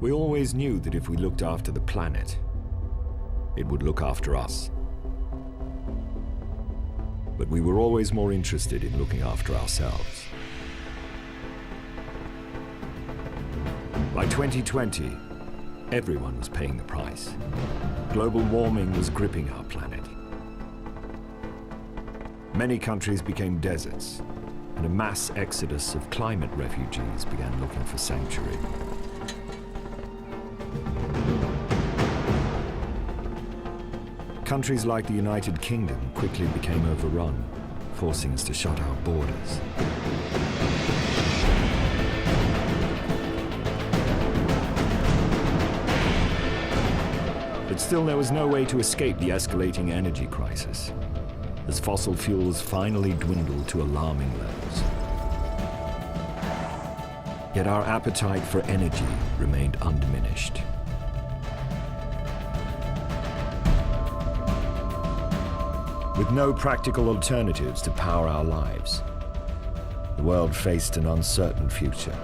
We always knew that if we looked after the planet, it would look after us. But we were always more interested in looking after ourselves. By 2020, everyone was paying the price. Global warming was gripping our planet. Many countries became deserts, and a mass exodus of climate refugees began looking for sanctuary. Countries like the United Kingdom quickly became overrun, forcing us to shut our borders. But still, there was no way to escape the escalating energy crisis, as fossil fuels finally dwindled to alarming levels. Yet our appetite for energy remained undiminished. With no practical alternatives to power our lives, the world faced an uncertain future.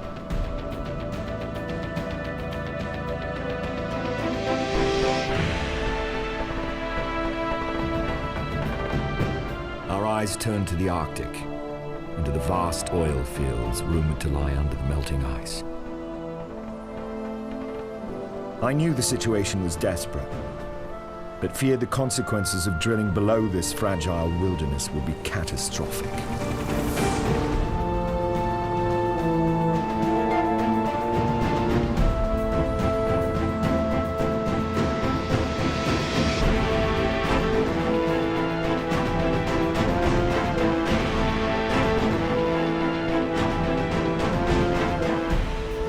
Our eyes turned to the Arctic and to the vast oil fields rumored to lie under the melting ice. I knew the situation was desperate, but feared the consequences of drilling below this fragile wilderness would be catastrophic.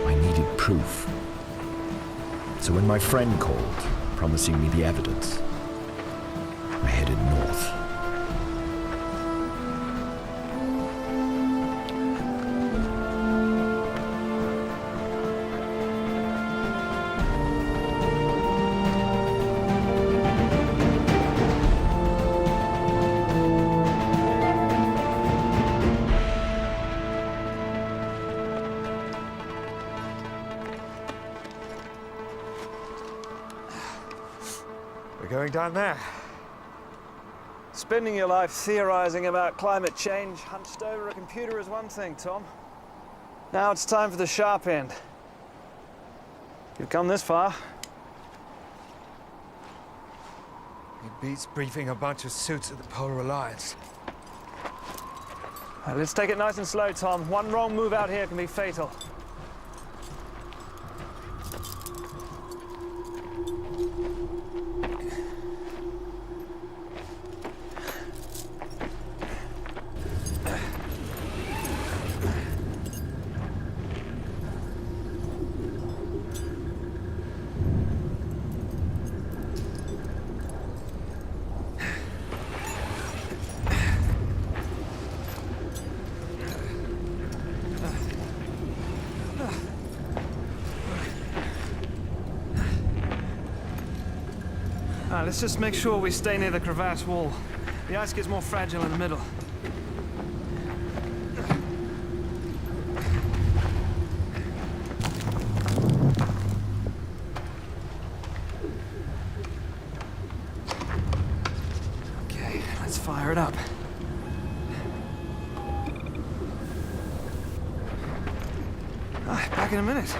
I needed proof. So when my friend called, promising me the evidence, I headed north. We're going down there. Spending your life theorizing about climate change, hunched over a computer is one thing, Tom. Now it's time for the sharp end. You've come this far. It beats briefing a bunch of suits at the Polar Alliance. Let's take it nice and slow, Tom. One wrong move out here can be fatal. Let's just make sure we stay near the crevasse wall. The ice gets more fragile in the middle. Okay, let's fire it up. Back in a minute.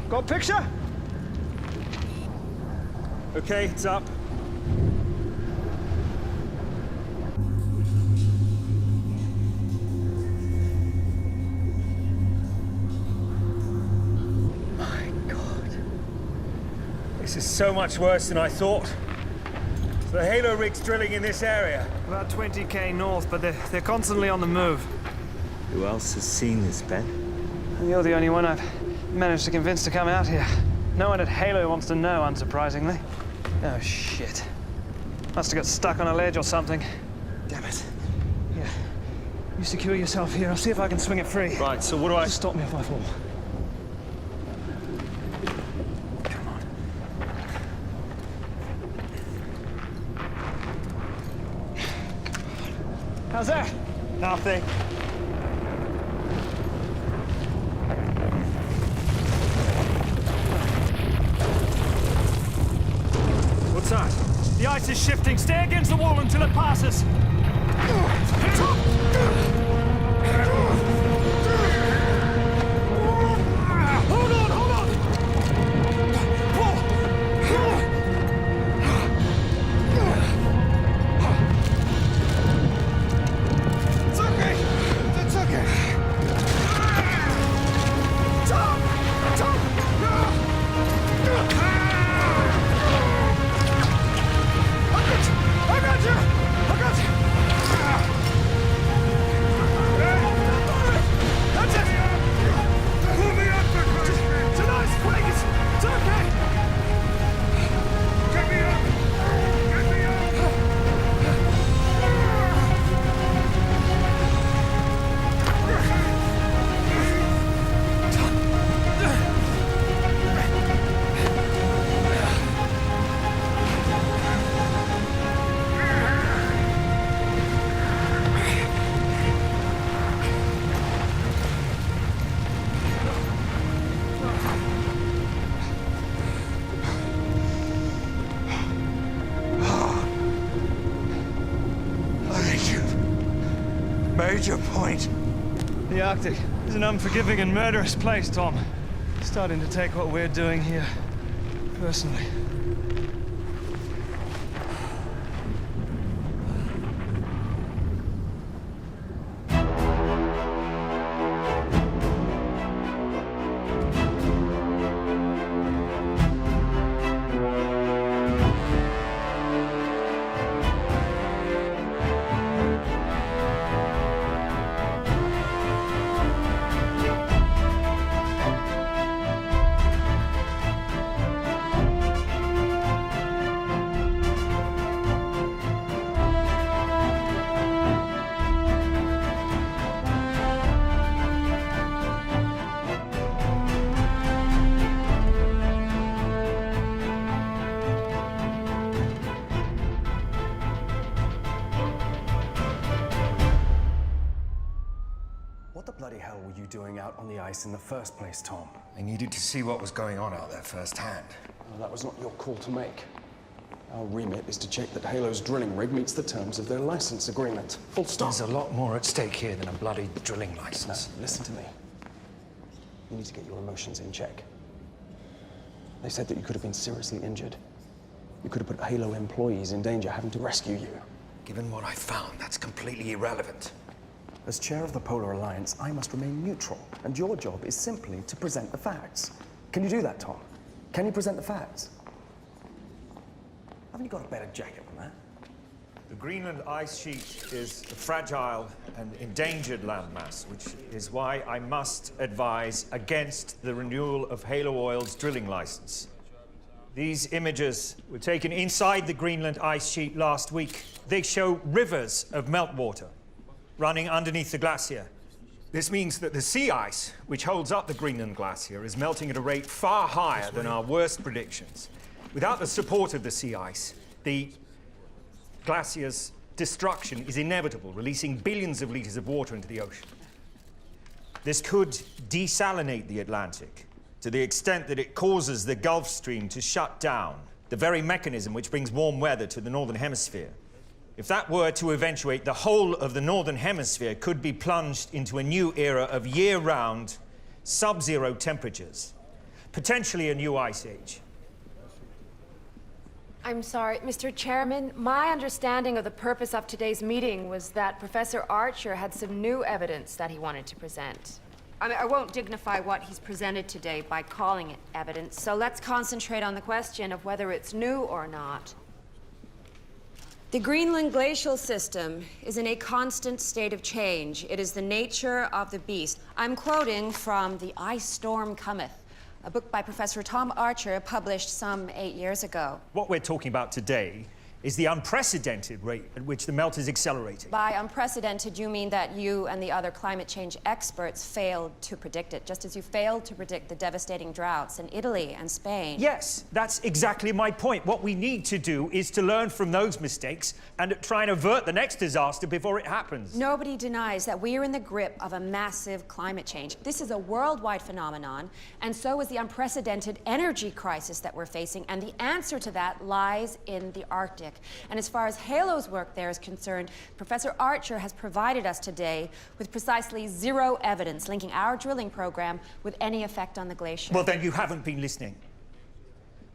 Got a picture? Okay, it's up. My God. This is so much worse than I thought. The Halo rig's drilling in this area. About 20k north, but they're constantly on the move. Who else has seen this, Ben? And you're the only one I've managed to convince to come out here. No one at Halo wants to know, unsurprisingly. Oh, shit. Must have got stuck on a ledge or something. Damn it. Yeah. You secure yourself here. I'll see if I can swing it free. Right, so what do I... Just stop me if I fall. How's that? Nothing. What's that? The ice is shifting. Stay against the wall until it passes. Hold on, hold on! It's okay. It's okay. Tom! Tom! I got you! I got you! That's it! Pull me up, tonight's quick! It's okay! Get me up! Get me up! Major point. The Arctic is an unforgiving and murderous place, Tom. Starting to take what we're doing here personally. What the bloody hell were you doing out on the ice in the first place, Tom? I needed to see what was going on out there firsthand. Well, that was not your call to make. Our remit is to check that Halo's drilling rig meets the terms of their license agreement. Full stop. There's a lot more at stake here than a bloody drilling Now, license. listen to me. You need to get your emotions in check. They said that you could have been seriously injured. You could have put Halo employees in danger having to rescue you. Given what I found, that's completely irrelevant. As chair of the Polar Alliance, I must remain neutral, and your job is simply to present the facts. Can you do that, Tom? Can you present the facts? Haven't you got a better jacket than that? The Greenland ice sheet is a fragile and endangered landmass, which is why I must advise against the renewal of Halo Oil's drilling license. These images were taken inside the Greenland ice sheet last week. They show rivers of meltwater running underneath the glacier. This means that the sea ice, which holds up the Greenland glacier, is melting at a rate far higher than our worst predictions. Without the support of the sea ice, the glacier's destruction is inevitable, releasing billions of liters of water into the ocean. This could desalinate the Atlantic to the extent that it causes the Gulf Stream to shut down, the very mechanism which brings warm weather to the Northern Hemisphere. If that were to eventuate, the whole of the Northern Hemisphere could be plunged into a new era of year-round, sub-zero temperatures, potentially a new ice age. I'm sorry, Mr. Chairman. My understanding of the purpose of today's meeting was that Professor Archer had some new evidence that he wanted to present. I won't dignify what he's presented today by calling it evidence, so let's concentrate on the question of whether it's new or not. The Greenland glacial system is in a constant state of change. It is the nature of the beast. I'm quoting from The Ice Storm Cometh, a book by Professor Tom Archer published some 8 years ago. What we're talking about today is the unprecedented rate at which the melt is accelerating. By unprecedented, you mean that you and the other climate change experts failed to predict it, just as you failed to predict the devastating droughts in Italy and Spain. Yes, that's exactly my point. What we need to do is to learn from those mistakes and try and avert the next disaster before it happens. Nobody denies that we are in the grip of a massive climate change. This is a worldwide phenomenon, and so is the unprecedented energy crisis that we're facing, and the answer to that lies in the Arctic. And as far as HALO's work there is concerned, Professor Archer has provided us today with precisely zero evidence linking our drilling program with any effect on the glacier. Well, then you haven't been listening.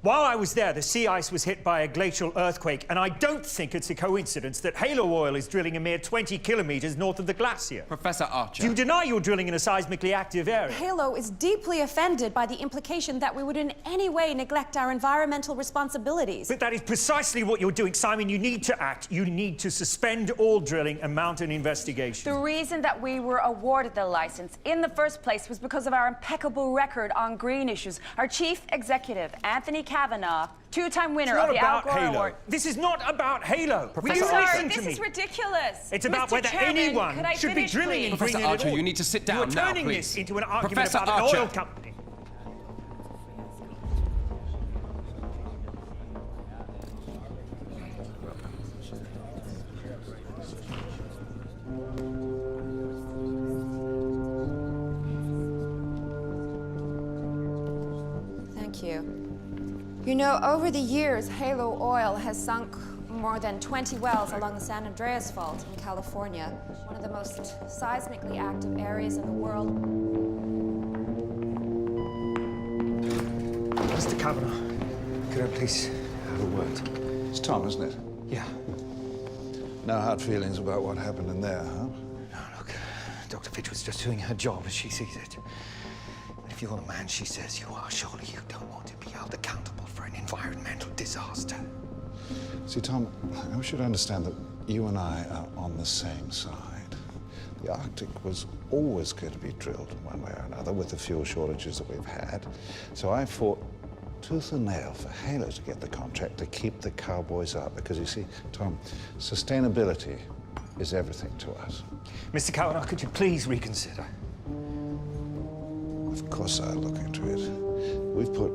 While I was there, the sea ice was hit by a glacial earthquake, and I don't think it's a coincidence that Halo Oil is drilling a mere 20 kilometers north of the glacier. Professor Archer. Do you deny you're drilling in a seismically active area? HALO is deeply offended by the implication that we would in any way neglect our environmental responsibilities. But that is precisely what you're doing, Simon. You need to act. You need to suspend all drilling and mount an investigation. The reason that we were awarded the license in the first place was because of our impeccable record on green issues. Our chief executive, Anthony Kavanagh, two-time winner of the Al Gore Award. This is not about Halo. Will you Sorry, listen to this me? is ridiculous. It's about Mr. whether Chairman, anyone could I should be finish, drilling in please? Professor Greenland Archer, at all. you need to sit down You're now, turning please. this into an argument Professor about Archer. an oil company. Thank you. You know, over the years, Halo Oil has sunk more than 20 wells along the San Andreas Fault in California, one of the most seismically active areas in the world. Mr. Kavanagh, could I please have a word? It's Tom, isn't it? Yeah. No hard feelings about what happened in there, huh? No, look, Dr. Fitch was just doing her job as she sees it. And if you're the man she says you are, surely you don't want to be held accountable for an environmental disaster. See, Tom, we should understand that you and I are on the same side. The Arctic was always going to be drilled one way or another with the fuel shortages that we've had. So I fought tooth and nail for Halo to get the contract to keep the cowboys up. Because you see, Tom, sustainability is everything to us. Mr. Kavanagh, could you please reconsider? Of course I'll look into it. We've put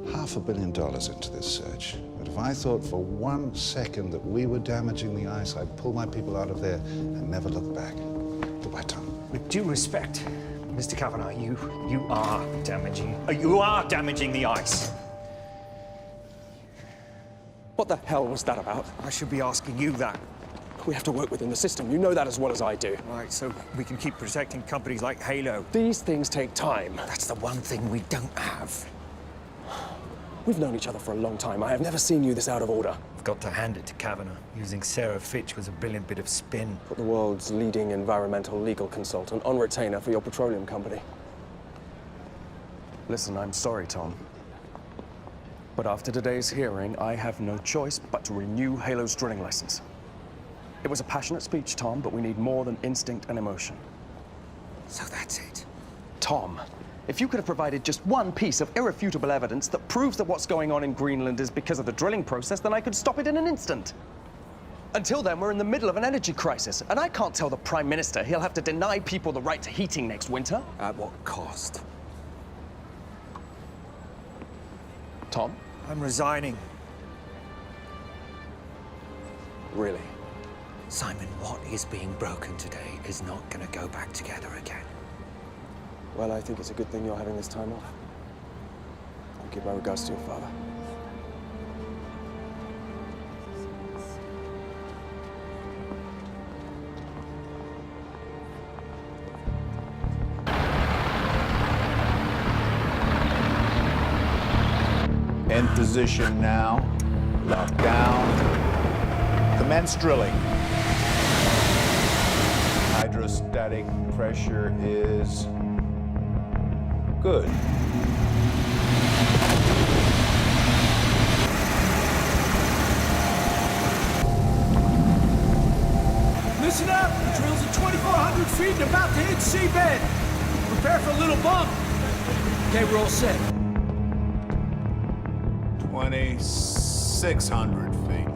$500 million into this search. But if I thought for 1 second that we were damaging the ice, I'd pull my people out of there and never look back. Goodbye, Tom. With due respect, Mr. Kavanagh, you are damaging the ice. What the hell was that about? I should be asking you that. We have to work within the system. You know that as well as I do. Right, so we can keep protecting companies like Halo. These things take time. That's the one thing we don't have. We've known each other for a long time. I have never seen you this out of order. I've got to hand it to Kavanagh. Using Sarah Fitch was a brilliant bit of spin. Put the world's leading environmental legal consultant on retainer for your petroleum company. Listen, I'm sorry, Tom. But after today's hearing, I have no choice but to renew Halo's drilling license. It was a passionate speech, Tom, but we need more than instinct and emotion. So that's it. Tom, if you could have provided just one piece of irrefutable evidence that proves that what's going on in Greenland is because of the drilling process, then I could stop it in an instant. Until then, we're in the middle of an energy crisis, and I can't tell the Prime Minister he'll have to deny people the right to heating next winter. At what cost? Tom? I'm resigning. Really? Simon, what is being broken today is not going to go back together again. Well, I think it's a good thing you're having this time off. I'll give my regards to your father. In position now. Lock down. Commence drilling. Hydrostatic pressure is good. Listen up! The drill's at 2,400 feet and about to hit seabed. Prepare for a little bump. Okay, we're all set. 2,600 feet.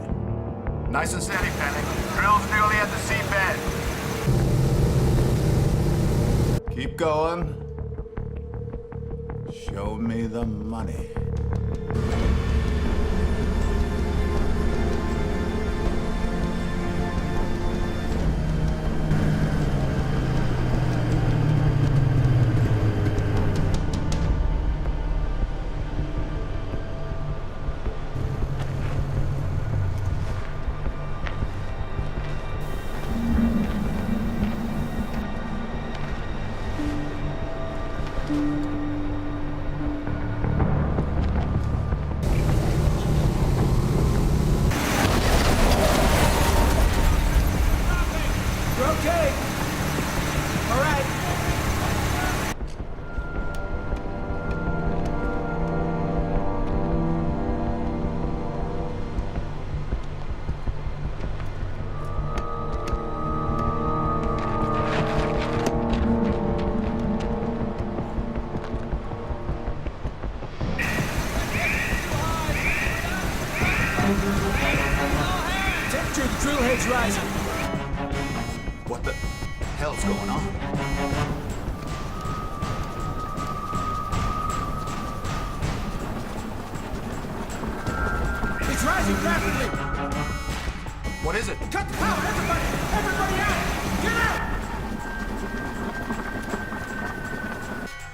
Nice and steady, Penny. Drill's nearly at the seabed. Keep going. Show me the money. Temperature of the drill head's rising. What the hell's going on? It's rising rapidly. What is it? Cut the power, everybody! Everybody out! Get out!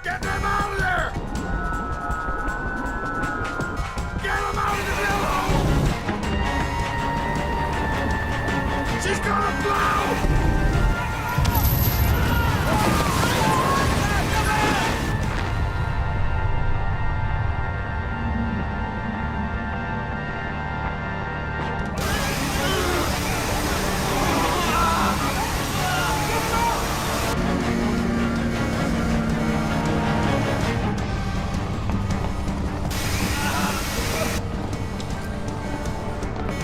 Get them out of there! Get them out of the drill hole! She's gonna blow!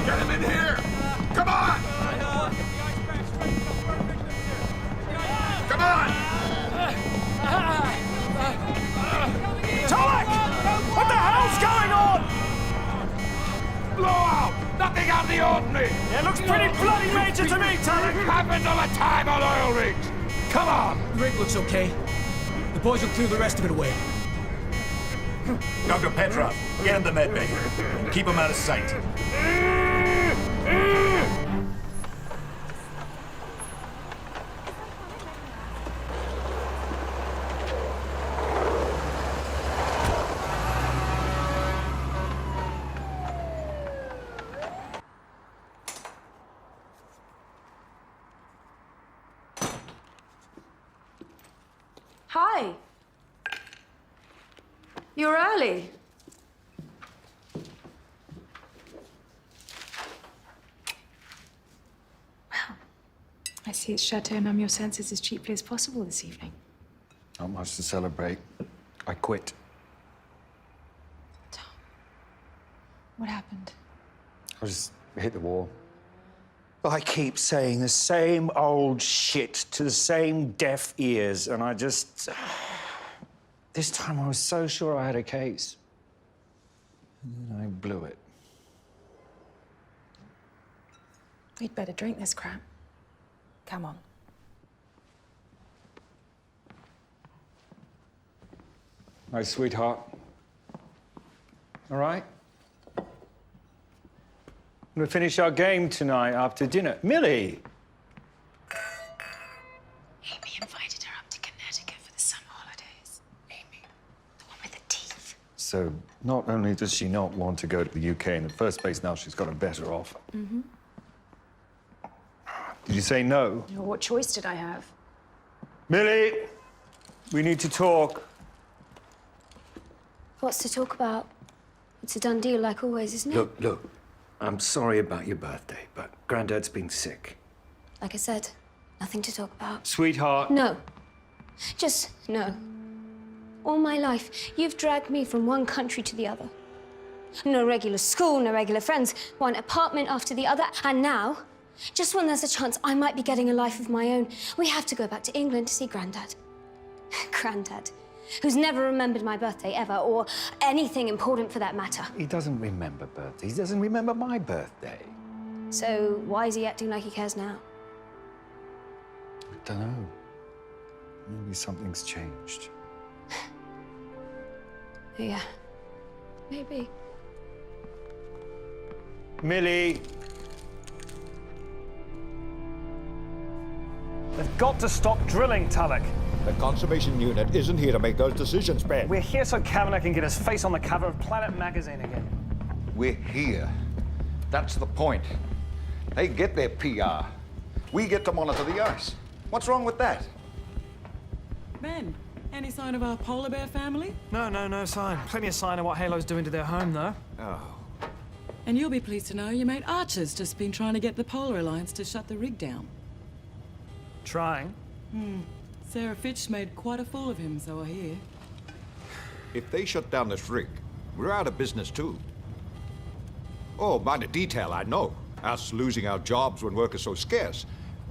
Get him in here! Come on! Come on! Tomek! What the hell's going on? Blowout! Nothing out of the ordinary! It looks pretty bloody major to me, Tomek! Happens all the time on oil rigs! Come on! The rig looks okay. The boys will clear the rest of it away. Dr. Petrov, get him the medbay. Keep him out of sight. Hi. You're early. Well, I see it's Chateau and numb your senses as cheaply as possible this evening. Not much to celebrate. I quit. Tom, what happened? I just hit the wall. I keep saying the same old shit to the same deaf ears, and I just... This time I was so sure I had a case. And then I blew it. We'd better drink this crap. Come on. My sweetheart. All right? We'll finish our game tonight after dinner. Millie! Amy invited her up to Connecticut for the summer holidays. Amy, the one with the teeth. So not only does she not want to go to the UK in the first place, now she's got a better offer. Mm-hmm. Did you say no? Well, what choice did I have? Millie! We need to talk. What's to talk about? It's a done deal like always, isn't it? Look. I'm sorry about your birthday, but Granddad's been sick. Like I said, nothing to talk about. Sweetheart. No. Just no. All my life, you've dragged me from one country to the other. No regular school, no regular friends, one apartment after the other, and now, just when there's a chance I might be getting a life of my own, we have to go back to England to see Grandad. Grandad, who's never remembered my birthday ever, or anything important for that matter. He doesn't remember birthdays. He doesn't remember my birthday. So why is he acting like he cares now? I don't know. Maybe something's changed. Yeah, maybe. Millie! They've got to stop drilling, Tulloch. The conservation unit isn't here to make those decisions, Ben. We're here so Kavanagh can get his face on the cover of Planet magazine again. We're here. That's the point. They get their PR. We get to monitor the ice. What's wrong with that? Ben, any sign of our polar bear family? No sign. Plenty of sign of what Halo's doing to their home, though. Oh. And you'll be pleased to know your mate Archer's just been trying to get the Polar Alliance to shut the rig down. Trying? Sarah Fitch made quite a fool of him, so I hear. If they shut down this rig, we're out of business too. Oh, minor detail, I know. Us losing our jobs when work is so scarce.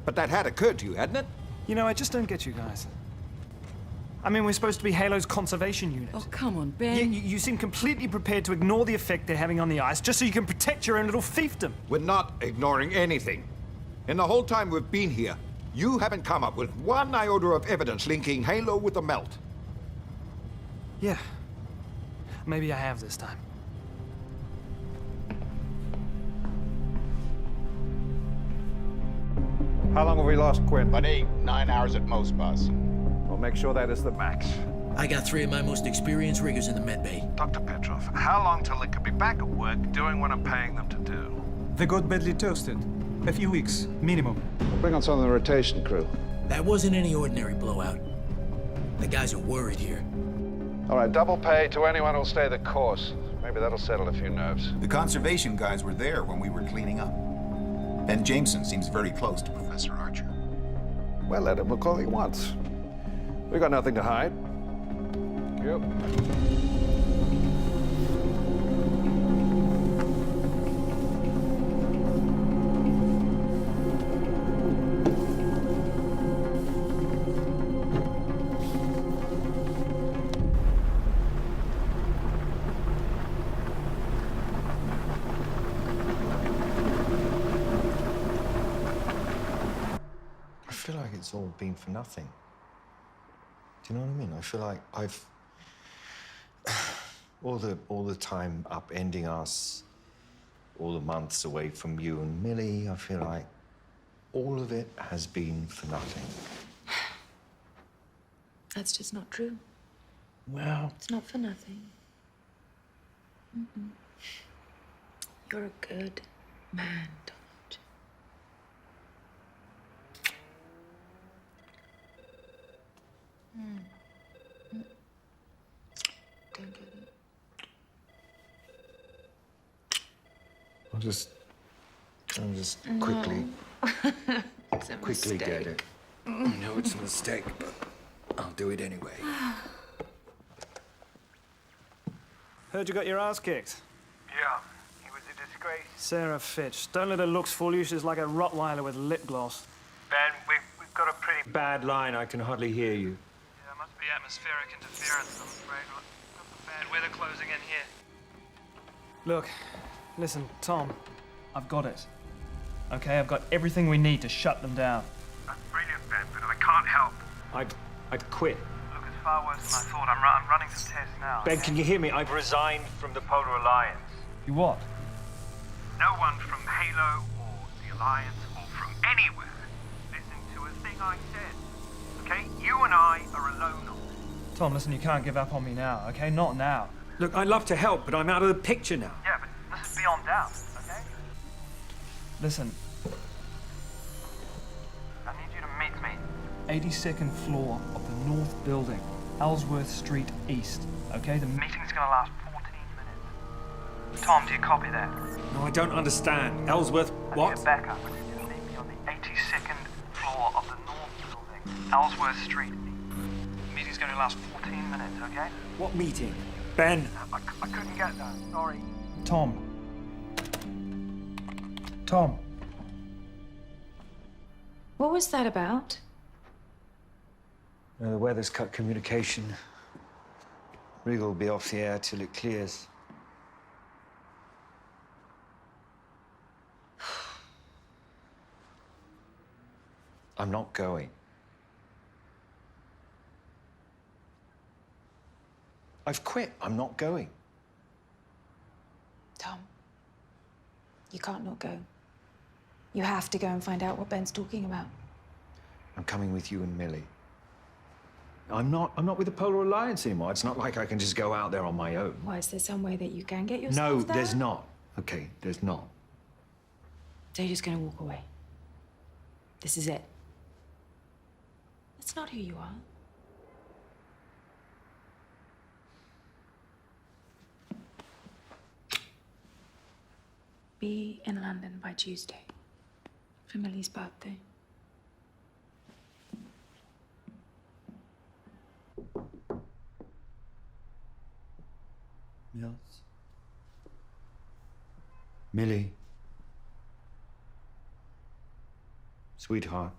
But that had occurred to you, hadn't it? You know, I just don't get you guys. I mean, we're supposed to be Halo's conservation unit. Oh, come on, Ben. You seem completely prepared to ignore the effect they're having on the ice just so you can protect your own little fiefdom. We're not ignoring anything. In the whole time we've been here, you haven't come up with one iota of evidence linking Halo with the melt. Yeah. Maybe I have this time. How long have we lost, Quinn? About 8-9 hours at most, boss. We'll make sure that is the max. I got 3 of my most experienced riggers in the med bay. Dr. Petrov, how long till they could be back at work doing what I'm paying them to do? They got badly toasted. A few weeks, minimum. We'll bring on some of the rotation crew. That wasn't any ordinary blowout. The guys are worried here. All right, double pay to anyone who'll stay the course. Maybe that'll settle a few nerves. The conservation guys were there when we were cleaning up. Ben Jameson seems very close to Professor Archer. Well, let him look all he wants. We got nothing to hide. Yep. I feel like it's all been for nothing. Do you know what I mean? I feel like I've all the time upending us, all the months away from you and Millie. I feel like all of it has been for nothing. That's just not true. Well, It's not for nothing. You're a good man, Donald. Don't get it. I'll just No. quickly It's a quickly get mistake. it. I know it's a mistake, but I'll do it anyway. Heard you got your ass kicked. Yeah, he was a disgrace. Sarah Fitch. Don't let her looks fool you. She's like a Rottweiler with lip gloss. Ben, we've got a pretty... Bad line, I can hardly hear you. Yeah, must be atmospheric interference, I'm afraid. Got the bad weather closing in here. Look, listen, Tom, I've got it. Okay, I've got everything we need to shut them down. That's brilliant, Ben, but I can't help. I'd quit. Look, it's far worse than I thought. I'm running some tests now. Ben, can you hear me? I've resigned from the Polar Alliance. You what? No one from Halo or the Alliance or from anywhere listened to a thing I said. Okay? You and I are alone on this. Tom, listen, you can't give up on me now, okay? Not now. Look, I'd love to help, but I'm out of the picture now. Yeah, but this is beyond doubt, okay? Listen, I need you to meet me. 82nd floor of the north building, Ellsworth Street East, okay? The Meeting's gonna last 14 minutes. Tom, do you copy that? No, I don't understand. Ellsworth, I what? need a backup. I need you to meet me on the 82nd floor of the north building, Ellsworth Street. Meeting's gonna last 14 minutes, okay? What meeting? Ben. I couldn't get that, sorry. Tom. Tom. What was that about? The weather's cut communication. Rig will be off the air till it clears. I'm not going. I've quit. I'm not going. Tom, you can't not go. You have to go and find out what Ben's talking about. I'm coming with you and Millie. I'm not with the Polar Alliance anymore. It's not like I can just go out there on my own. Why, is there some way that you can get yourself No, there? there's not. Okay, there's not. So you're just gonna walk away? This is it? That's not who you are. Be in London by Tuesday for Millie's birthday. Mills? Millie? Sweetheart?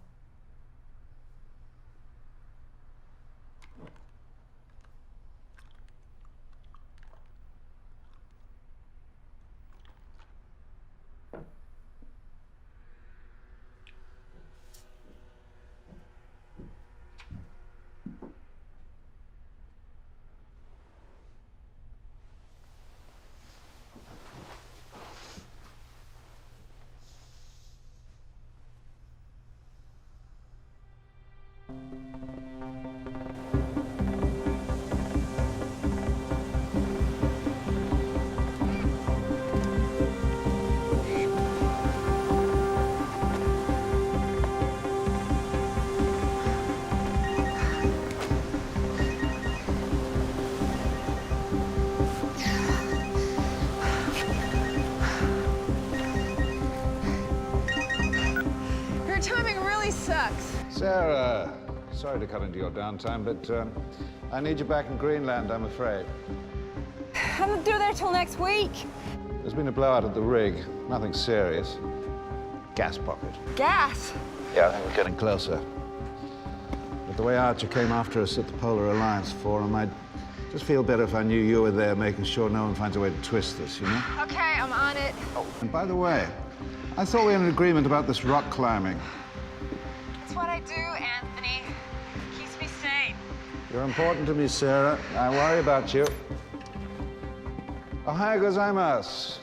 Your timing really sucks. Sarah, sorry to cut into your downtime, but I need you back in Greenland, I'm afraid. I'm not due there till next week. There's been a blowout at the rig. Nothing serious. Gas pocket. Gas? Yeah, I think we're getting closer. But the way Archer came after us at the Polar Alliance Forum, I'd just feel better if I knew you were there, making sure no one finds a way to twist this, you know? Okay, I'm on it. Oh, and by the way, I thought we had an agreement about this rock climbing. It's what I do, Anthony. Keeps me sane. You're important to me, Sarah. I worry about you. Ohayou gozaimasu.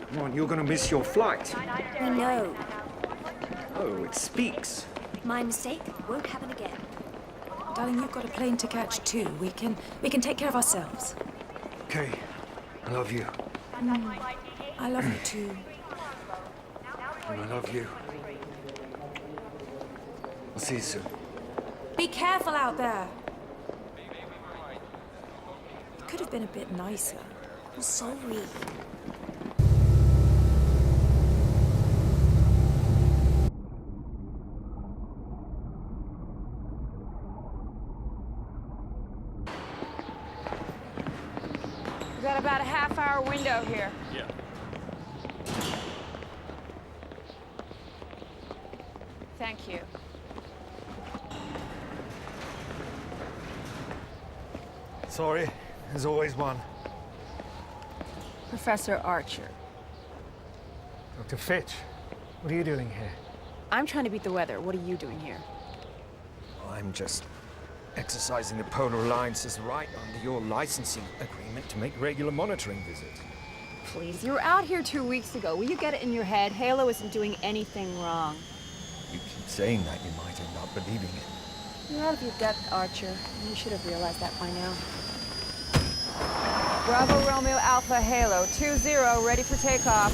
Come on, you're gonna miss your flight. We know. Oh, it speaks. My mistake. Won't happen again. Darling, you've got a plane to catch too. We can take care of ourselves. Okay, I love you. I love you too. And I love you. I'll see you soon. Be careful out there. It could have been a bit nicer. I'm sorry. We've got about a half-hour window here. Yeah. Thank you. Sorry, there's always one. Professor Archer. Dr. Fitch, what are you doing here? I'm trying to beat the weather. What are you doing here? I'm just exercising the Polar Alliance's right under your licensing agreement to make regular monitoring visits. Please, you were out here 2 weeks ago. Will you get it in your head? Halo isn't doing anything wrong. You keep saying that, you might end up believing it. You're out of your depth, Archer. You should have realized that by now. Bravo Romeo Alpha Halo 2-0, ready for takeoff.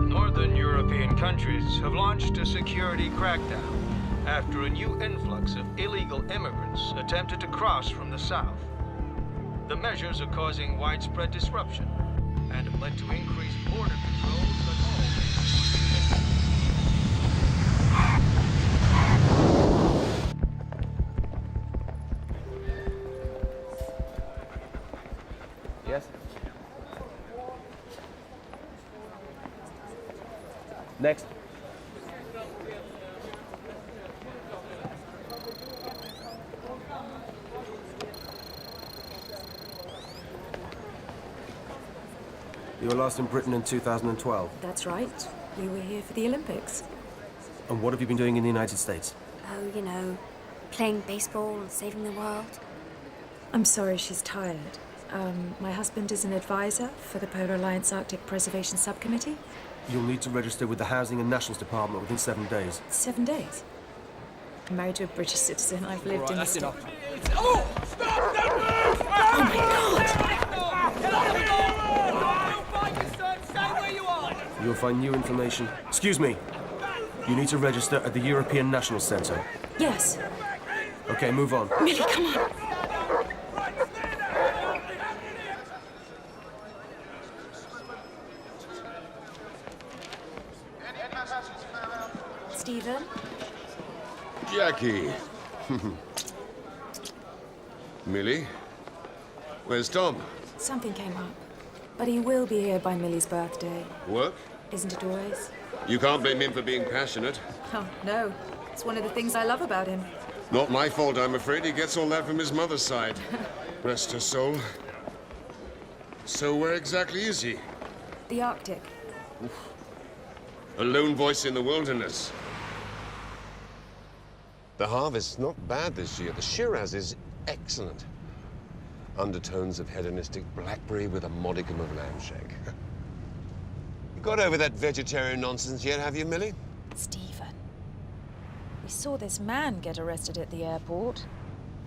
Northern European countries have launched a security crackdown after a new influx of illegal immigrants attempted to cross from the south. The measures are causing widespread disruption and have led to increased border controls at Yes? Next. You were last in Britain in 2012. That's right. We were here for the Olympics. And what have you been doing in the United States? Oh, you know, playing baseball and saving the world. I'm sorry she's tired. My husband is an advisor for the Polar Alliance Arctic Preservation Subcommittee. You'll need to register with the Housing and Nationals Department within 7 days. 7 days? I'm married to a British citizen. I've lived in the state. Oh! Stop! Don't move! Oh my God! Stay where you are! You'll find new information. Excuse me. You need to register at the European National Centre. Yes. Okay, move on. Millie, come on. Stephen? Jackie. Millie? Where's Tom? Something came up. But he will be here by Millie's birthday. Work? Isn't it always? You can't blame him for being passionate. Oh, no. It's one of the things I love about him. Not my fault, I'm afraid. He gets all that from his mother's side. Rest her soul. So where exactly is he? The Arctic. A lone voice in the wilderness. The harvest's not bad this year. The Shiraz is excellent. Undertones of hedonistic blackberry with a modicum of lamb-shank. You got over that vegetarian nonsense yet, have you, Millie? Stephen, we saw this man get arrested at the airport.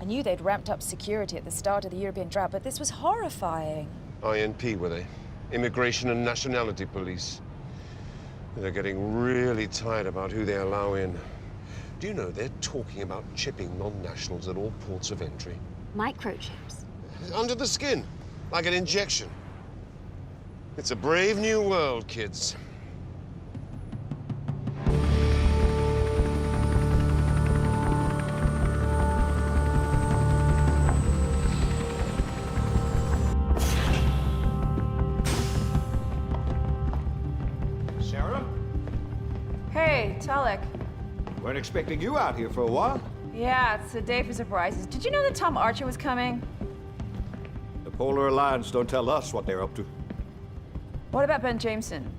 I knew they'd ramped up security at the start of the European drought, but this was horrifying. INP, were they? Immigration and Nationality Police. They're getting really tight about who they allow in. Do you know they're talking about chipping non-nationals at all ports of entry? Microchips? Under the skin, like an injection. It's a brave new world, kids. Sarah? Hey, Tulloch. Weren't expecting you out here for a while. Yeah, it's a day for surprises. Did you know that Tom Archer was coming? The Polar Alliance don't tell us what they're up to. What about Ben Jameson?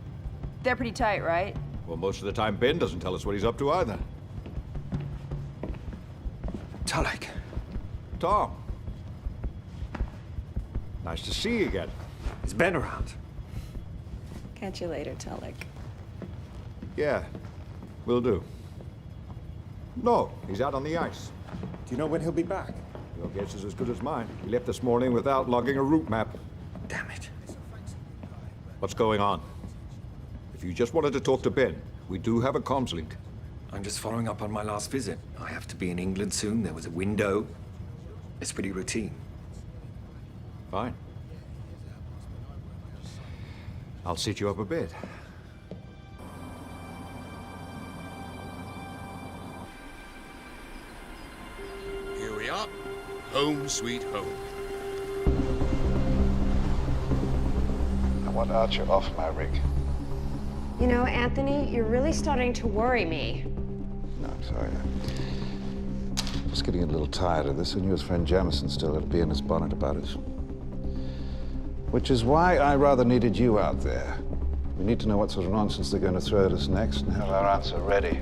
They're pretty tight, right? Well, most of the time, Ben doesn't tell us what he's up to either. Tulloch. Tom. Nice to see you again. Is Ben around? Catch you later, Tulloch. Yeah, will do. No, he's out on the ice. Do you know when he'll be back? Your guess is as good as mine. He left this morning without logging a route map. Damn it. What's going on? If you just wanted to talk to Ben, we do have a comms link. I'm just following up on my last visit. I have to be in England soon. There was a window. It's pretty routine. Fine. I'll sit you up a bit. Here we are. Home sweet home. I want Archer off my rig. You know, Anthony, you're really starting to worry me. No, I'm sorry. I'm just getting a little tired of this. I knew his friend Jamison still had to be in his bonnet about it. Which is why I rather needed you out there. We need to know what sort of nonsense they're going to throw at us next and have our answer ready.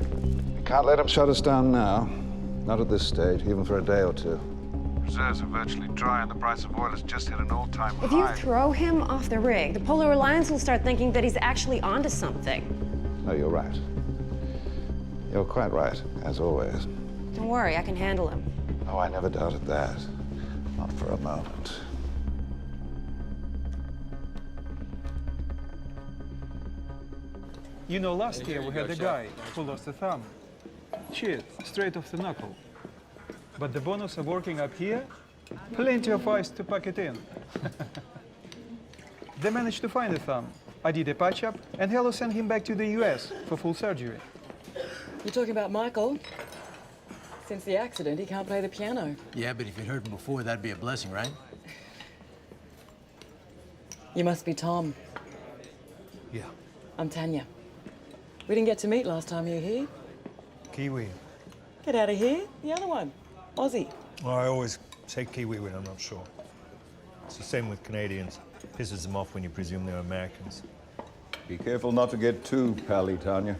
We can't let them shut us down now. Not at this stage, even for a day or two. Reserves are virtually dry and the price of oil has just hit an all-time high. If you throw him off the rig, the Polar Alliance will start thinking that he's actually onto something. No, you're right. You're quite right, as always. Don't worry, I can handle him. Oh, I never doubted that. Not for a moment. You know, last year we had a guy who lost a thumb. Cheered, straight off the knuckle. But the bonus of working up here, plenty of ice to pack it in. They managed to find the thumb. I did a patch-up, and Hello sent him back to the US for full surgery. You're talking about Michael? Since the accident, he can't play the piano. Yeah, but if you'd heard him before, that'd be a blessing, right? You must be Tom. Yeah. I'm Tanya. We didn't get to meet last time you were here. Kiwi. Get out of here. The other one. Aussie. Well, I always say Kiwi when I'm not sure. It's the same with Canadians. Pisses them off when you presume they're Americans. Be careful not to get too pally, Tanya.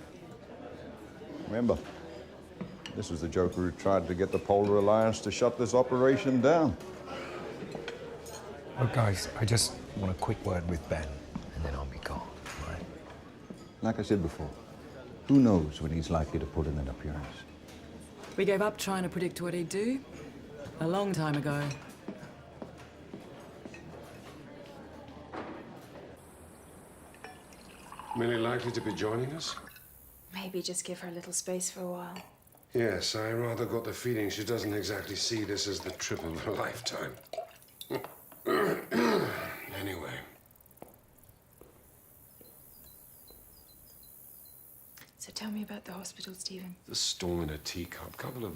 Remember, this was the Joker who tried to get the Polar Alliance to shut this operation down. Look, guys, I just want a quick word with Ben, and then I'll be gone, all right? Like I said before, who knows when he's likely to put in an appearance? We gave up trying to predict what he'd do a long time ago. Millie likely to be joining us? Maybe just give her a little space for a while. Yes, I rather got the feeling she doesn't exactly see this as the trip of her lifetime. Anyway. So tell me about the hospital, Stephen. The storm in a teacup. Couple of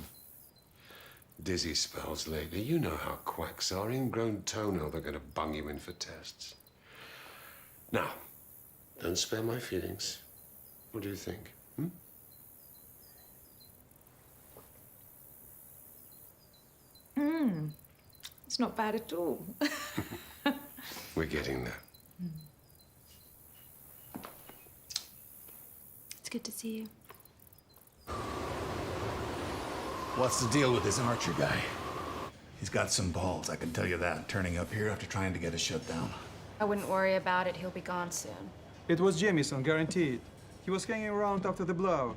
dizzy spells lately. You know how quacks are. Ingrown toenail, they're going to bung you in for tests. Now, don't spare my feelings. What do you think? It's not bad at all. We're getting there. It's good to see you. What's the deal with this Archer guy? He's got some balls, I can tell you that, turning up here after trying to get us shut down. I wouldn't worry about it. He'll be gone soon. It was Jamison, guaranteed. He was hanging around after the blowout.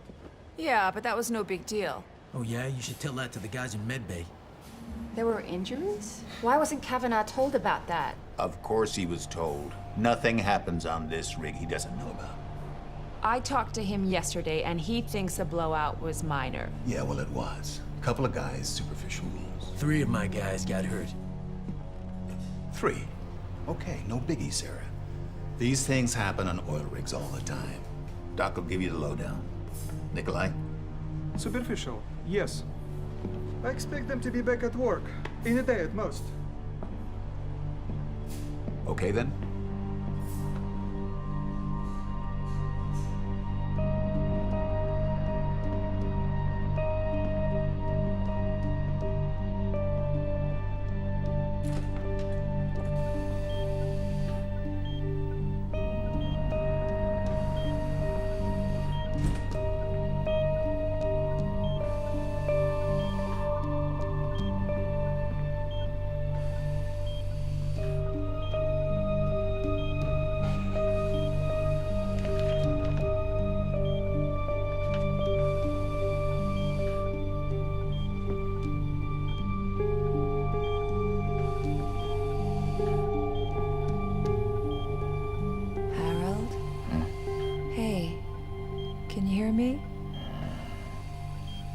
Yeah, but that was no big deal. Oh, yeah? You should tell that to the guys in Medbay. There were injuries? Why wasn't Kavanaugh told about that? Of course he was told. Nothing happens on this rig he doesn't know about. I talked to him yesterday, and he thinks the blowout was minor. Yeah, well, it was. A couple of guys, superficial wounds. 3 of my guys got hurt. 3? Okay, no biggie, Sarah. These things happen on oil rigs all the time. Doc will give you the lowdown. Nikolai? Superficial, yes. I expect them to be back at work in a day at most. Okay, then.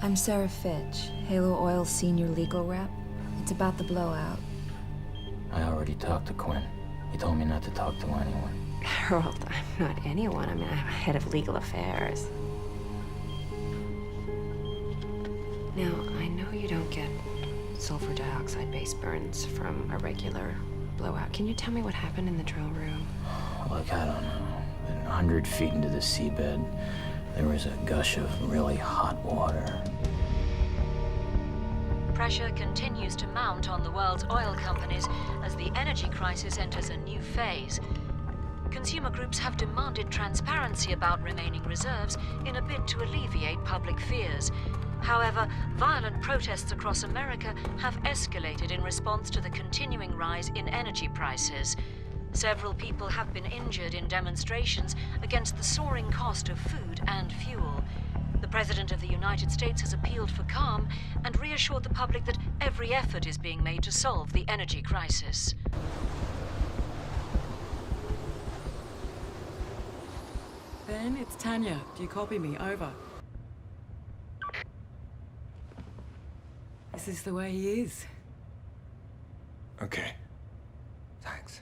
I'm Sarah Fitch, Halo Oil's senior legal rep. It's about the blowout. I already talked to Quinn. He told me not to talk to anyone. Harold, I'm not anyone. I mean, I'm head of legal affairs. Now, I know you don't get sulfur dioxide-based burns from a regular blowout. Can you tell me what happened in the drill room? Look, I don't know. 100 feet into the seabed, there was a gush of really hot water. Pressure continues to mount on the world's oil companies as the energy crisis enters a new phase. Consumer groups have demanded transparency about remaining reserves in a bid to alleviate public fears. However, violent protests across America have escalated in response to the continuing rise in energy prices. Several people have been injured in demonstrations against the soaring cost of food and fuel. The President of the United States has appealed for calm and reassured the public that every effort is being made to solve the energy crisis. Ben, it's Tanya. Do you copy me? Over. This is the way he is. Okay. Thanks.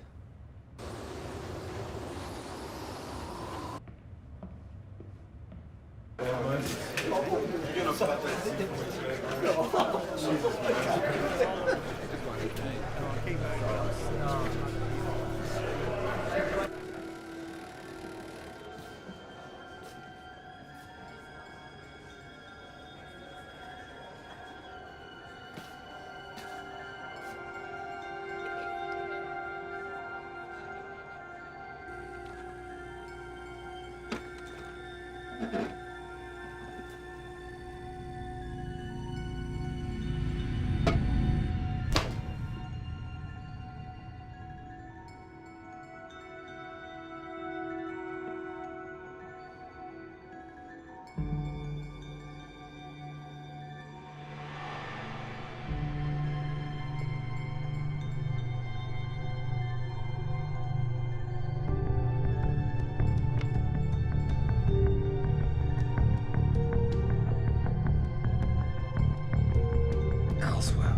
Ellsworth.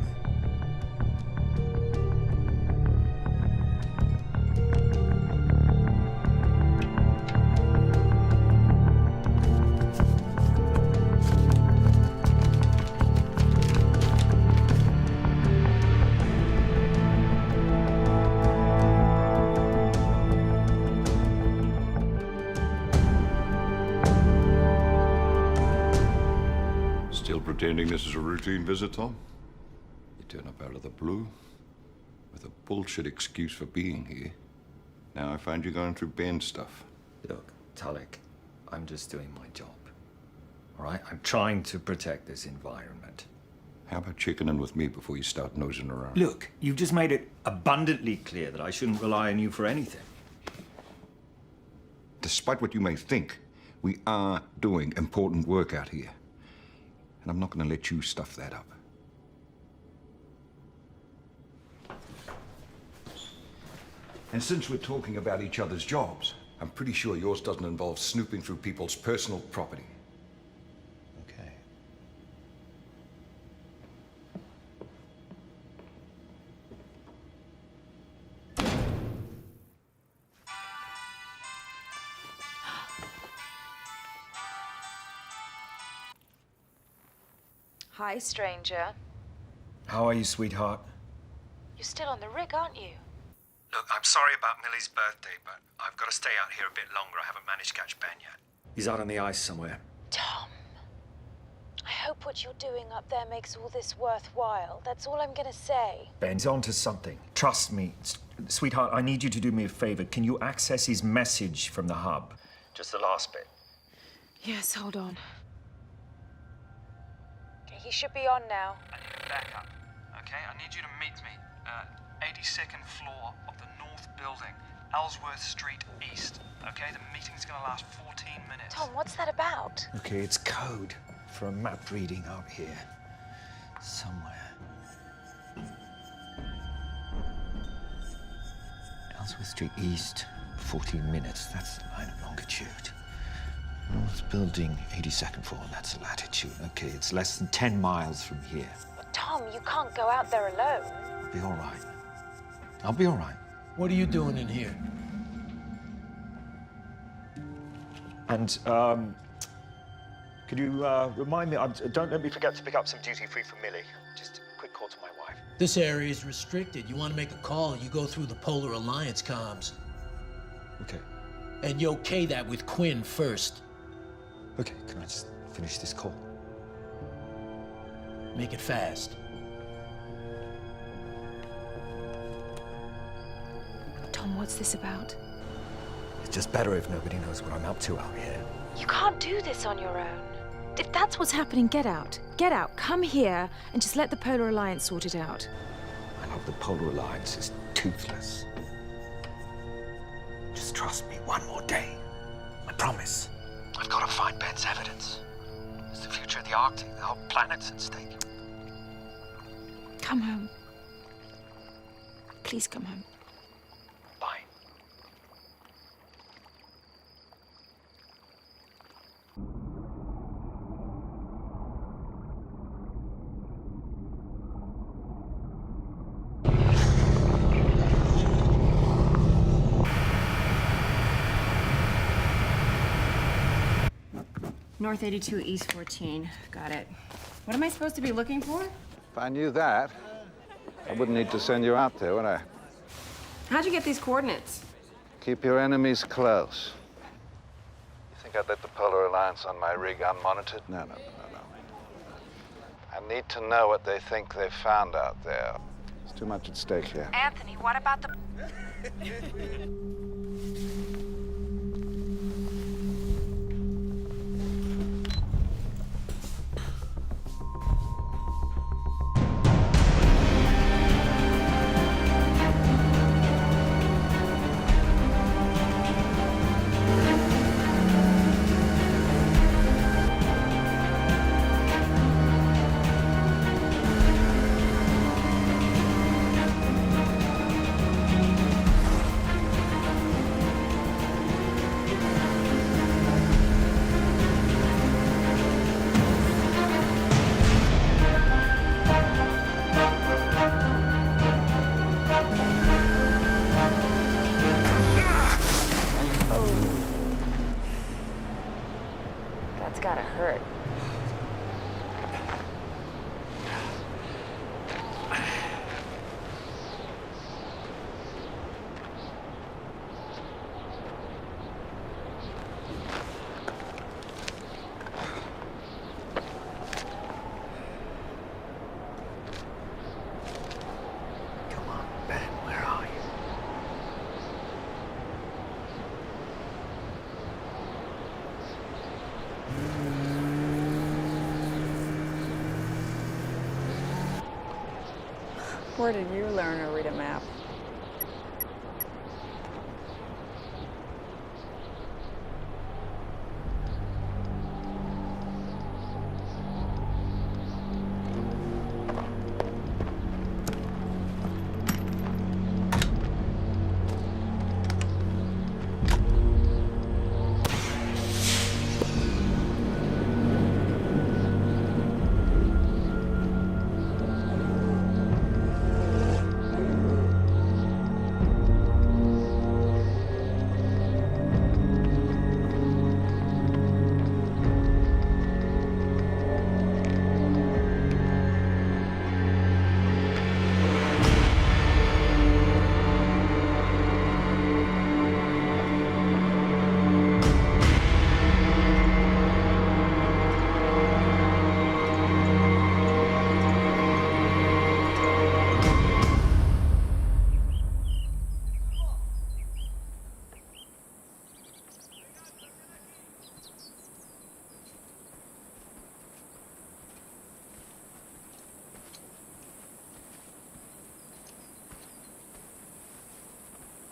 Still pretending this is a routine visit, Tom? You turn up out of the blue with a bullshit excuse for being here. Now I find you going through Ben stuff. Look, Tulloch, I'm just doing my job. All right? I'm trying to protect this environment. How about chickening with me before you start nosing around? Look, you've just made it abundantly clear that I shouldn't rely on you for anything. Despite what you may think, we are doing important work out here. And I'm not going to let you stuff that up. And since we're talking about each other's jobs, I'm pretty sure yours doesn't involve snooping through people's personal property. Okay. Hi, stranger. How are you, sweetheart? You're still on the rig, aren't you? Look, I'm sorry about Millie's birthday, but I've got to stay out here a bit longer. I haven't managed to catch Ben yet. He's out on the ice somewhere. Tom, I hope what you're doing up there makes all this worthwhile. That's all I'm gonna say. Ben's onto something. Trust me. Sweetheart, I need you to do me a favor. Can you access his message from the hub? Just the last bit. Yes, hold on. He should be on now. I need backup, okay? I need you to meet me. 82nd floor of the north building, Ellsworth Street East, okay? The meeting's gonna last 14 minutes. Tom, what's that about? Okay, it's code for a map reading out here. Somewhere. Ellsworth Street East, 14 minutes. That's the line of longitude. North building, 82nd floor, that's the latitude. Okay, it's less than 10 miles from here. But Tom, you can't go out there alone. I'll be all right. I'll be all right. What are you doing in here? And, could you, remind me, don't let me forget to pick up some duty-free for Millie. Just a quick call to my wife. This area is restricted. You want to make a call, you go through the Polar Alliance comms. Okay. And you okay that with Quinn first. Okay, can I just finish this call? Make it fast. Tom, what's this about? It's just better if nobody knows what I'm up to out here. You can't do this on your own. If that's what's happening, get out. Get out. Come here and just let the Polar Alliance sort it out. I know the Polar Alliance is toothless. Just trust me one more day. I promise. I've got to find Ben's evidence. It's the future of the Arctic. The whole planet's at stake. Come home. Please come home. Bye. North 82, East 14. Got it. What am I supposed to be looking for? If I knew that, I wouldn't need to send you out there, would I? How'd you get these coordinates? Keep your enemies close. You think I'd let the Polar Alliance on my rig unmonitored? No. I need to know what they think they've found out there. There's too much at stake here. Anthony, what about the... Where did you learn to read a map?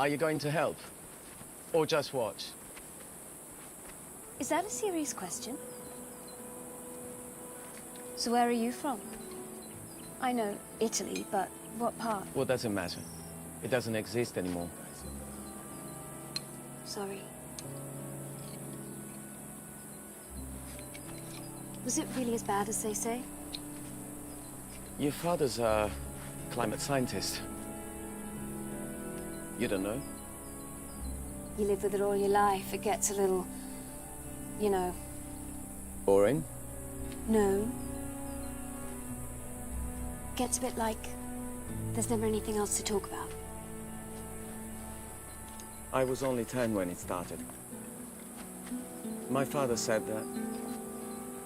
Are you going to help? Or just watch? Is that a serious question? So where are you from? I know Italy, but what part? Well, doesn't matter. It doesn't exist anymore. Sorry. Was it really as bad as they say? Your father's a climate scientist. You don't know? You live with it all your life. It gets a little, you know. Boring? No. Gets a bit like there's never anything else to talk about. I was only 10 when it started. My father said that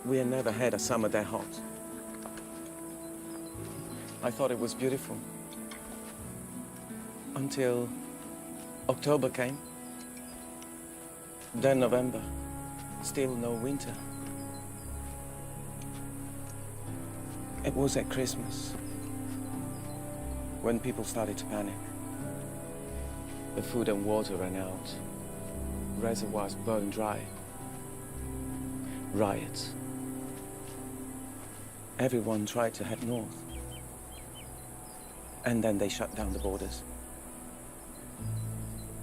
we had never had a summer that hot. I thought it was beautiful. Until October came. Then November. Still no winter. It was at Christmas when people started to panic. The food and water ran out. Reservoirs burned dry. Riots. Everyone tried to head north. And then they shut down the borders.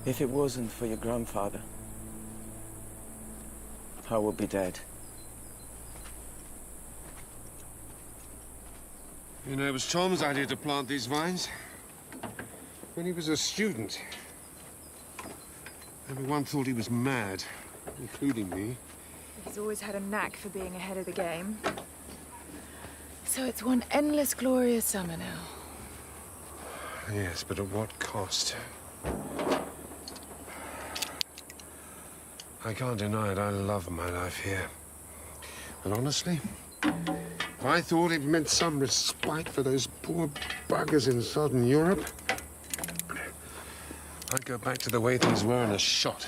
If it wasn't for your grandfather, I would be dead. You know, it was Tom's idea to plant these vines when he was a student. Everyone thought he was mad, including me. He's always had a knack for being ahead of the game. So it's one endless, glorious summer now. Yes, but at what cost? I can't deny it, I love my life here. And honestly, if I thought it meant some respite for those poor buggers in southern Europe, I'd go back to the way things were in a shot.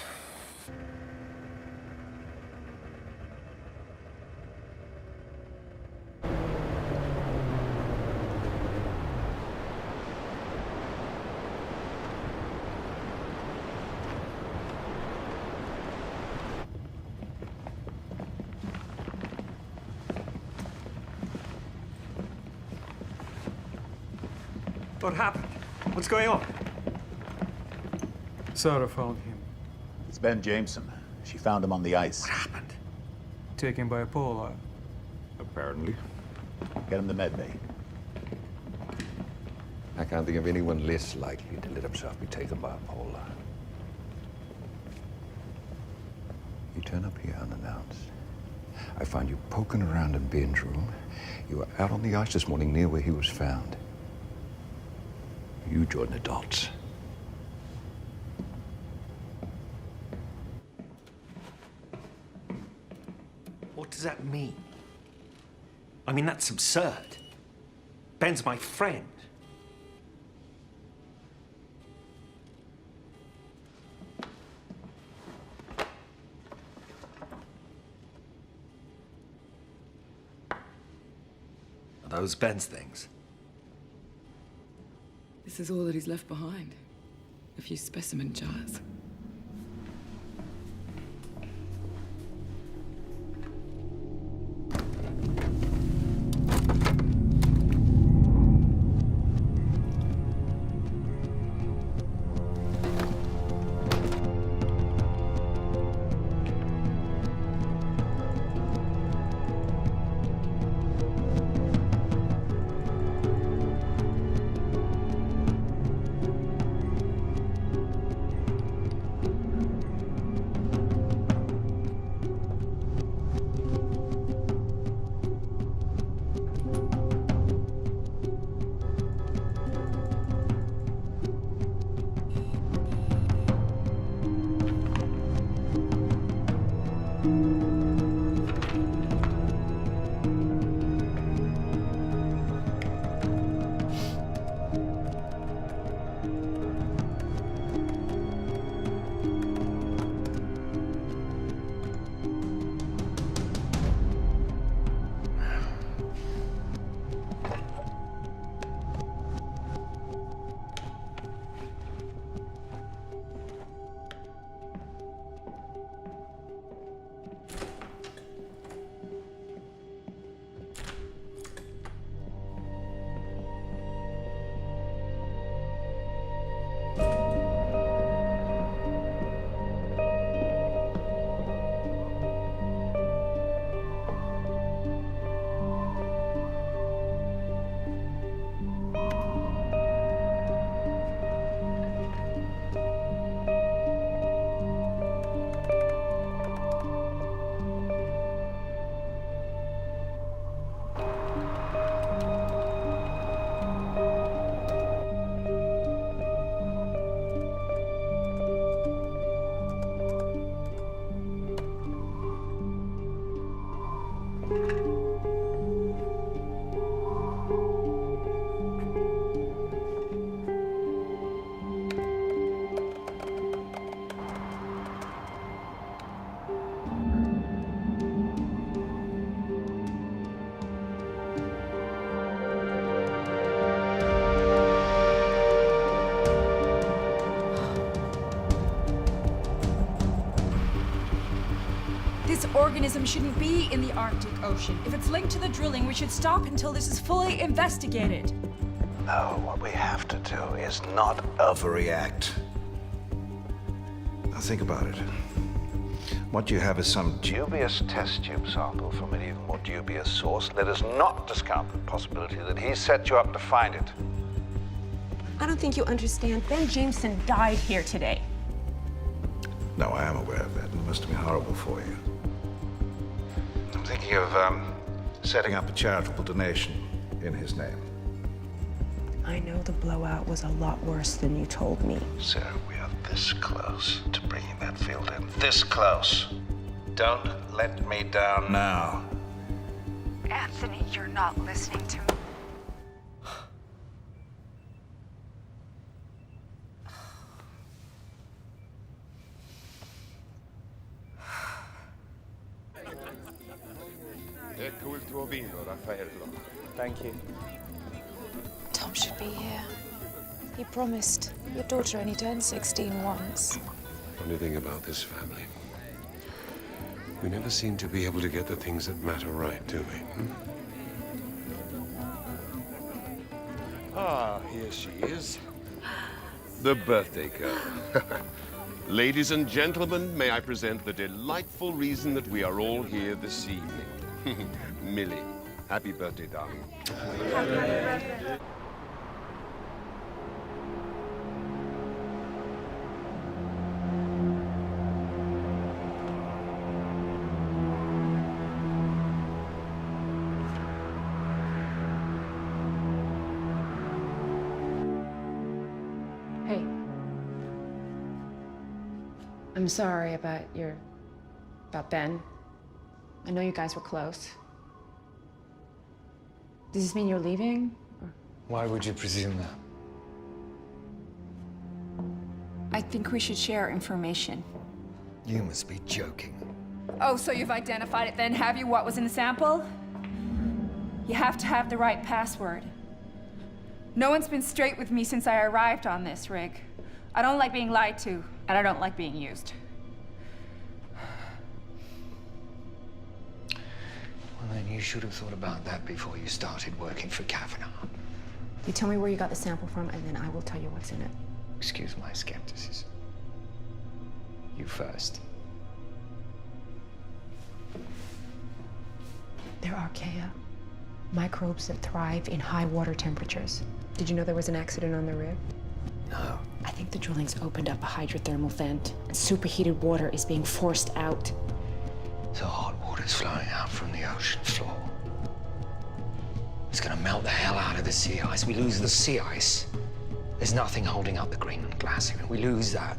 What happened? What's going on? Sarah found him. It's Ben Jameson. She found him on the ice. What happened? Taken by Apollo. Apparently. Get him to medbay. I can't think of anyone less likely to let himself be taken by a polar. You turn up here unannounced. I find you poking around in Ben's room. You were out on the ice this morning near where he was found. You join the dots. What does that mean? I mean, that's absurd. Ben's my friend. Are those Ben's things? This is all that he's left behind. A few specimen jars. This organism shouldn't be in the Arctic Ocean. If it's linked to the drilling, we should stop until this is fully investigated. No, what we have to do is not overreact. Now think about it. What you have is some dubious test tube sample from an even more dubious source. Let us not discount the possibility that he set you up to find it. I don't think you understand. Ben Jameson died here today. No, I am aware of that. It must have been horrible for you. I'm thinking of setting up a charitable donation in his name. I know the blowout was a lot worse than you told me. Sarah, we are this close to bringing that field in. This close. Don't let me down now. Anthony, you're not listening to me. Ecco il tuo vino, Raffaello. Thank you. Tom should be here. He promised. Your daughter only turned 16 once. Funny thing about this family. We never seem to be able to get the things that matter right, do we? Ah, here she is. The birthday girl. Ladies and gentlemen, may I present the delightful reason that we are all here this evening. Millie, happy birthday, darling. Happy birthday. Hey. I'm sorry about Ben. I know you guys were close. Does this mean you're leaving? Or... Why would you presume that? I think we should share information. You must be joking. Oh, so you've identified it then, have you? What was in the sample? You have to have the right password. No one's been straight with me since I arrived on this rig. I don't like being lied to, and I don't like being used. Well, then you should have thought about that before you started working for Kavanaugh. You tell me where you got the sample from, and then I will tell you what's in it. Excuse my skepticism. You first. There are archaea, microbes that thrive in high water temperatures. Did you know there was an accident on the rig? No. I think the drilling's opened up a hydrothermal vent, and superheated water is being forced out. So hot water's flowing out from the ocean floor. It's gonna melt the hell out of the sea ice. We lose the sea ice. There's nothing holding up the Greenland Glacier. We lose that,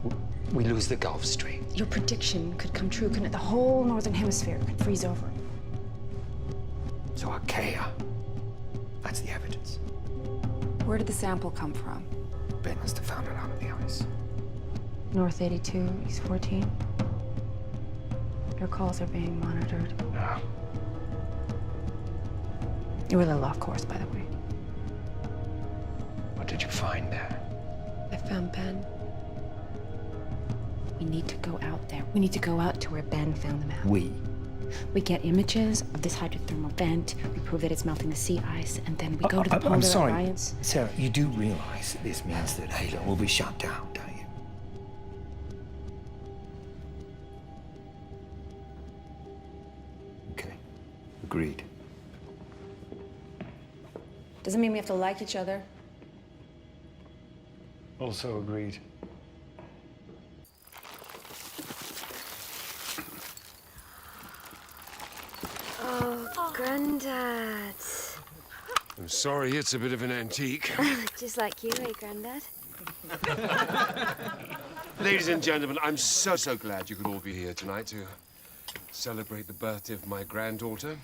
we lose the Gulf Stream. Your prediction could come true, couldn't it? The whole northern hemisphere could freeze over. So archaea. That's the evidence. Where did the sample come from? Ben must have found it out of the ice. North 82, East 14. Your calls are being monitored. No. You were a little off course, by the way. What did you find there? I found Ben. We need to go out there. We need to go out to where Ben found the map. We get images of this hydrothermal vent, we prove that it's melting the sea ice, and then we go to the Polar I'm sorry, Alliance. Sarah, you do realize that this means that Halo will be shut down, don't you? Okay, agreed. Doesn't mean we have to like each other. Also agreed. Oh, Grandad. I'm sorry, it's a bit of an antique. Just like you, eh, Grandad? Ladies and gentlemen, I'm so glad you could all be here tonight to celebrate the birthday of my granddaughter.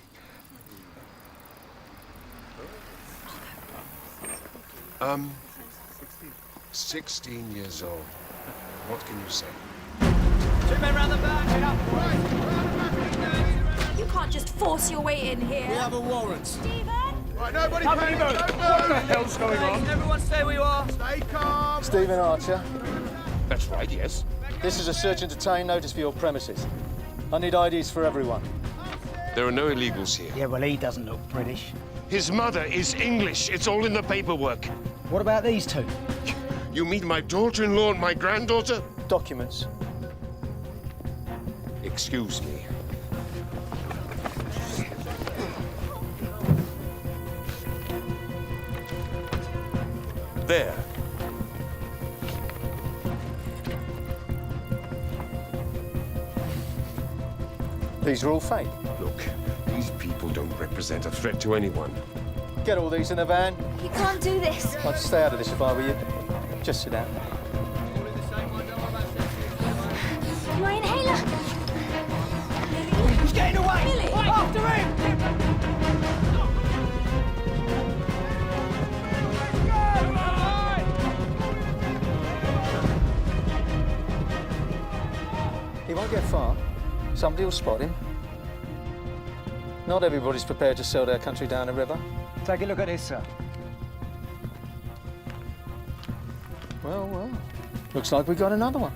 16 years old. What can you say? Two men round the back. You can't just force your way in here. We have a warrant. Stephen! Right, nobody Nobody panic. move. Don't What the move. hell's going on? Everyone stay where you are. Stay calm. Stephen Archer. That's right, yes. This is a search and detain notice for your premises. I need IDs for everyone. There are no illegals here. Yeah, well, he doesn't look British. His mother is English. It's all in the paperwork. What about these two? You mean my daughter-in-law and my granddaughter? Documents. Excuse me. There. These are all fake. Look, these people don't represent a threat to anyone. Get all these in a van. You can't do this. I'd stay out of this if I were you. Just sit down. My inhaler. He's getting away. Billy. After him. He won't get far. Somebody will spot him. Not everybody's prepared to sell their country down a river. Take a look at this, sir. Well. Looks like we got another one.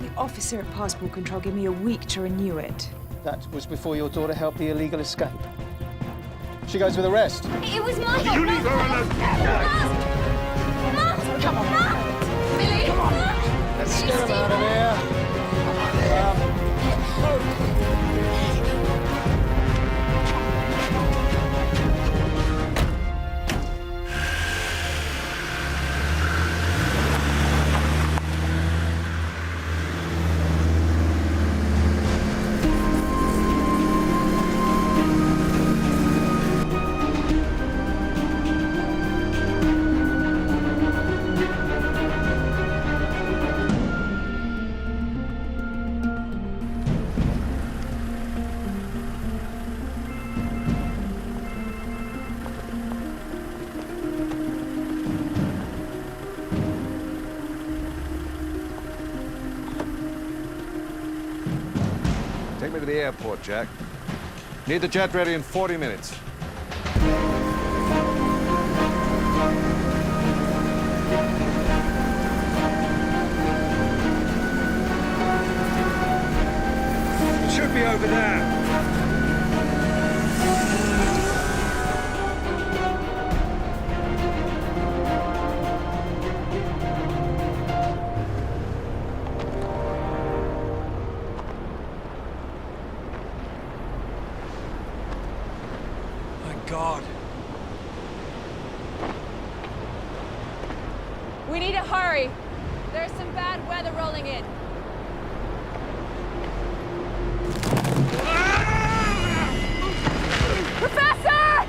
The officer at Passport Control gave me a week to renew it. That was before your daughter helped the illegal escape. She goes with the rest. It was my fault. You leave her alone. Come on. Billy. Come on. Let's get him out of here. Take me to the airport, Jack. Need the jet ready in 40 minutes. We need to hurry. There's some bad weather rolling in. Professor!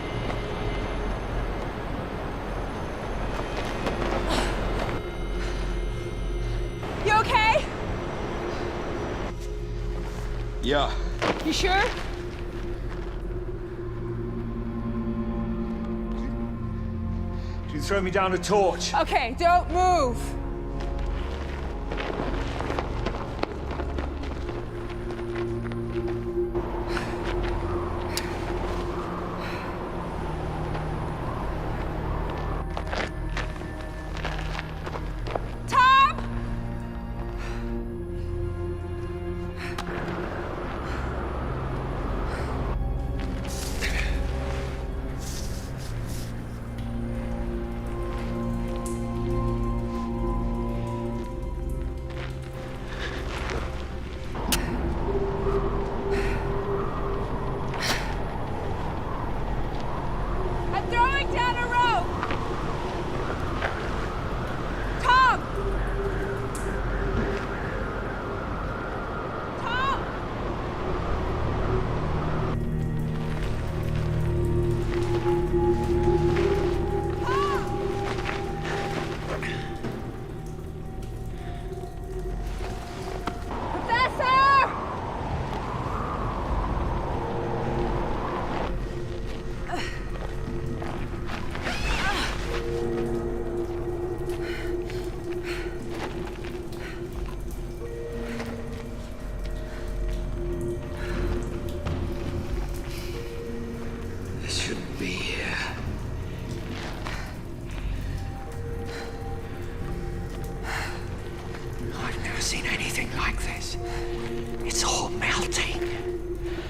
You okay? Yeah. You sure? You throw me down a torch. Okay, don't move.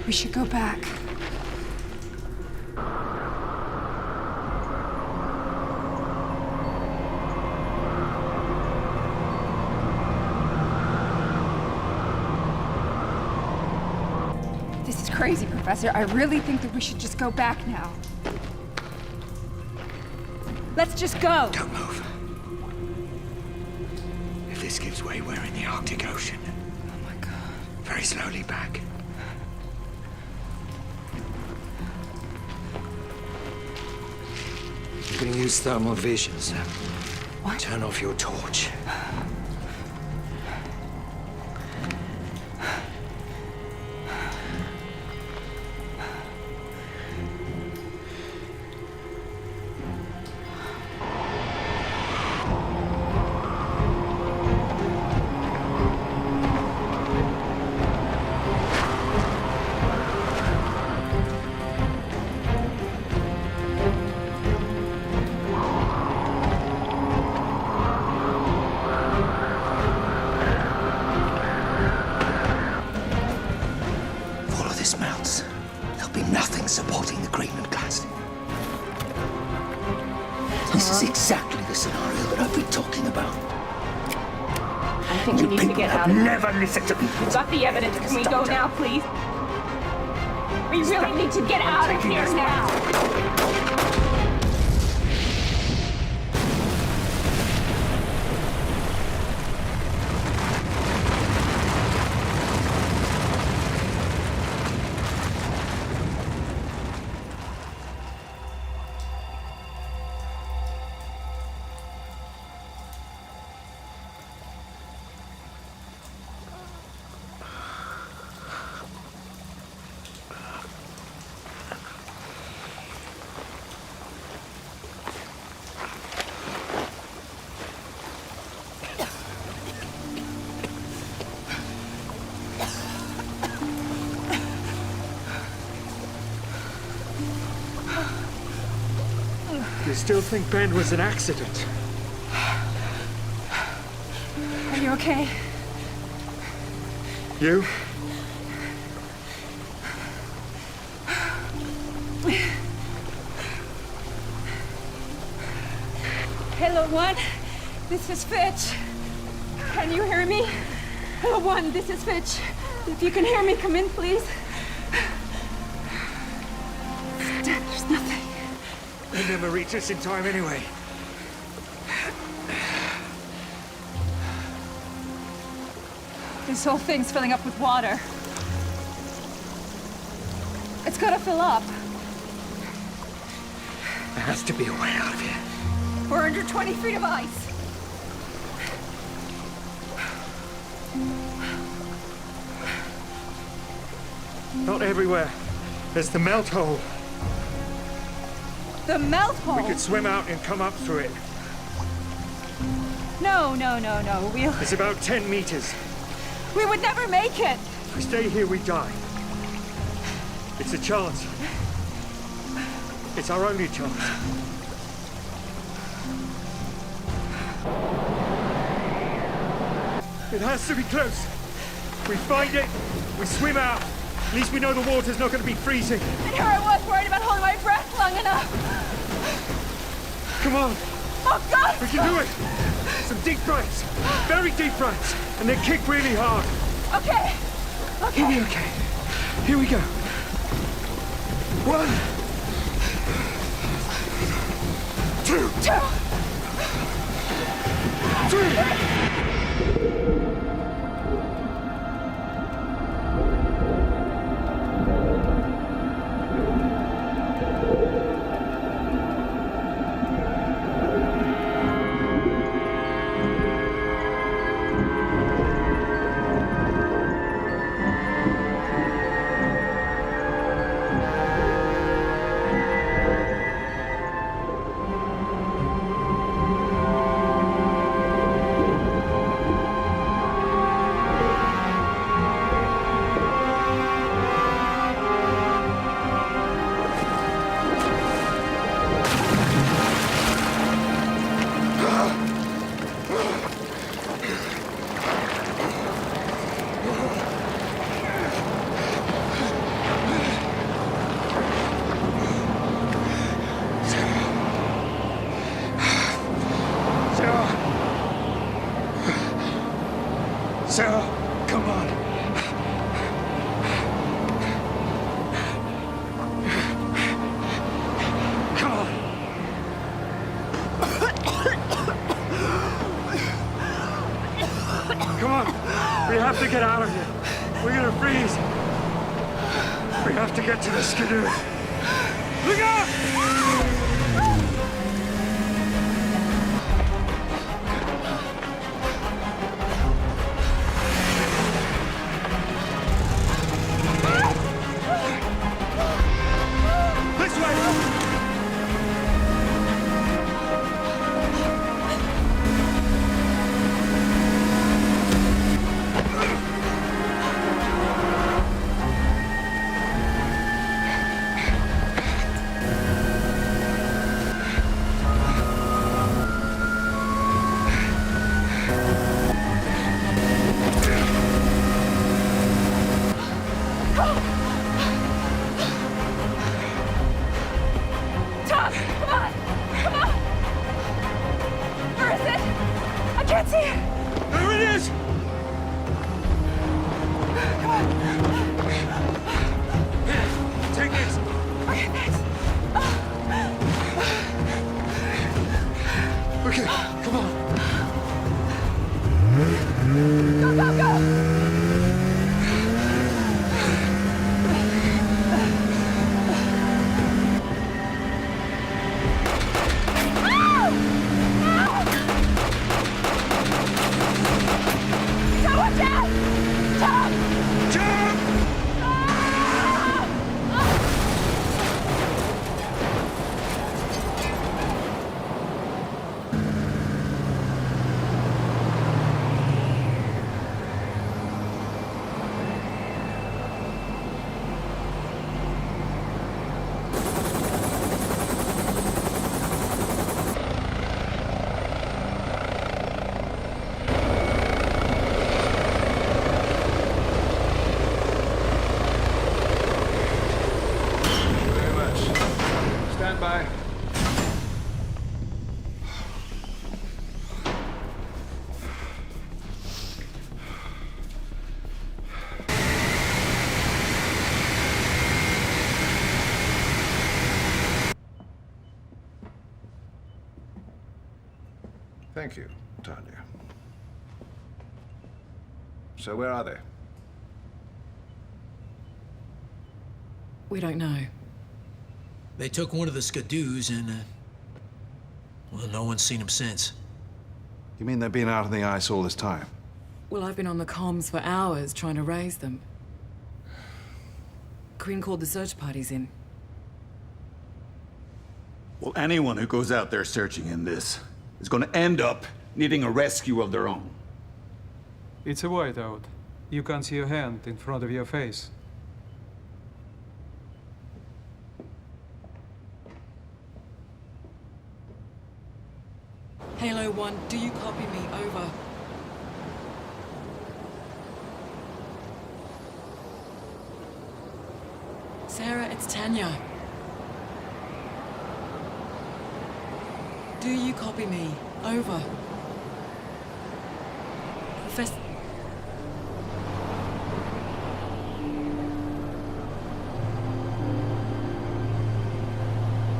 We should go back. This is crazy, Professor. I really think that we should just go back now. Let's just go. Don't move. If this gives way, we're in the Arctic Ocean. Oh my God. Very slowly back. You can use thermal vision, Sam. What? Turn off your torch. Supporting the Greenland glass. This is exactly the scenario that I've been talking about. I think we need to get out of here. Never listen to me. We've got the evidence. Can we go now, please? We really need to get out of here now. You still think Ben was an accident? Are you okay? You? Hello, One. This is Fitch. Can you hear me? Hello, One. This is Fitch. If you can hear me, come in, please. Dad, there's nothing. They never reach us in time anyway. This whole thing's filling up with water. It's gotta fill up. There has to be a way out of here. We're under 20 feet of ice. Not everywhere. There's the melt hole. The melt hole? We could swim out and come up through it. No. It's about 10 meters. We would never make it. If we stay here, we die. It's a chance. It's our only chance. It has to be close. We find it, we swim out. At least we know the water's not going to be freezing. And here I was worried about holding my breath long enough. Come on. Oh, God! We can do it. Some deep breaths. Very deep breaths. And then kick really hard. Okay. You'll be okay. Here we go. 1, 2, 3. Sarah, come on. Come on. Come on. We have to get out of here. We're gonna freeze. We have to get to the skidoo. Look out! Thank you, Tanya. So where are they? We don't know. They took one of the Skidoos and, well, no one's seen him since. You mean they've been out on the ice all this time? Well, I've been on the comms for hours trying to raise them. Queen called the search parties in. Well, anyone who goes out there searching in this is going to end up needing a rescue of their own. It's a whiteout. You can't see your hand in front of your face. Halo 1, do you copy me? Over. Sarah, it's Tanya. Do you copy me? Over. Professor...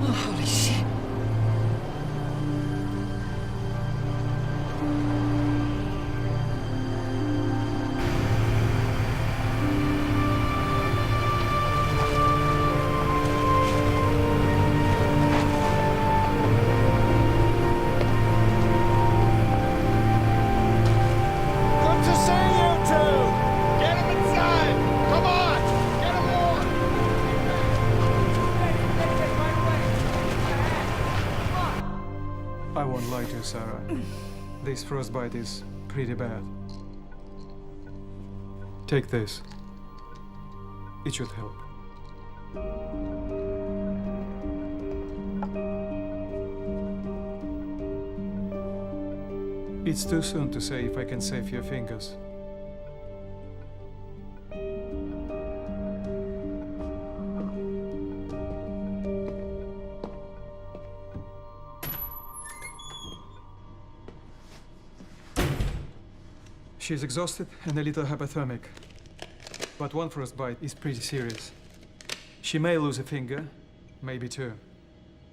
Oh, holy shit. I won't lie to you, Sarah. This frostbite is pretty bad. Take this. It should help. It's too soon to say if I can save your fingers. She's exhausted and a little hypothermic. But one frostbite is pretty serious. She may lose a finger, maybe two,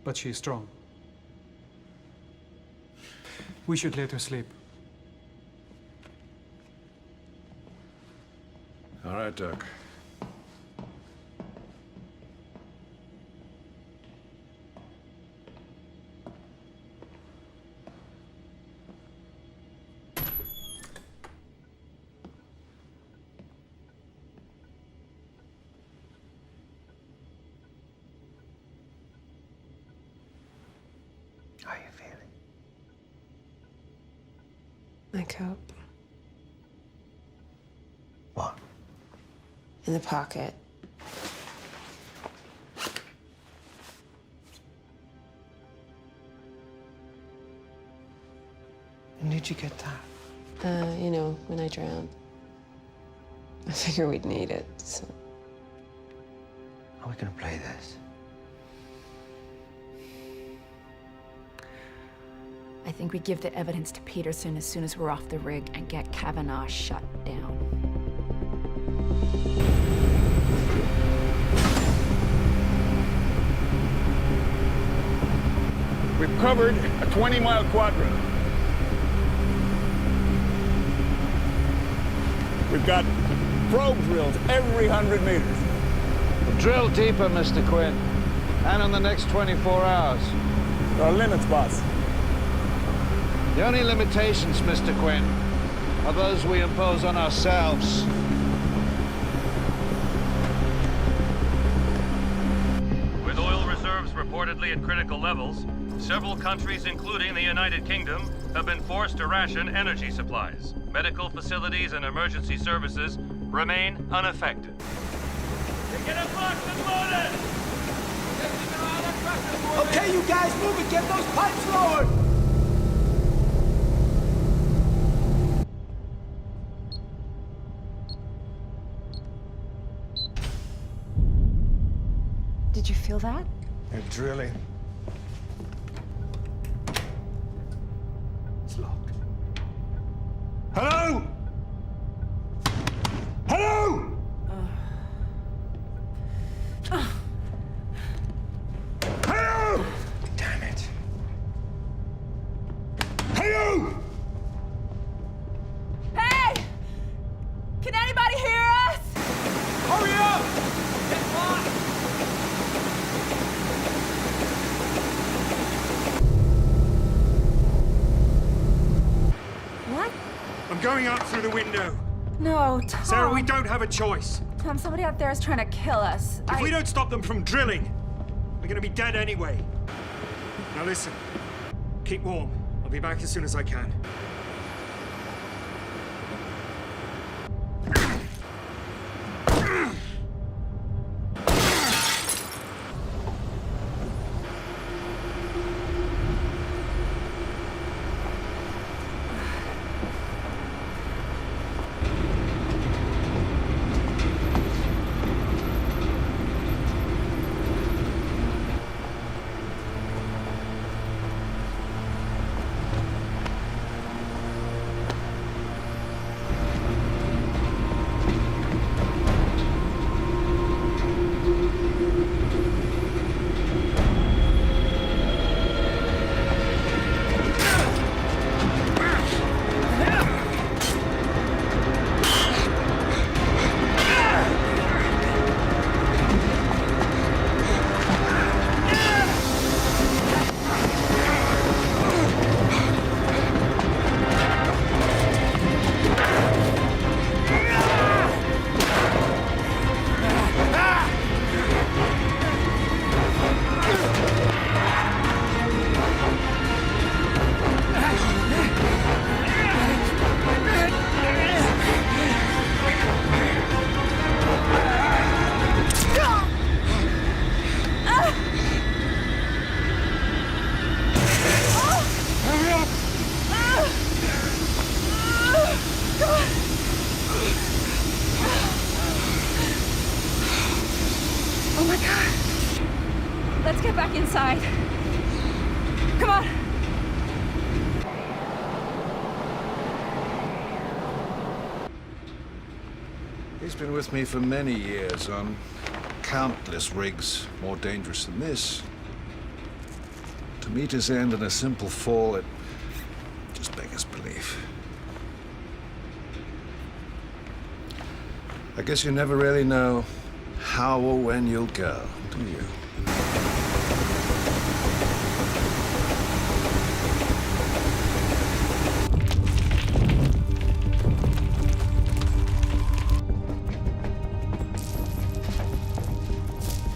but she's strong. We should let her sleep. All right, Doc. How are you feeling? My coat. What? In the pocket. When did you get that? You know, when I drowned. I figured we'd need it, so. Are we gonna play this? I think we give the evidence to Peterson as soon as we're off the rig and get Kavanaugh shut down. We've covered a 20-mile quadrant. We've got probe drills every 100 meters. Drill deeper, Mr. Quinn. And in the next 24 hours. There are limits, boss. The only limitations, Mr. Quinn, are those we impose on ourselves. With oil reserves reportedly at critical levels, several countries, including the United Kingdom, have been forced to ration energy supplies. Medical facilities and emergency services remain unaffected. Get a box and load it! Okay, you guys, move it! Get those pipes lowered! Did you feel that? They're drilling. It's locked. Hello? Hello? Hello? Damn it. Hello? Hey! I'm going up through the window. No, Tom. Sarah, we don't have a choice. Tom, somebody out there is trying to kill us. If we don't stop them from drilling, we're gonna be dead anyway. Now listen, keep warm. I'll be back as soon as I can. Oh my God. Let's get back inside. Come on. He's been with me for many years on countless rigs more dangerous than this. To meet his end in a simple fall, it just beggars belief. I guess you never really know how or when you'll go, do you?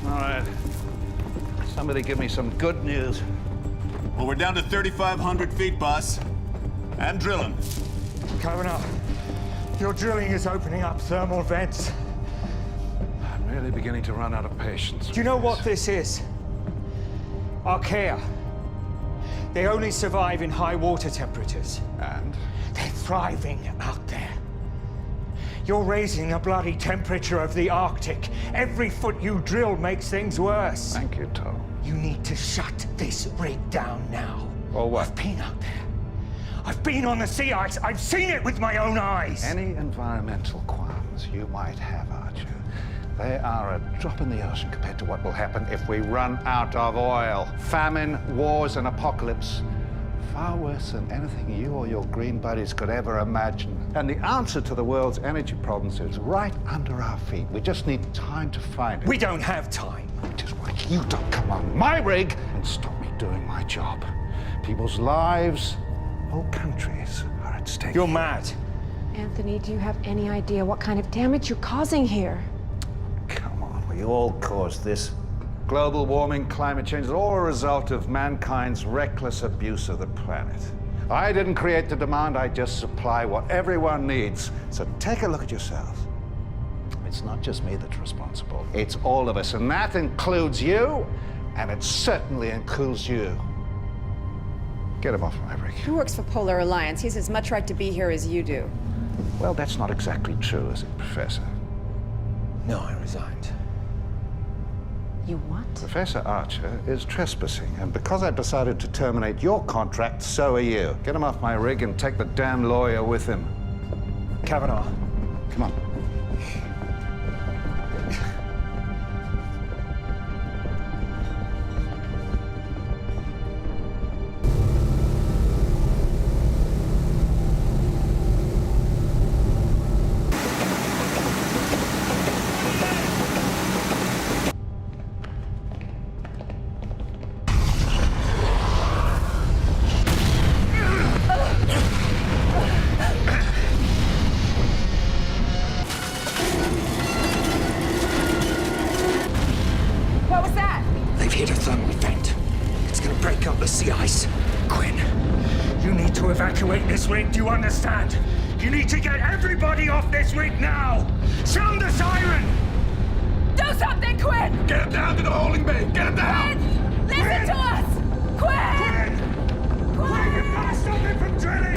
All right. Somebody give me some good news. Well, we're down to 3,500 feet, boss. And drilling. Kavanaugh, your drilling is opening up thermal vents. I'm really beginning to run out of patience. Do you know what this is? Archaea. They only survive in high water temperatures. And? They're thriving out there. You're raising the bloody temperature of the Arctic. Every foot you drill makes things worse. Thank you, Tom. You need to shut this rig down now. Or what? I've been out there. I've been on the sea ice. I've seen it with my own eyes. Any environmental qualms you might have, Archer, they are a drop in the ocean compared to what will happen if we run out of oil. Famine, wars, and apocalypse. Far worse than anything you or your green buddies could ever imagine. And the answer to the world's energy problems is right under our feet. We just need time to find it. We don't have time. Which is why you don't come on my rig and stop me doing my job. People's lives, whole countries are at stake. You're mad. Anthony, do you have any idea what kind of damage you're causing here? Come on, we all caused this. Global warming, climate change is all a result of mankind's reckless abuse of the planet. I didn't create the demand, I just supply what everyone needs. So take a look at yourself. It's not just me that's responsible, it's all of us, and that includes you, and it certainly includes you. Get him off my rig. He works for Polar Alliance. He has as much right to be here as you do. Well, that's not exactly true, is it, Professor? No, I resigned. You what? Professor Archer is trespassing, and because I've decided to terminate your contract, so are you. Get him off my rig and take the damn lawyer with him. Kavanaugh. Come on. need to evacuate this rig, do you understand? You need to get everybody off this rig now! Sound the siren! Do something, Quinn! Get him down to the holding bay! Get him down! Quinn! Listen to us! Quinn! Quinn, you've got to stop him from drilling!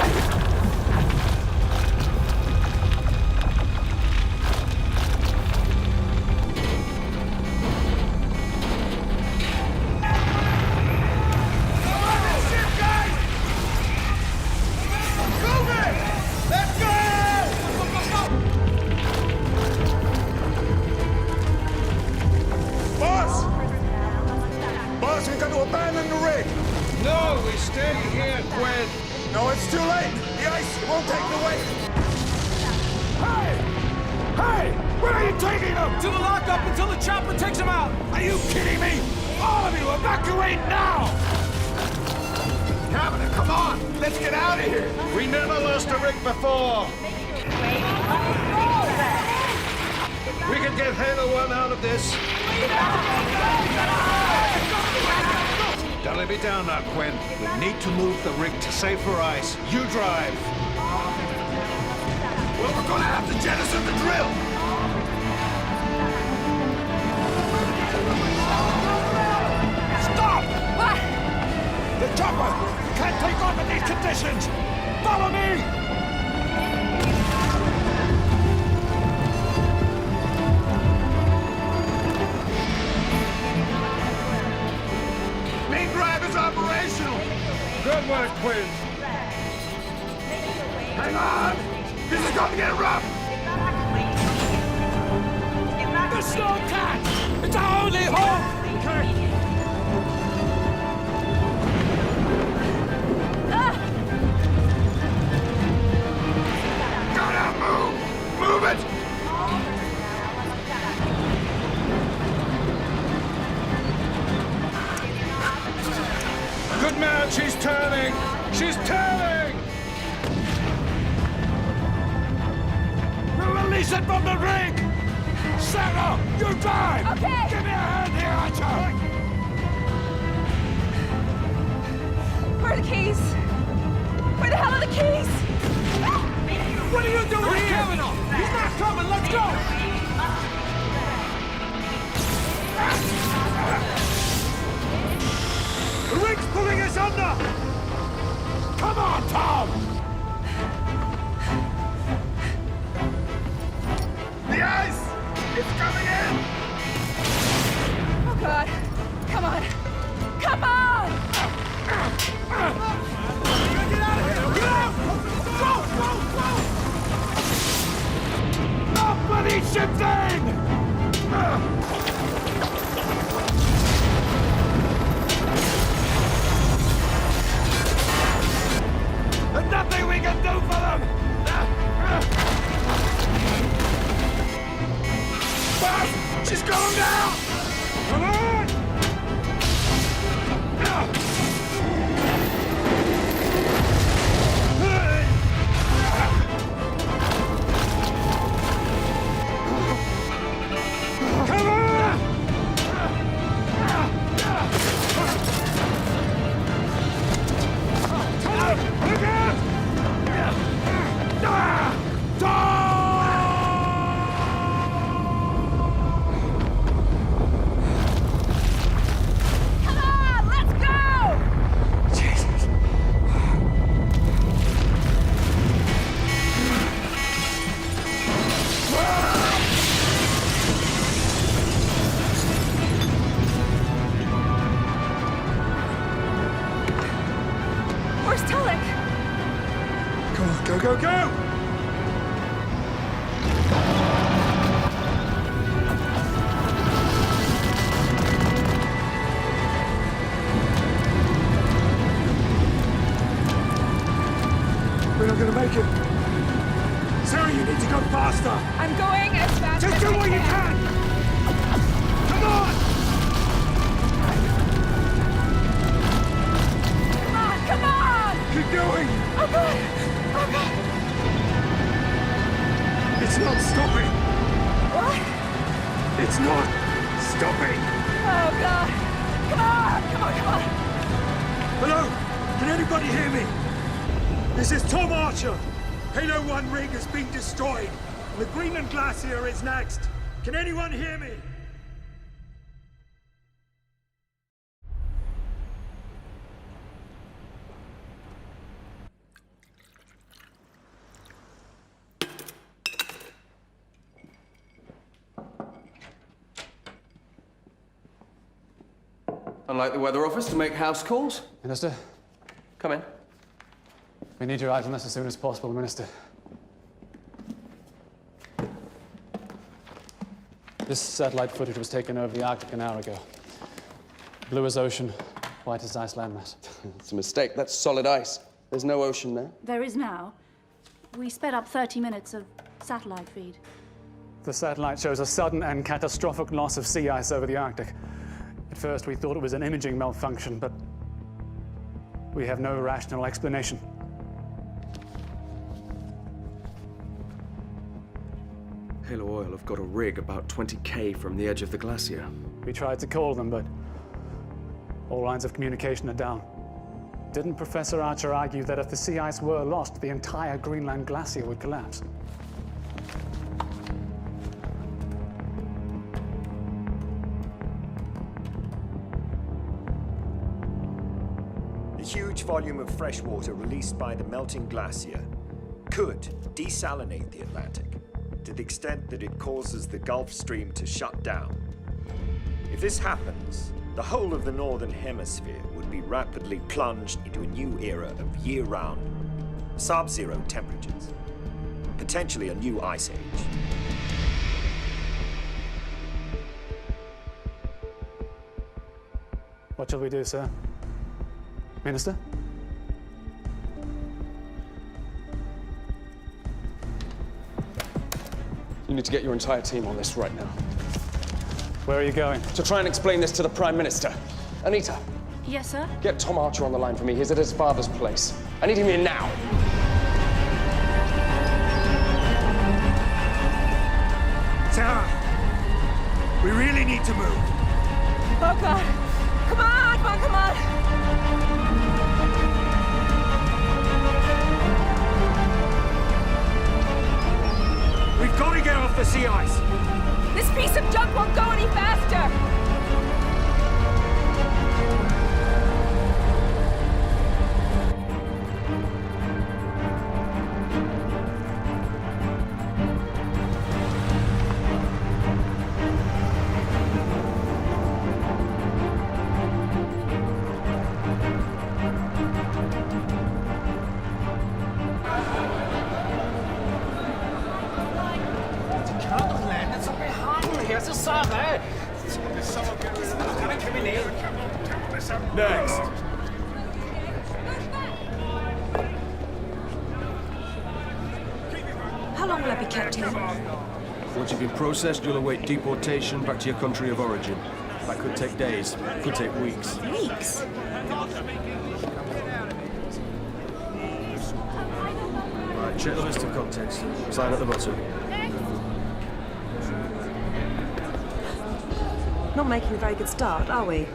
No, we stay here, Quinn. No, it's too late. The ice won't take the weight. Hey! Hey! Where are you taking them? To the lockup until the chopper takes them out. Are you kidding me? All of you, evacuate now! Cabinet, come on! Let's get out of here! We never lost a rig before. We can get Halo 1 out of this. Don't let me down now, Quinn. We need to move the rig to safer ice. You drive. Well, we're gonna have to jettison the drill! Stop! What? The chopper can't take off in these conditions! Follow me! Main drive is operational! Good work, Quinn. Hang on! This is gonna get rough! The Snowcat! It's our only hope! Gotta move! Move it! Good man, she's turning! She's turning! We'll release it from the rig! Sarah, you drive! Okay! Give me a hand here, Archer! Where are the keys? Where the hell are the keys? What are you doing here? Kavanaugh! He's not coming! Let's go! The rig's pulling us under! Come on, Tom! The ice! It's coming in! Oh, God. Come on. Come on! Get out of here! Get out! Go! Go! Go! Off bloody ship thing! There's nothing we can do for them! Boss! She's going down! Come on! Come on! Look out! Come on, let's go! Jesus. Where's Tulloch? Go, go, go, go! We're not gonna make it. Sarah, you need to go faster. I'm going as fast Just as do I what you can. Come on! Come on, come on! Keep going! Oh, God! Oh, God! It's not stopping! What? It's not stopping! Oh, God! Come on! Come on, come on! Hello? Can anybody hear me? This is Tom Archer. Halo 1 rig has been destroyed. The Greenland Glacier is next. Can anyone hear me? Unlike the weather office to make house calls. Minister? Come in. We need your eyes on this as soon as possible, Minister. This satellite footage was taken over the Arctic an hour ago. Blue as ocean, white as ice landmass. It's a mistake. That's solid ice. There's no ocean there. There is now. We sped up 30 minutes of satellite feed. The satellite shows a sudden and catastrophic loss of sea ice over the Arctic. At first, we thought it was an imaging malfunction, but we have no rational explanation. Halo Oil have got a rig about 20k from the edge of the glacier. We tried to call them, but all lines of communication are down. Didn't Professor Archer argue that if the sea ice were lost, the entire Greenland glacier would collapse? The huge volume of fresh water released by the melting glacier could desalinate the Atlantic to the extent that it causes the Gulf Stream to shut down. If this happens, the whole of the northern hemisphere would be rapidly plunged into a new era of year-round, sub-zero temperatures, potentially a new ice age. What shall we do, sir? Minister? You need to get your entire team on this right now. Where are you going? To try and explain this to the Prime Minister. Anita, Yes, sir? get Tom Archer on the line for me. He's at his father's place. I need him here now. Sarah, we really need to move. Oh, God. Come on, come on, come on. We've got to get off the sea ice. This piece of junk won't go any faster. Next. How long will I be kept here? Once you've been processed, you'll await deportation back to your country of origin. That could take days, could take weeks. Weeks? Right, check the list of contents. Sign at the bottom. Not making a very good start, are we?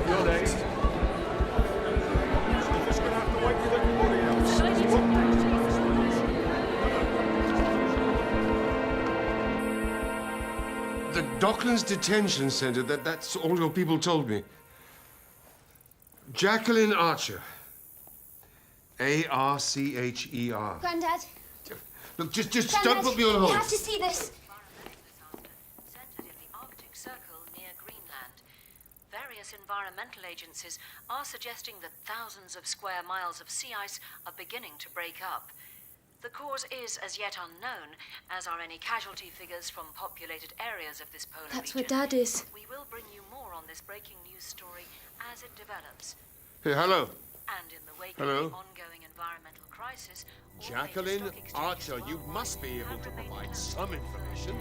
You're next. The Docklands Detention Center, that's all your people told me. Jacqueline Archer. A-R-C-H-E-R. Granddad. Look, just don't put me on hold. You have to see this. Various environmental agencies are suggesting that thousands of square miles of sea ice are beginning to break up. The cause is as yet unknown, as are any casualty figures from populated areas of this polar That's region. where Dad is. We will bring you more on this breaking news story as it develops. Hey, hello. And in the wake Hello? of the ongoing environmental crisis, all Jacqueline major stock exchanges Archer, you must be able to provide some information.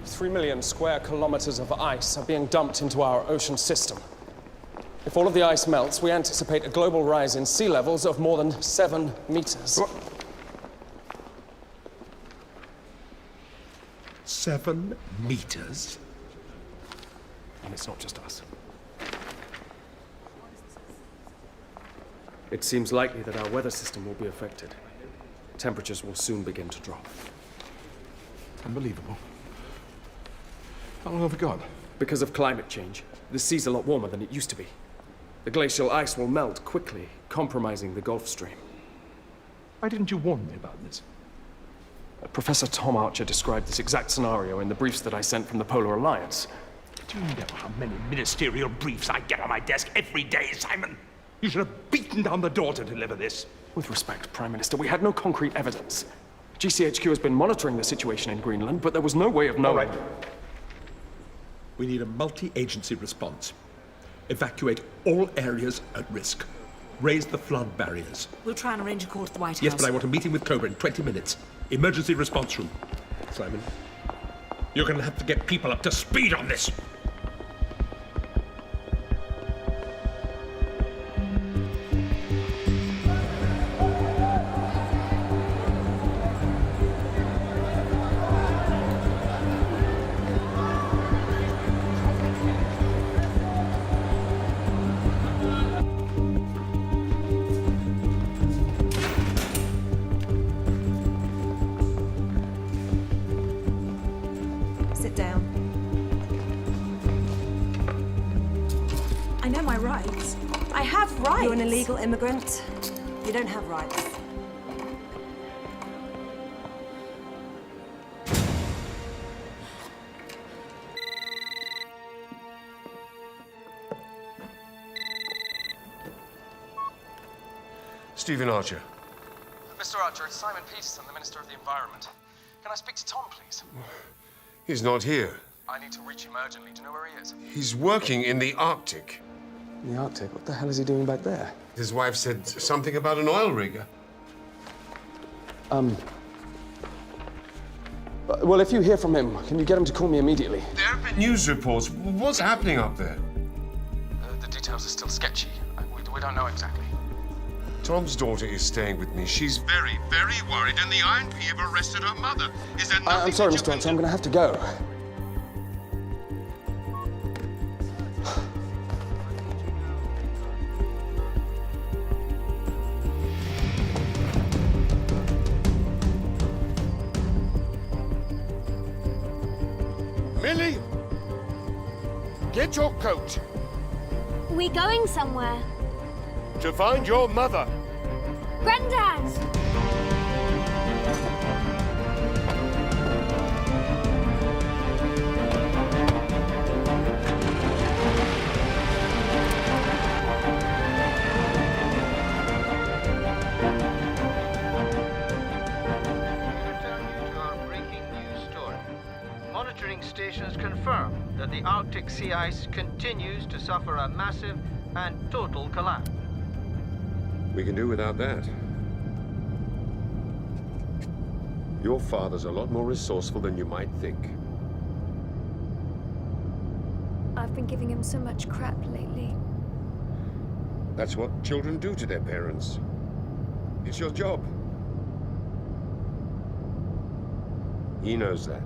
3 million square kilometers of ice are being dumped into our ocean system. If all of the ice melts, we anticipate a global rise in sea levels of more than 7 meters. 7 meters? And it's not just us. It seems likely that our weather system will be affected. Temperatures will soon begin to drop. Unbelievable. How long have we got? Because of climate change, the sea's a lot warmer than it used to be. The glacial ice will melt quickly, compromising the Gulf Stream. Why didn't you warn me about this? Professor Tom Archer described this exact scenario in the briefs that I sent from the Polar Alliance. Do you know how many ministerial briefs I get on my desk every day, Simon? You should have beaten down the door to deliver this. With respect, Prime Minister, we had no concrete evidence. GCHQ has been monitoring the situation in Greenland, but there was no way of knowing. All right. We need a multi-agency response. Evacuate all areas at risk. Raise the flood barriers. We'll try and arrange a call to the White House. Yes, but I want a meeting with Cobra in 20 minutes. Emergency response room. Simon, you're going to have to get people up to speed on this. Sit down. I know my rights. I have rights. You're an illegal immigrant. You don't have rights. Stephen Archer. Mr. Archer, it's Simon Peterson, the Minister of the Environment. Can I speak to Tom, please? He's not here. I need to reach him urgently. Do you know where he is? He's working in the Arctic. In the Arctic? What the hell is he doing back there? His wife said something about an oil rig. Well, if you hear from him, can you get him to call me immediately? There have been news reports. What's happening up there? The details are still sketchy. We don't know exactly. Tom's daughter is staying with me. She's very, very worried, and the INP have arrested her mother. Is there nothing I'm sorry, Mr. Archer, I'm going to have to go. Millie! Get your coat. We going somewhere? To find your mother. Grandad! Monitoring stations confirm that the Arctic sea ice continues to suffer a massive and total collapse. We can do without that. Your father's a lot more resourceful than you might think. I've been giving him so much crap lately. That's what children do to their parents. It's your job. He knows that.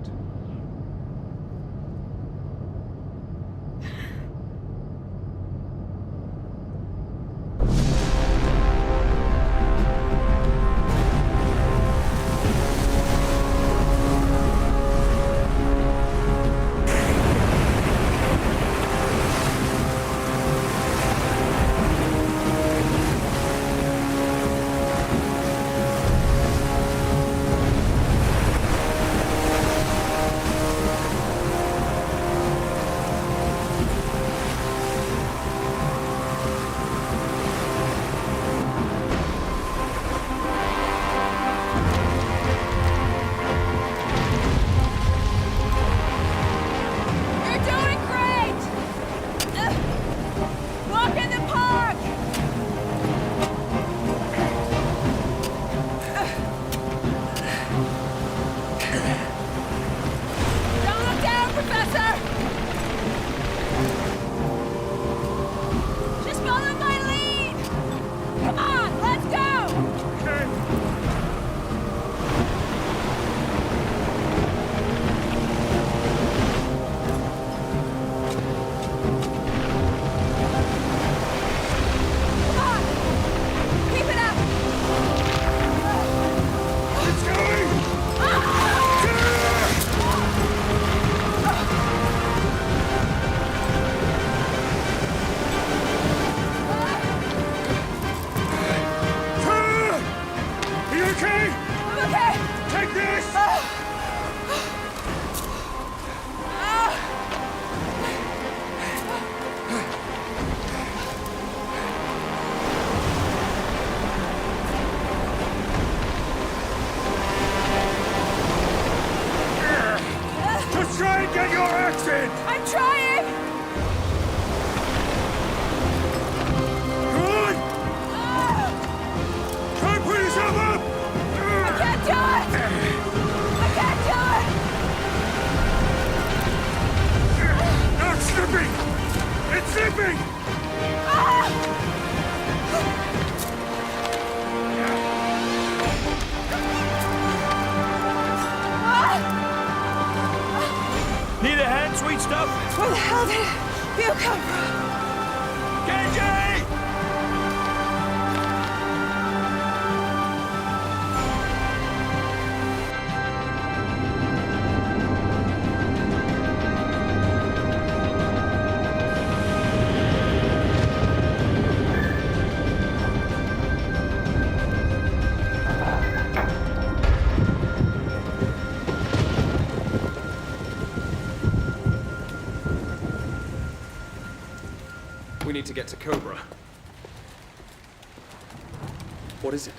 Try and get your axe in! I'm trying! Good! Try and pull yourself up! I can't do it! I can't do it! No, it's slipping! It's slipping! Need a hand, sweet stuff? Where the hell did you come from? Genji! We need to get to Cobra. What is it?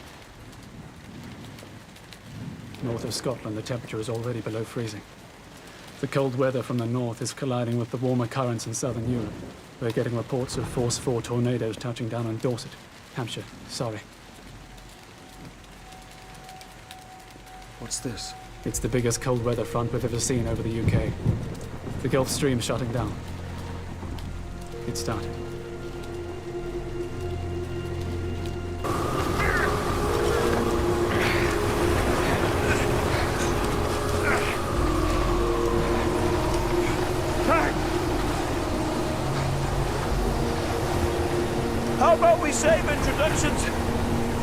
North of Scotland, the temperature is already below freezing. The cold weather from the north is colliding with the warmer currents in southern Europe. We're getting reports of Force 4 tornadoes touching down on Dorset, Hampshire. Sorry. What's this? It's the biggest cold weather front we've ever seen over the UK. The Gulf Stream's shutting down. It started. How about we save introductions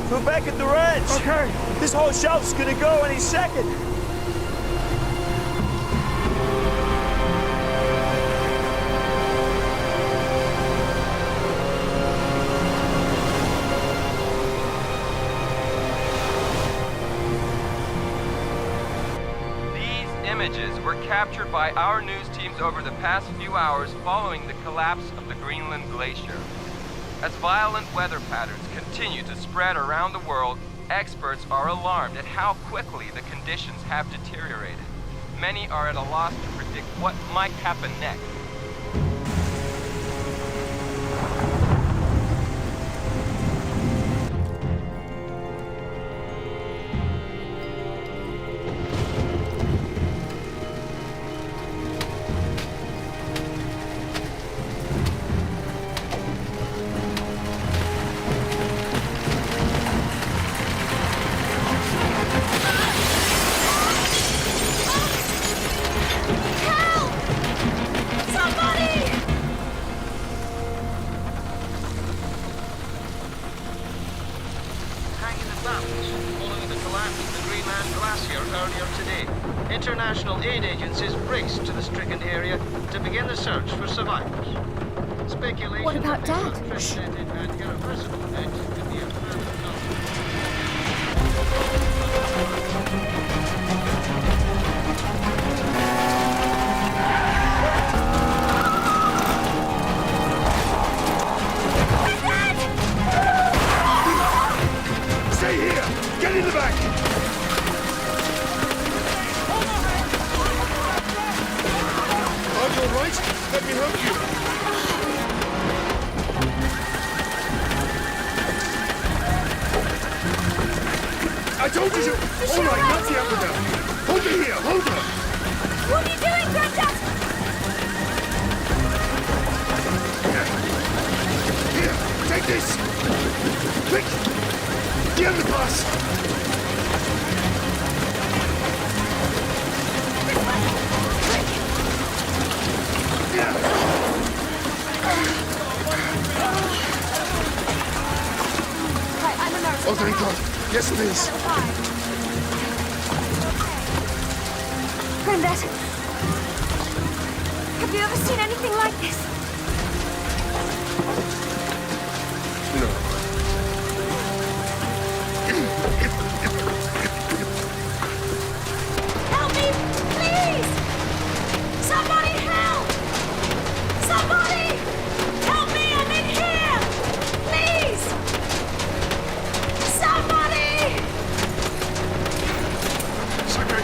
for back at the ranch? Okay. This whole shelf's gonna go any second. These images were captured by our news teams over the past few hours following the collapse of the Greenland Glacier. As violent weather patterns continue to spread around the world, experts are alarmed at how quickly the conditions have deteriorated. Many are at a loss to predict what might happen next. Following the collapse of the Greenland Glacier earlier today, international aid agencies raced to the stricken area to begin the search for survivors. Speculation What about Dad? unprecedented and irreversible events could be a Stay here! Get in the back! Are you all right? Let me help you. I told you to... All right, not the upper down. Hold her here, hold her! What are you doing, Granddad? Here, take this! Quick! The underpass! Right, I'm a nurse. Oh, thank God. Yes, please. Granddad, have you ever seen anything like this? Help me, please! Somebody help! Somebody! Help me, I'm in here! Please! Somebody! It's okay.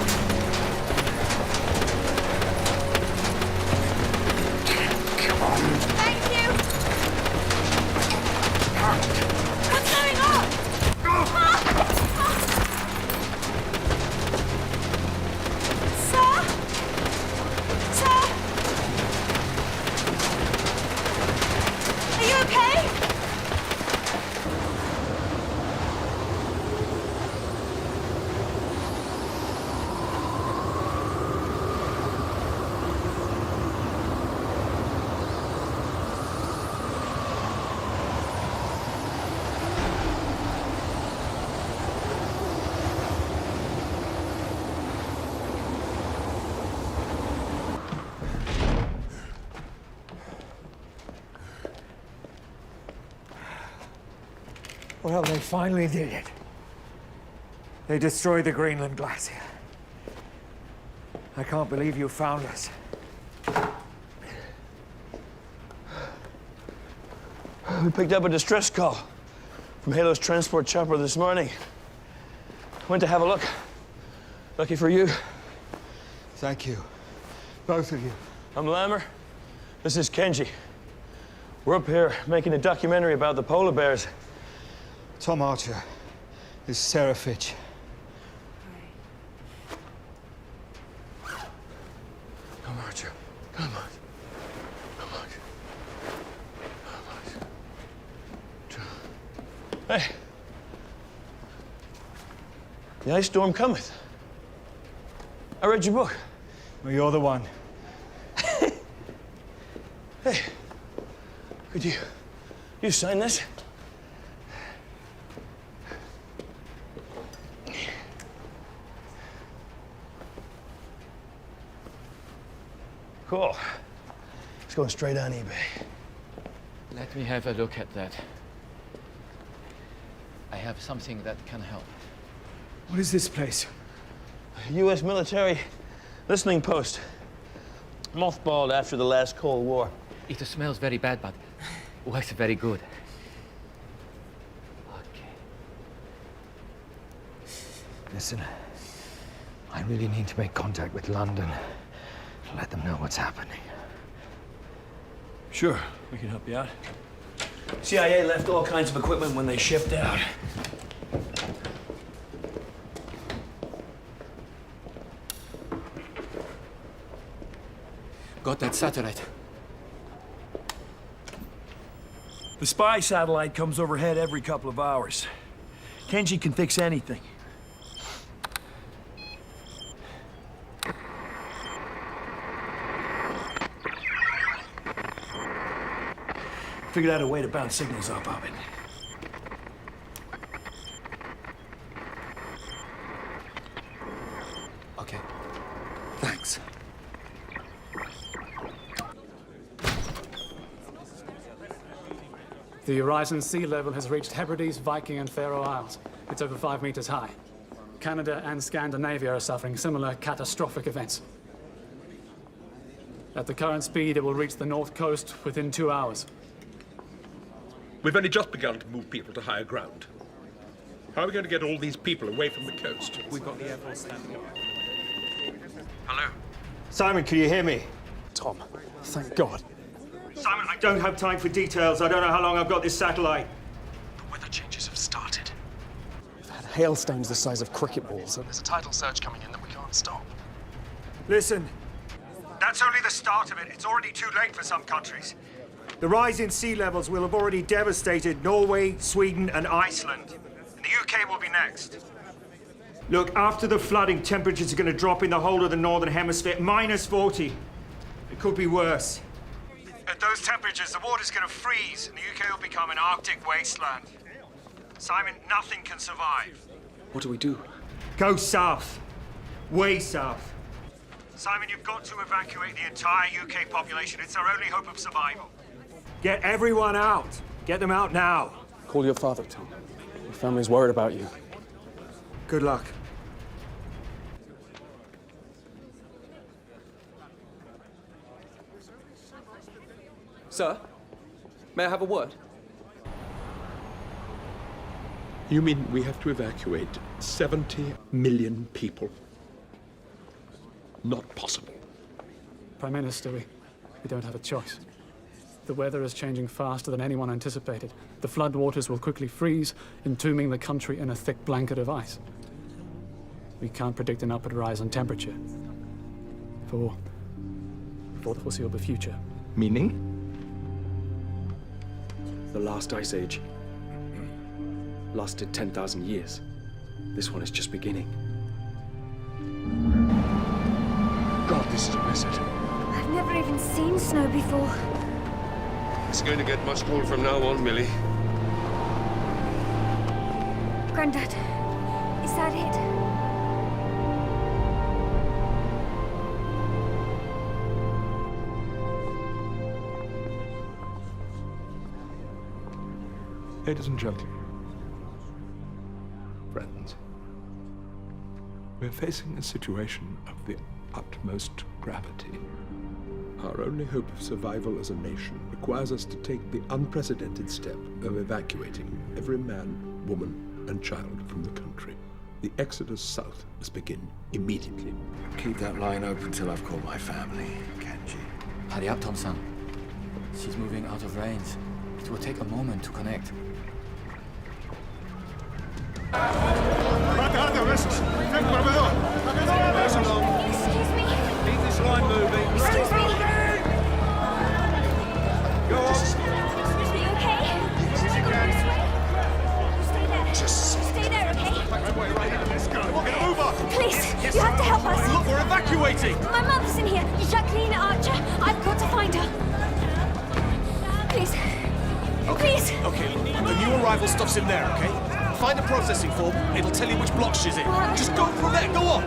Well, they finally did it. They destroyed the Greenland glacier. I can't believe you found us. We picked up a distress call from Halo's transport chopper this morning. Went to have a look. Lucky for you. Thank you. Both of you. I'm Lammer. This is Kenji. We're up here making a documentary about the polar bears. Tom Archer. This is Sarah Fitch. Come, Archer. Come on. Come on. Hey. The ice storm cometh. I read your book. Well, you're the one. Hey. Could you sign this? Cool. It's going straight on eBay. Let me have a look at that. I have something that can help. What is this place? U.S. military listening post. Mothballed after the last Cold War. It smells very bad, but works very good. Listen, I really need to make contact with London. Let them know what's happening. Sure, we can help you out. CIA left all kinds of equipment when they shipped out. Got that satellite. The spy satellite comes overhead every couple of hours. Kenji can fix anything. Figured out a way to bounce signals off of it. Okay. Thanks. The Horizon sea level has reached Hebrides, Viking, and Faroe Isles. It's over 5 meters high. Canada and Scandinavia are suffering similar catastrophic events. At the current speed, it will reach the north coast within 2 hours. We've only just begun to move people to higher ground. How are we going to get all these people away from the coast? We've got the Air Force standing up. Hello? Simon, can you hear me? Tom, thank God. Simon, I don't have time for details. I don't know how long I've got this satellite. The weather changes have started. We've had hailstones the size of cricket balls, and there's a tidal surge coming in that we can't stop. Listen, that's only the start of it. It's already too late for some countries. The rise in sea levels will have already devastated Norway, Sweden, and Iceland. And the UK will be next. Look, after the flooding, temperatures are going to drop in the whole of the northern hemisphere, minus 40. It could be worse. At those temperatures, the water's going to freeze, and the UK will become an Arctic wasteland. Simon, nothing can survive. What do we do? Go south. Way south. Simon, you've got to evacuate the entire UK population. It's our only hope of survival. Get everyone out. Get them out now. Call your father, Tom. Your family's worried about you. Good luck. Sir, may I have a word? You mean we have to evacuate 70 million people? Not possible. Prime Minister, we don't have a choice. The weather is changing faster than anyone anticipated. The floodwaters will quickly freeze, entombing the country in a thick blanket of ice. We can't predict an upward rise in temperature for the foreseeable future. Meaning? The last ice age lasted 10,000 years. This one is just beginning. God, this is a blizzard. I've never even seen snow before. It's going to get much colder from now on, Millie. Grandad, is that it? Ladies and gentlemen, We're facing a situation of the utmost gravity. Our only hope of survival as a nation requires us to take the unprecedented step of evacuating every man, woman, and child from the country. The exodus south must begin immediately. Keep that line open till I've called my family, Kenji. Hurry up, Tom-san. She's moving out of range. It will take a moment to connect. Excuse me. Keep this line moving. Excuse me. Go on. Excuse me, okay? This way. Stay there. Stay there, okay? Let's go. We're gonna move on. Please, you have to help us. Look, we're evacuating. My mother's in here. Jacqueline Archer. I've got to find her. Please. Please. Okay, the new arrival stuff's in there, okay? Find a processing form. It'll tell you which block she's in. Just go through there. Go on.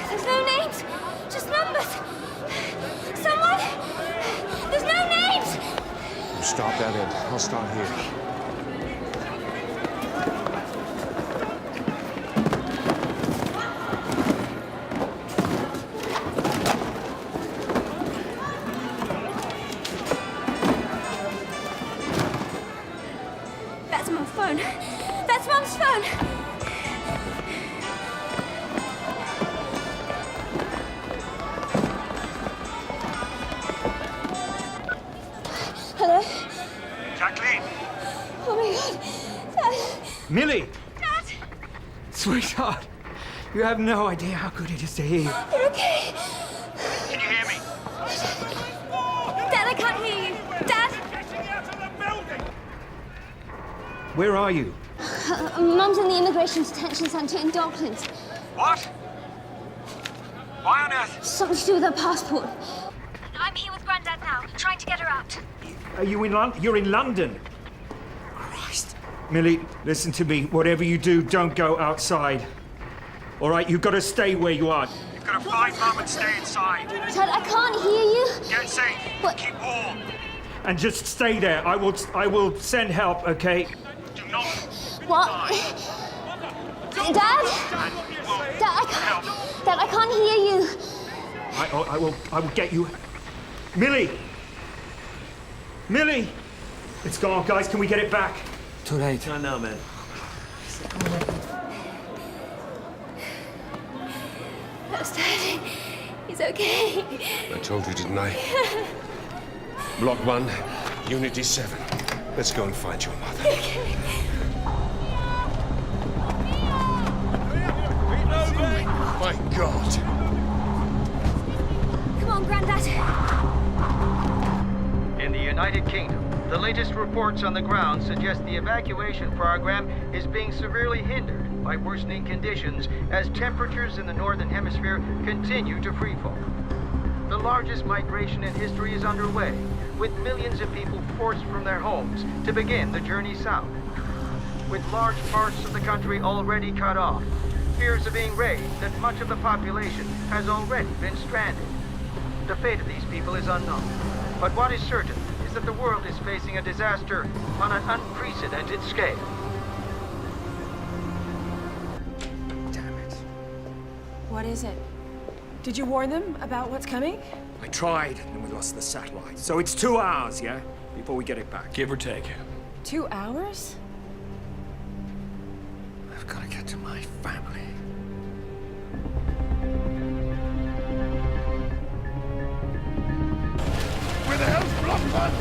There's no names. Just numbers. Someone. There's no names. You start that end. I'll start here. That's Mum's phone. That's Mum's phone. Hello? Jacqueline! Oh my God. Dad. Millie! Dad! Sweetheart, you have no idea how good it is to hear you. You're okay? Can you hear me? Dad, I can't hear you. Dad! Where are you? Mum's in the immigration detention centre in Docklands. What? Why on earth? Something to do with her passport. I'm here with Grandad now, trying to get her out. Are you in London? You're in London. Christ. Millie, listen to me. Whatever you do, don't go outside. All right, you've got to stay where you are. You've got to find Mum and stay inside. Dad, I can't hear you. Get safe. What? Keep warm. And just stay there. I will send help, okay? Do not. What? Dad? Dad, I can't hear you. I will get you. Millie! Millie! It's gone, guys. Can we get it back? Too late. Not now, man. That's Dad. He's okay. I told you, didn't I? Block 1, Unity 7. Let's go and find your mother. Okay. My God! Come on, Grandad. In the United Kingdom, the latest reports on the ground suggest the evacuation program is being severely hindered by worsening conditions as temperatures in the Northern Hemisphere continue to freefall. The largest migration in history is underway, with millions of people forced from their homes to begin the journey south. With large parts of the country already cut off, fears are being raised that much of the population has already been stranded. The fate of these people is unknown, but what is certain is that the world is facing a disaster on an unprecedented scale. Damn it. What is it? Did you warn them about what's coming? I tried, and we lost the satellite. So it's 2 hours, yeah? Before we get it back. Give or take. 2 hours? I've got to get to my family. Where the hell's Block 1?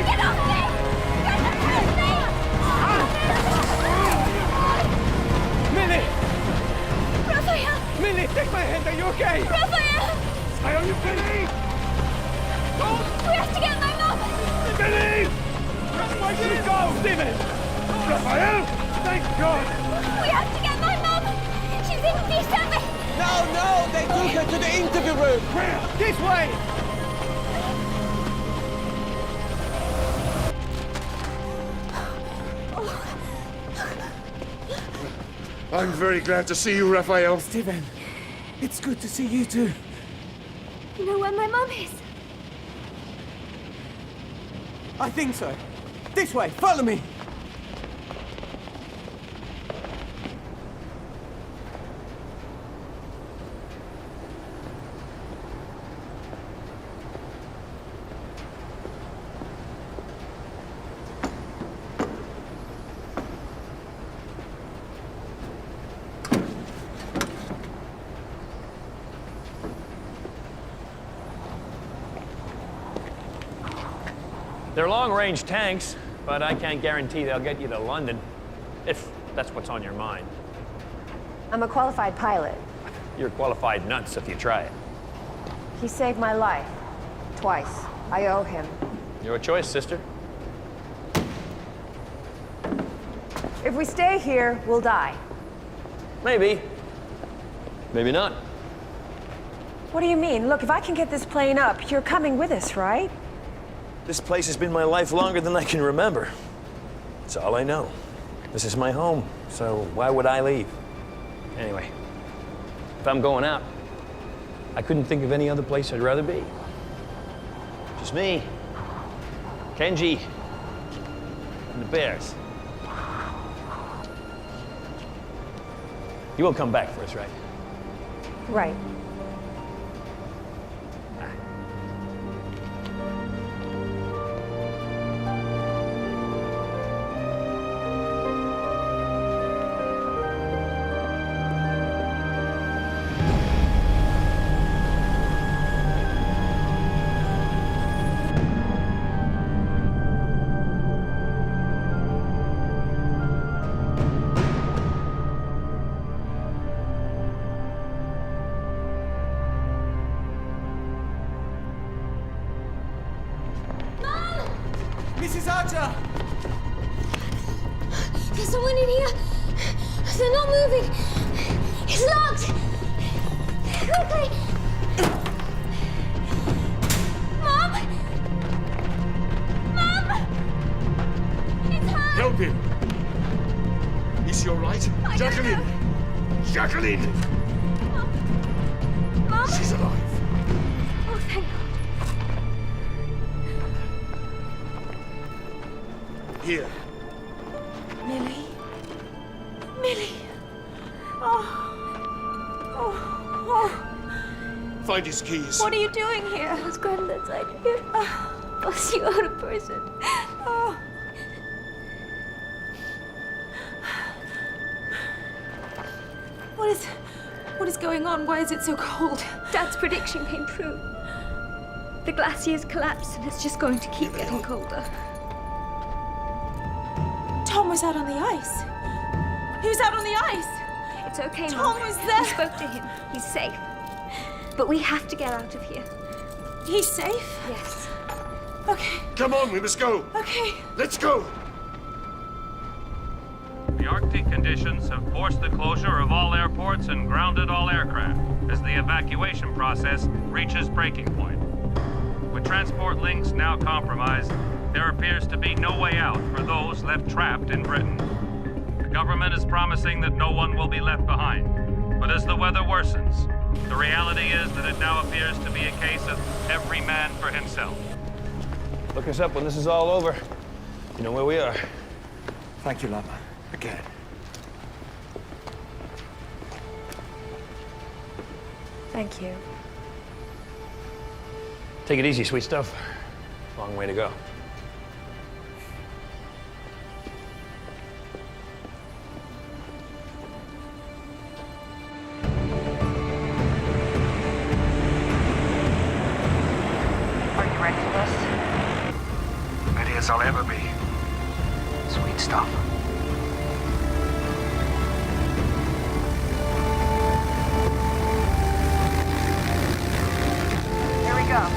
Get off me! Millie! Raphael! Millie, take my hand. Are you okay? Raphael! Are you Millie? We have to get my mom! Millie! Where did you go, Stephen? Raphael! Thank God! We have to get my mom! She's in D7! No, they took her to the interview room. Where? This way! I'm very glad to see you, Raphael. Stephen, it's good to see you too. You know where my mum is? I think so. This way, follow me. They're long-range tanks, but I can't guarantee they'll get you to London, if that's what's on your mind. I'm a qualified pilot. You're qualified nuts if you try it. He saved my life. Twice. I owe him. Your choice, sister. If we stay here, we'll die. Maybe. Maybe not. What do you mean? Look, if I can get this plane up, you're coming with us, right? This place has been my life longer than I can remember. It's all I know. This is my home, so why would I leave? Anyway, if I'm going out, I couldn't think of any other place I'd rather be. Just me, Kenji, and the bears. You will come back for us, right? Right. Mrs. Archer! There's someone in here. They're not moving. It's locked. Quickly. Mom! Mom! It's her! Help him! Is she all right? Jacqueline! Jacqueline! Mom! She's alive. Oh, thank God. Here. Millie? Millie! Oh. Find his keys. What are you doing here? I was Granddad's idea. Was you out of person? Oh. What is going on? Why is it so cold? Dad's prediction came true. The glacier's collapsed and it's just going to keep getting colder. Tom was out on the ice. He was out on the ice. It's okay, Tom Mom. was there. We spoke to him. He's safe. But we have to get out of here. He's safe? Yes. Okay. Come on, we must go. Okay. Let's go. The Arctic conditions have forced the closure of all airports and grounded all aircraft as the evacuation process reaches breaking point. With transport links now compromised, there appears to be no way out for those left trapped in Britain. The government is promising that no one will be left behind. But as the weather worsens, the reality is that it now appears to be a case of every man for himself. Look us up when this is all over. You know where we are. Thank you, Lama. Again. Thank you. Take it easy, sweet stuff. Long way to go. Are you ready for this? Ready as I'll ever be. Sweet stuff. Here we go.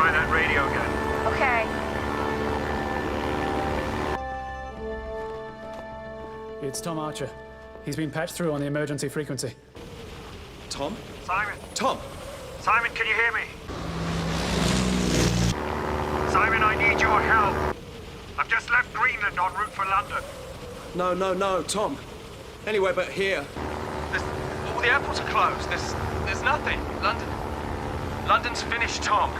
try that radio again. Okay. It's Tom Archer. He's been patched through on the emergency frequency. Tom? Simon. Tom! Simon, can you hear me? Simon, I need your help. I've just left Greenland en route for London. No, Tom. Anywhere but here. All the airports are closed. There's nothing. London's finished, Tom.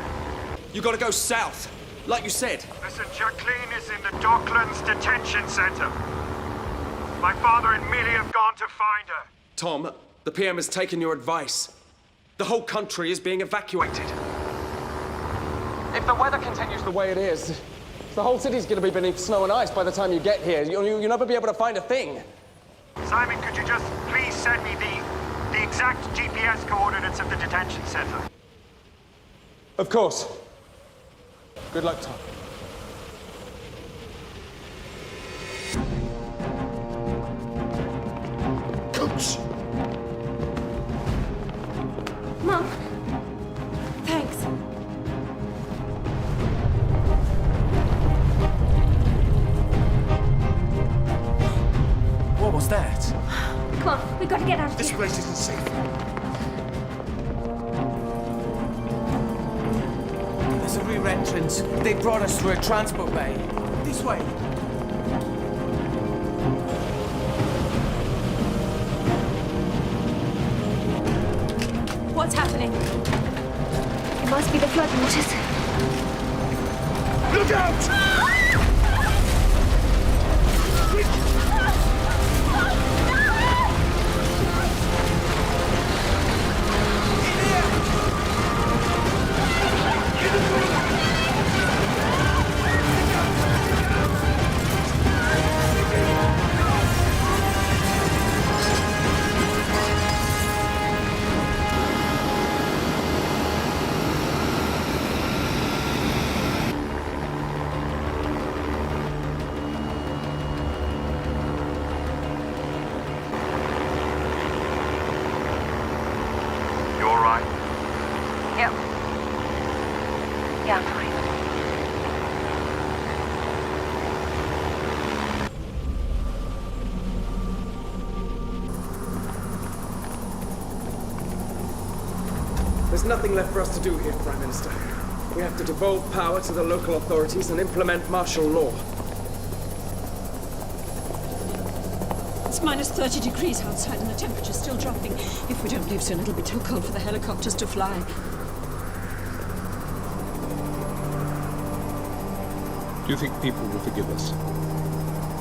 You gotta go south, like you said. Listen, Jacqueline is in the Docklands detention center. My father and Millie have gone to find her. Tom, the PM has taken your advice. The whole country is being evacuated. If the weather continues the way it is, the whole city's gonna be beneath snow and ice by the time you get here. You'll never be able to find a thing. Simon, could you just please send me the exact GPS coordinates of the detention center? Of course. Good luck, Tom. Coach! Mom. Thanks. What was that? Come on, we've got to get out of This here. place isn't safe. There's a rear entrance. They brought us through a transport bay. This way. What's happening? It must be the floodwaters. Look out! You all right? Yep. Yeah, I'm fine. There's nothing left for us to do here, Prime Minister. We have to devolve power to the local authorities and implement martial law. It's minus 30 degrees outside and the temperature's still dropping. If we don't leave soon, it'll be too cold for the helicopters to fly. Do you think people will forgive us?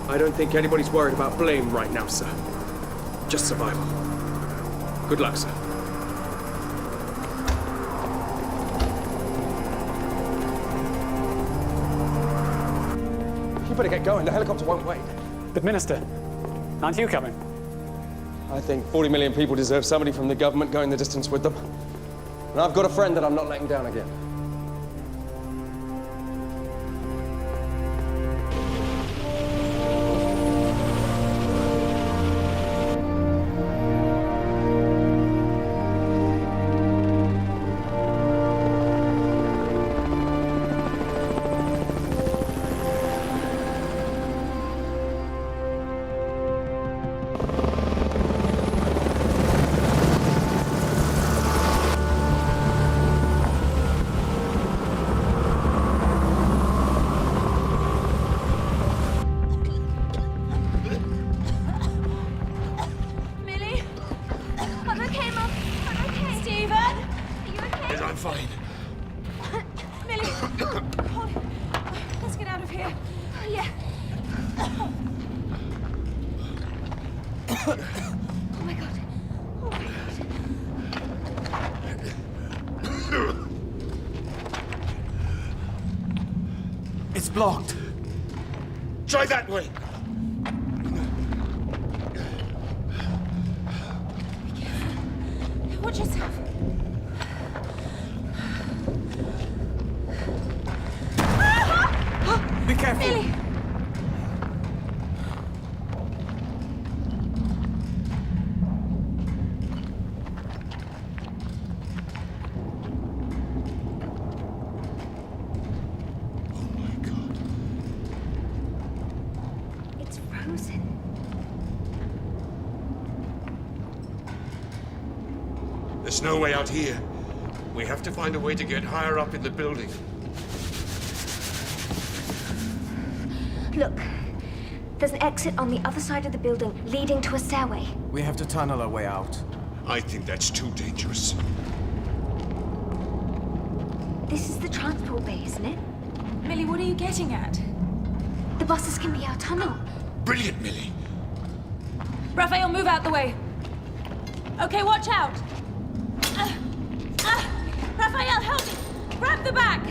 I don't think anybody's worried about blame right now, sir. Just survival. Good luck, sir. You better get going. The helicopter won't wait. But Minister, aren't you coming? I think 40 million people deserve somebody from the government going the distance with them. And I've got a friend that I'm not letting down again. fine. Millie! Hold it. Let's get out of here. Yeah. Oh my god. Oh my god. It's blocked. Try that way. Watch yourself. Be careful. Millie! There's no way out here. We have to find a way to get higher up in the building. Look, there's an exit on the other side of the building leading to a stairway. We have to tunnel our way out. I think that's too dangerous. This is the transport bay, isn't it? Millie, what are you getting at? The buses can be our tunnel. Brilliant, Millie. Raphael, move out the way. Okay, watch out. Raphael, help me. Grab the back.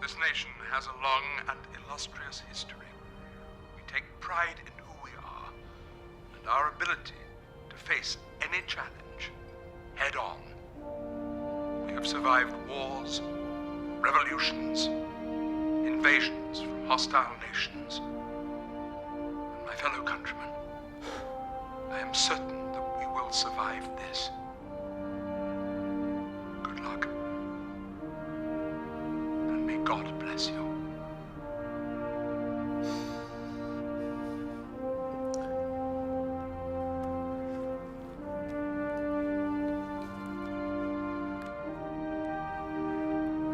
This nation has a long and illustrious history. We take pride in who we are and our ability to face any challenge head on. We have survived wars, revolutions, invasions from hostile nations. And my fellow countrymen, I am certain that we will survive this. Good luck. And may God bless you.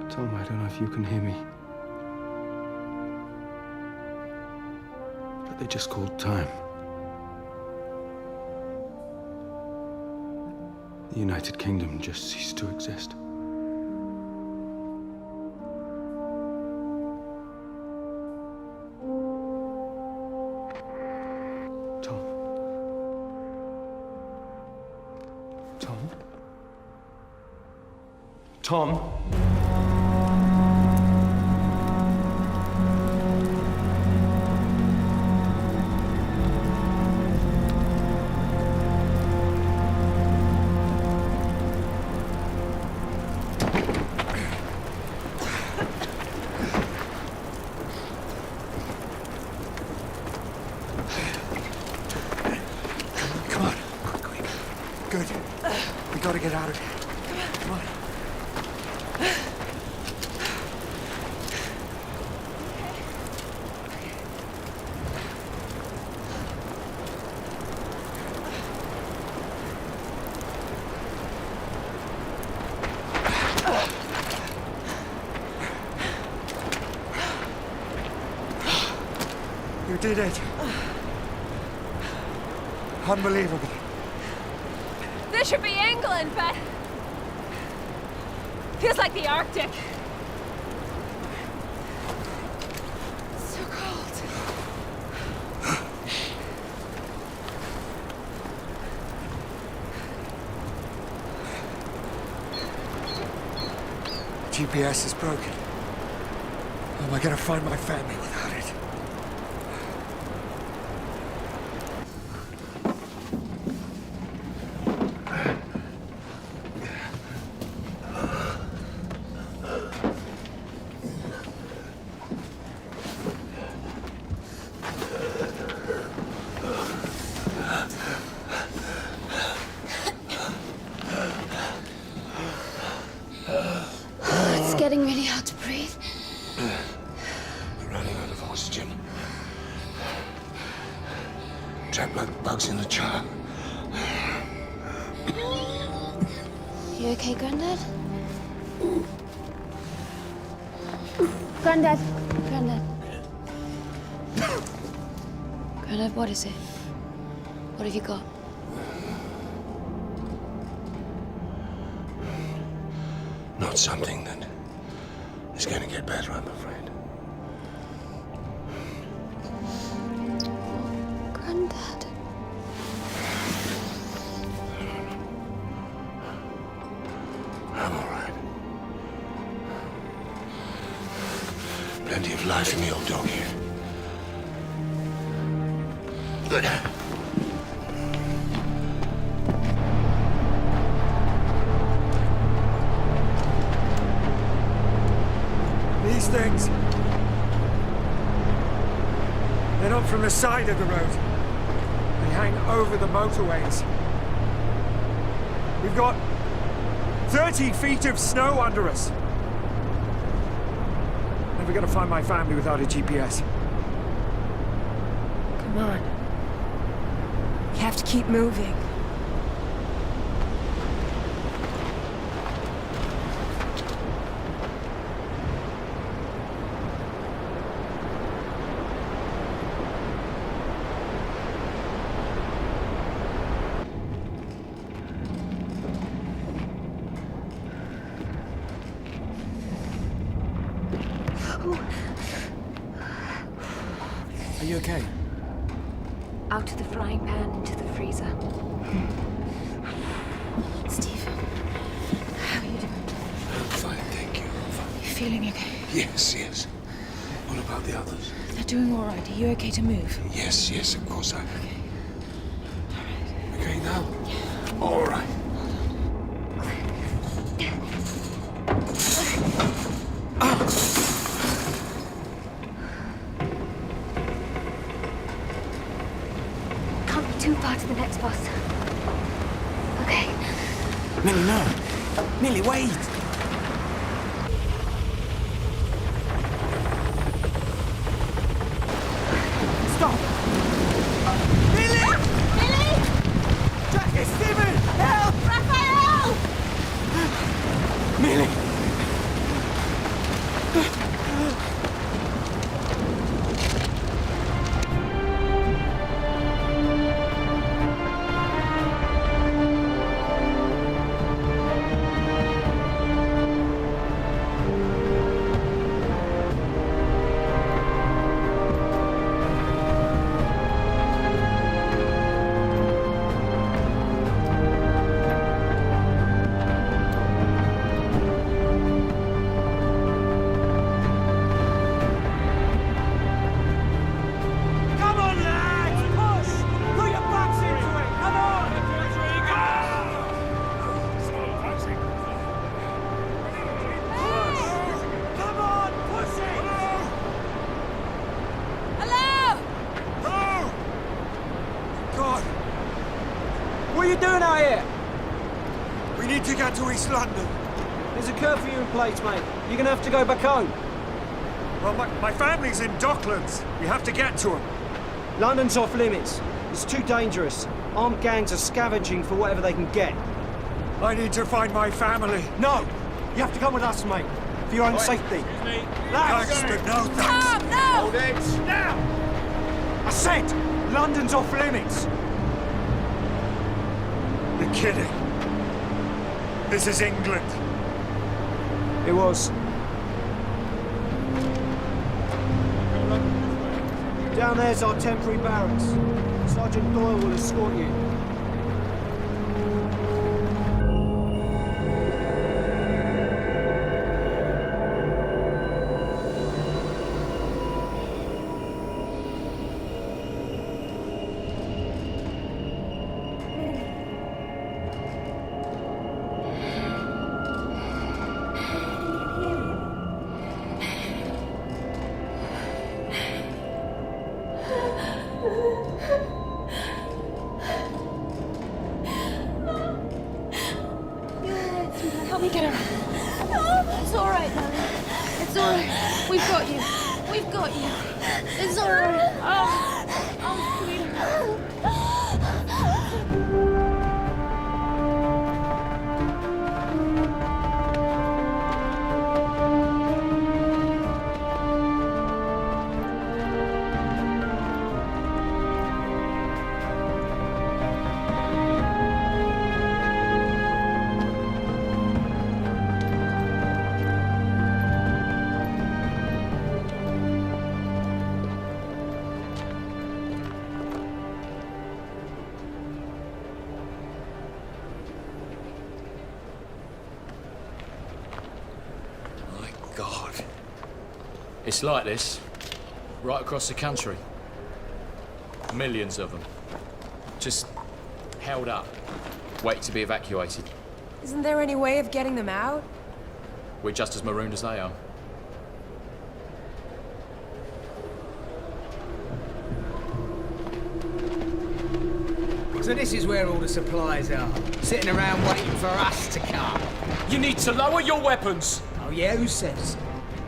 Tom, I don't know if you can hear me. But they just called time. The United Kingdom just ceased to exist. Tom? Tom? Tom? Good. We gotta get out of here. Come on. You did it. Unbelievable. This should be England, but feels like the Arctic. So cold. GPS is broken. How am I gonna find my family without it? It's getting really hard to breathe. We're running out of oxygen. Trapped like bugs in a jar. You okay, Granddad? Granddad. Granddad. Caleb, what is it? What have you got? Not something that is going to get better, I'm afraid. Granddad. I'm all right. Plenty of life in the old dog here. These things, they're not from the side of the road. They hang over the motorways. We've got 30 feet of snow under us. Never gonna find my family without a GPS. Come on. You have to keep moving. Are you okay? Out of the frying pan into the freezer. Steve, how are you doing? I'm fine, thank you. I'm fine. You feeling okay? Yes, yes. What about the others? They're doing all right. Are you okay to move? Yes, yes, of course I am. Okay now? All right. Can't be too far to the next bus. Okay. Millie, no. Millie, wait! Stop! Millie! Millie! Jackie, Stephen! Help! Raphael! Millie! Come on, lads! Push! Put your backs into it! Come on! Come on, push it! Hello! Oh! God, What are you doing out here? we need to get to East London. There's a curfew in place, mate. You're gonna have to go back home. Well, my family's in Docklands. We have to get to them. London's off limits. It's too dangerous. Armed gangs are scavenging for whatever they can get. I need to find my family. No! You have to come with us, mate. For your own safety. Lads! Thanks, but no thanks. Tom, no! Hold it! Now! I said, London's off limits. You're kidding. This is England. It was. Down there's our temporary barracks. Sergeant Doyle will escort you. Help me get her. It's all right, darling. It's all right. We've got you. We've got you. It's all right. Oh, sweetheart. It's like this, right across the country. Millions of them. Just held up, waiting to be evacuated. Isn't there any way of getting them out? We're just as marooned as they are. So this is where all the supplies are, sitting around waiting for us to come. You need to lower your weapons! Oh yeah, who says?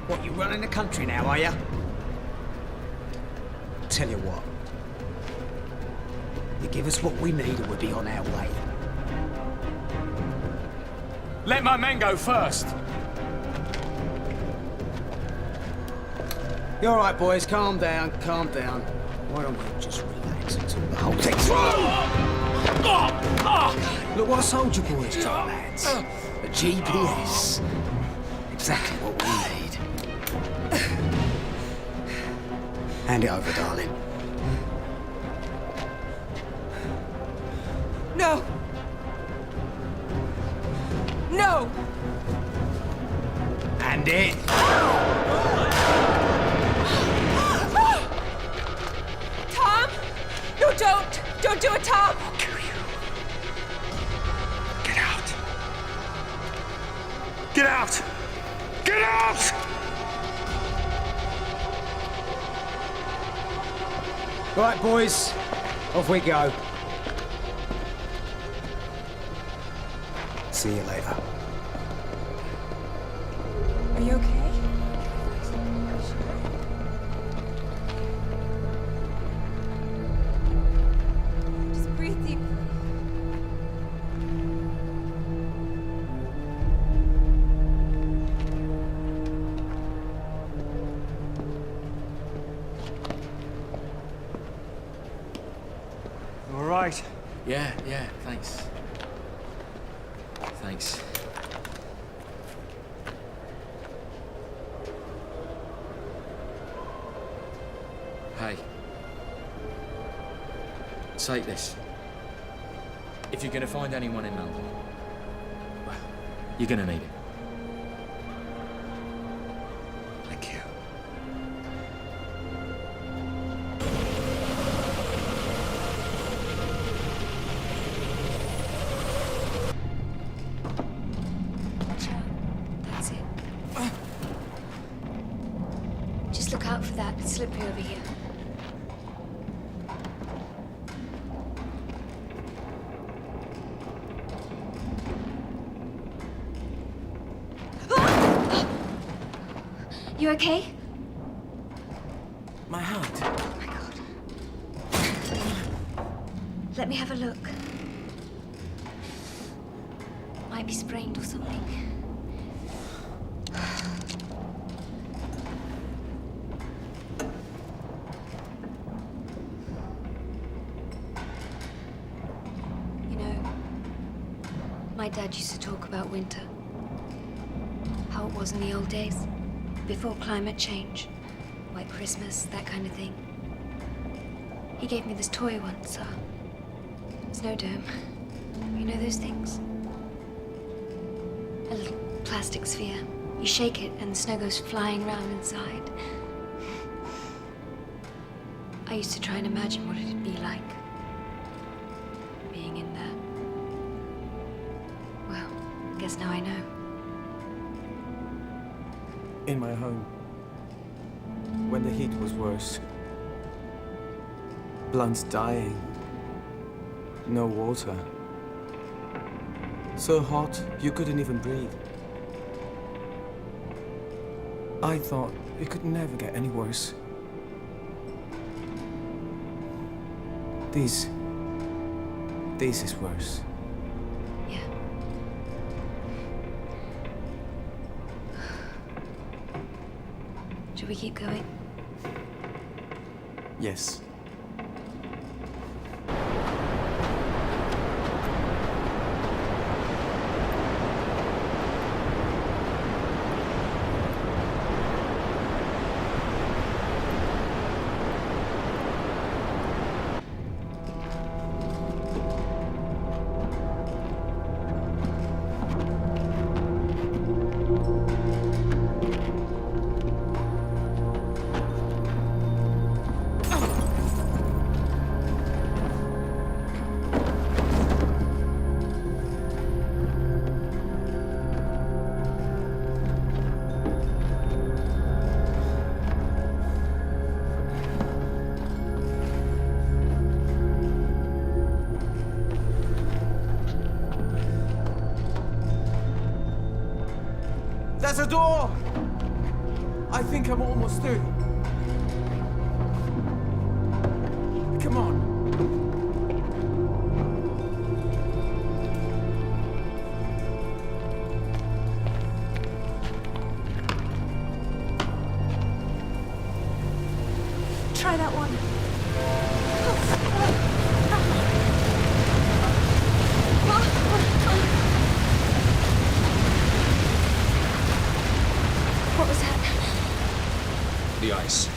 What, you running the country now, are you? Tell you what. You give us what we need and we'll be on our way. Let my men go first! You're all right, boys. Calm down, calm down. Why don't we just relax until the whole thing's through? Look what a soldier boy's got, lads. A GPS. Exactly what we need. Hand it over, darling. No! No! Hand it. Tom! No, don't! Don't do it, Tom! I'll kill you. Get out. Get out! Get out! Right, boys. Off we go. See you later. Are you okay? Just breathe deeply. All right. Yeah, thanks. Thanks. Hey. Take this. If you're gonna find anyone in London, well, you're gonna need it. Thank you. That's it. Just look out for that. It's slippery over here. You okay? My hand. Oh my God. Let me have a look. Might be sprained or something. You know, my dad used to talk about winter. How it was in the old days. Before climate change, White Christmas, that kind of thing. He gave me this toy once, snow dome. You know those things? A little plastic sphere. You shake it and the snow goes flying around inside. I used to try and imagine what it'd be like, being in there. Well, I guess now I know. In my home, when the heat was worse, plants dying, no water, so hot you couldn't even breathe. I thought it could never get any worse. This is worse. Yeah. Should we keep going? Yes. There's a door! I think I'm almost through. Come on. Try that one. What was that? The ice.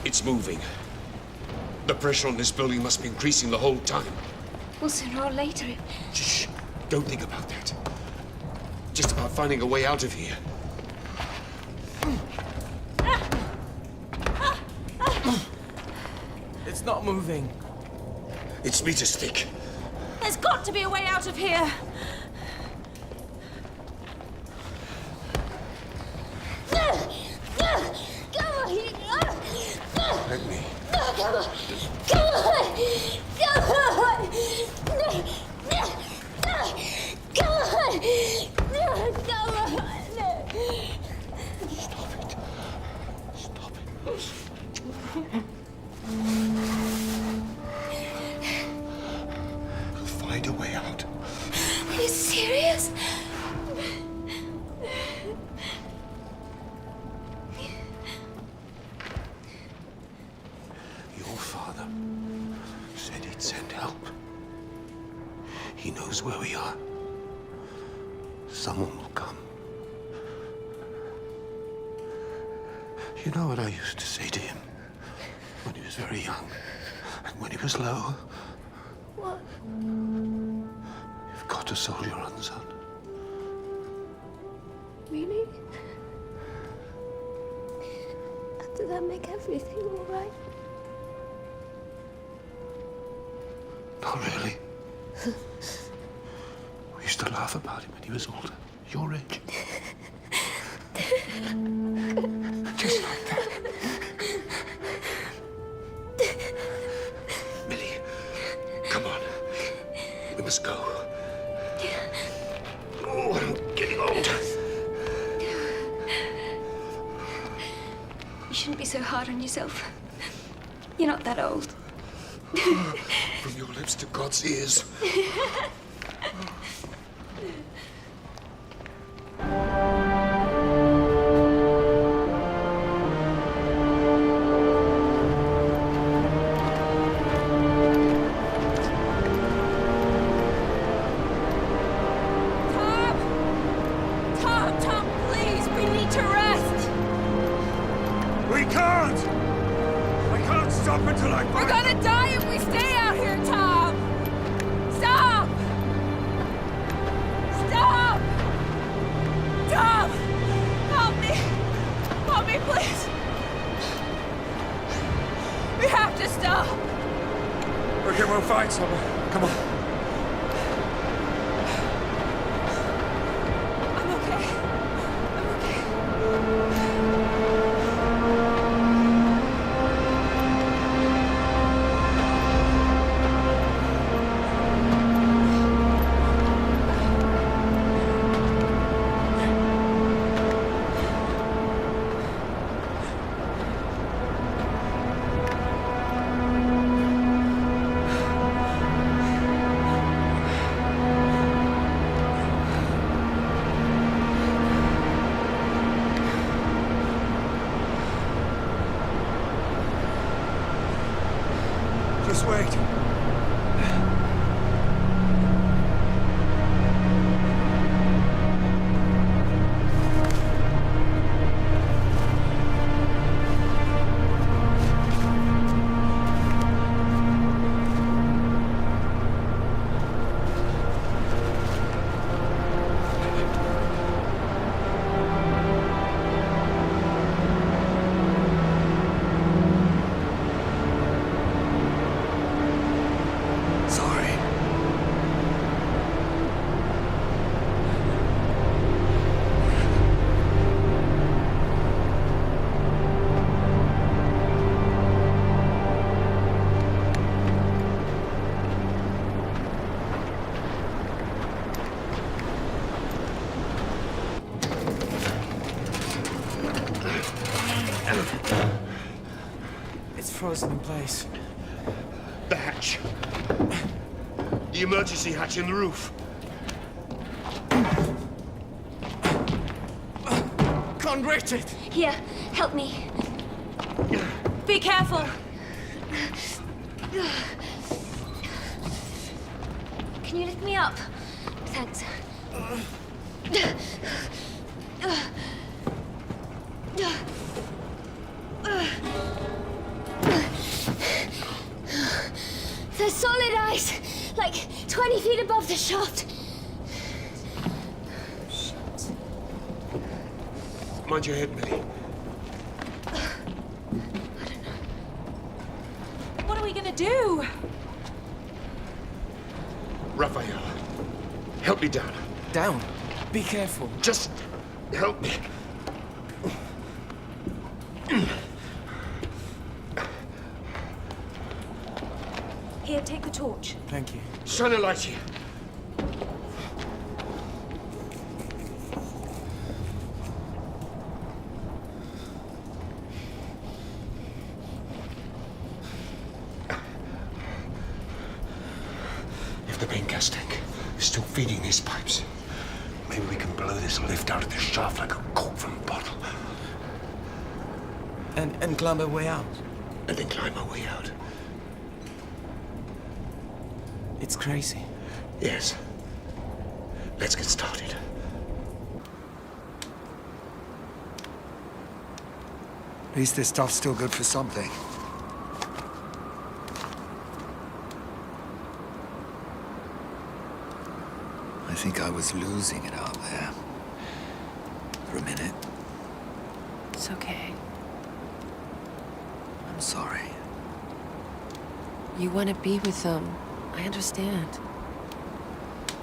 It's moving. The pressure on this building must be increasing the whole time. Well, sooner or later it... Shh. Don't think about that. Just about finding a way out of here. It's not moving. It's meters thick. There's got to be a way out of here. Let me. Come on! Come on! Come on! Come on! Come on! Stop it. We'll find a way out. Are you serious? Your father said he'd send help. He knows where we are. Someone will come. You know what I used to say to him when he was very young and when he was low? What? You've got to soldier on, son. Really? Does that make everything all right? Not really. We used to laugh about him when he was older, your age. Just like that. Millie, come on. We must go. Oh, I'm getting old. You shouldn't be so hard on yourself. You're not that old. From your lips to God's ears. Tom, please, we need to rest. We can't! I can't stop until I We're gonna die if we stay out here, Tom! Stop! Stop! Tom! Help me! Help me, please! We have to stop! Okay, we'll find someone. Come on. I'm okay. I'm okay. frozen in place. The hatch. The emergency hatch in the roof. Can't reach it! Here, help me. Be careful. Can you lift me up? Thanks. There's solid ice, like 20 feet above the shaft. Mind your head, Millie. What are we gonna do? Raphael, help me down. Down? Be careful. Just help me. Here, take the torch. Thank you. Shine a light here. If the main gas tank is still feeding these pipes, maybe we can blow this lift out of this shaft like a cork from a bottle. And climb our way out. And then climb our way out. It's crazy. Yes. Let's get started. At least this stuff's still good for something. I think I was losing it out there. For a minute. It's okay. I'm sorry. You want to be with them. I understand.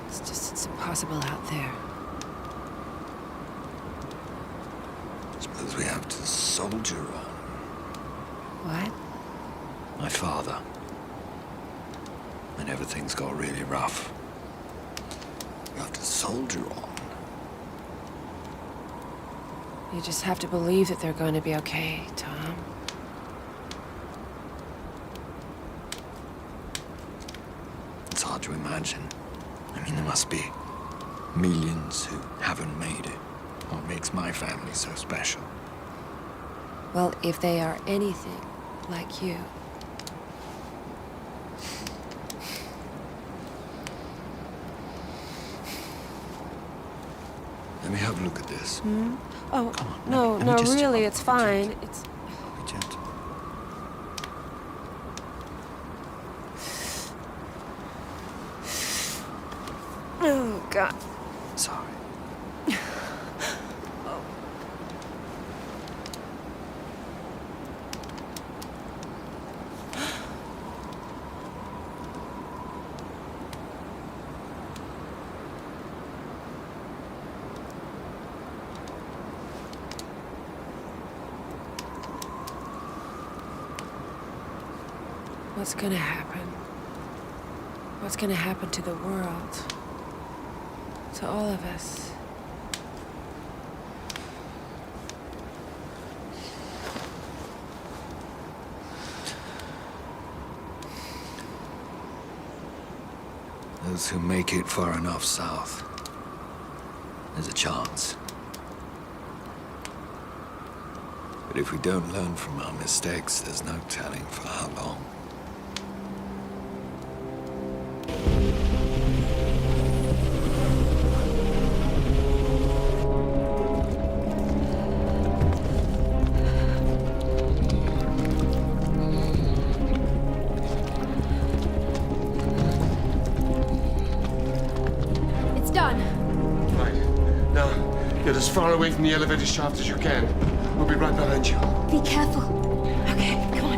It's impossible out there. Suppose we have to soldier on. What? My father. When everything's got really rough. We have to soldier on. You just have to believe that they're going to be okay, Tom. It's hard to imagine. I mean, there must be millions who haven't made it. What makes my family so special? Well, if they are anything like you. Let me have a look at this. Hmm? Oh, no, let me no, just- really, it's fine. It's... Be gentle. Oh, God. Sorry. What's gonna happen? What's gonna happen to the world? To all of us? Those who make it far enough south, there's a chance. But if we don't learn from our mistakes, there's no telling for how long. It's done. Right. Now, get as far away from the elevator shaft as you can. We'll be right behind you. Be careful. Okay, come on.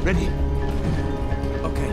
Ready? Okay.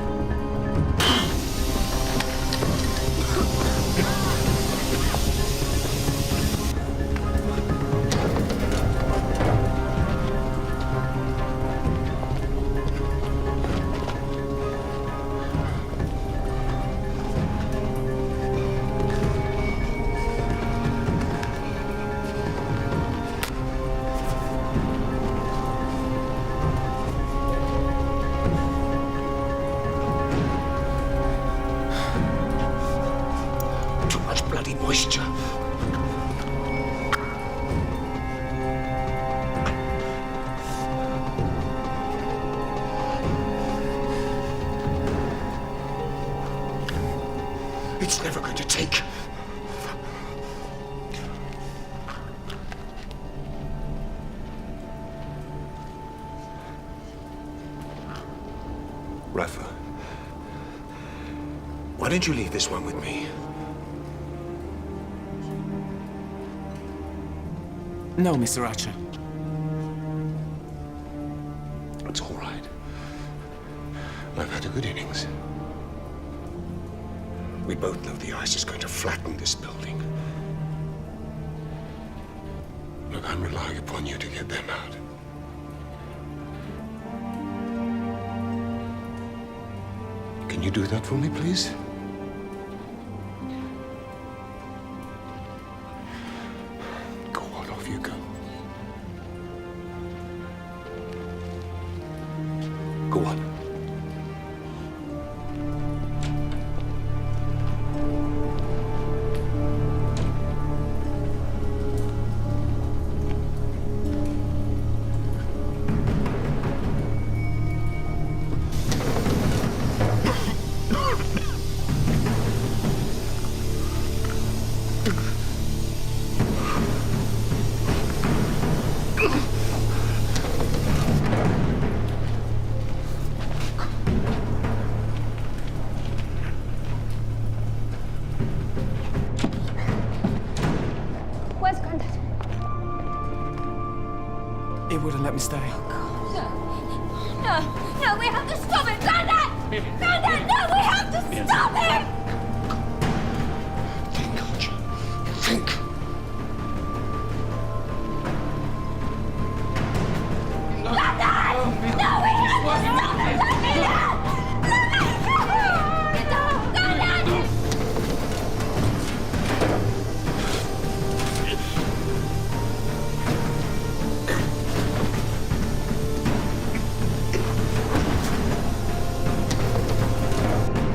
It's never going to take. Rafa, why don't you leave this one with me? No, Mr. Archer. It's all right. I've had a good innings. We both know the ice is going to flatten this building. Look, I'm relying upon you to get them out. Can you do that for me, please? Go on, off you go. Go on. Where's Grandad? He wouldn't let me stay. No, we have to stop it! Grandad! Grandad, no, we have to stop it! Think, Archer. Think. Grandad! No, we have to stop it! Let me down! Get down! Grandad!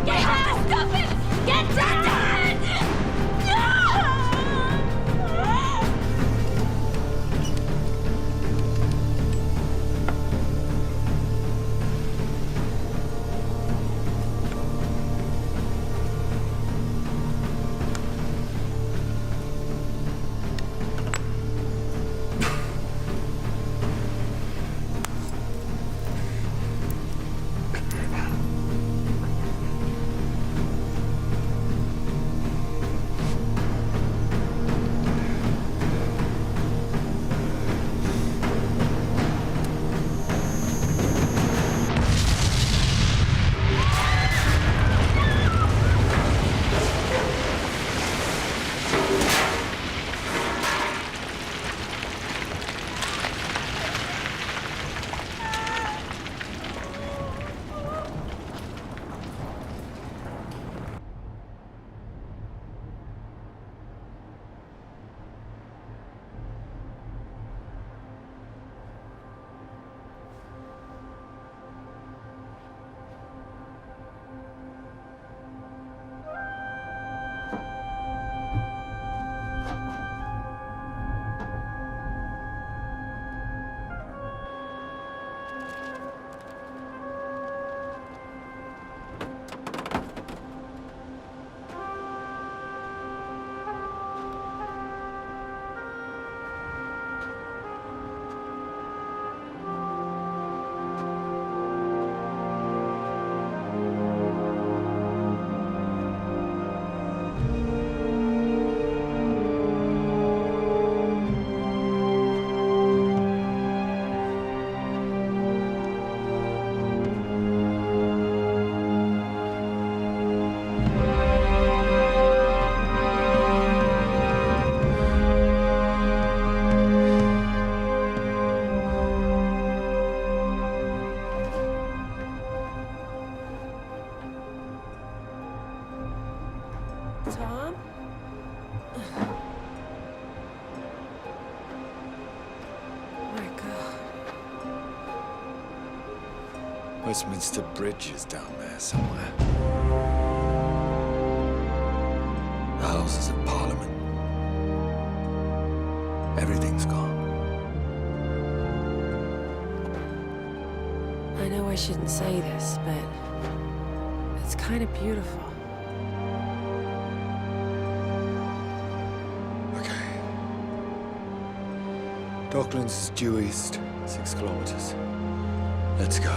Get down! Stop it! Get down! Tom? My God. Westminster Bridge is down there somewhere. The Houses of Parliament. Everything's gone. I know I shouldn't say this, but it's kind of beautiful. Docklands due east, 6 kilometers. Let's go.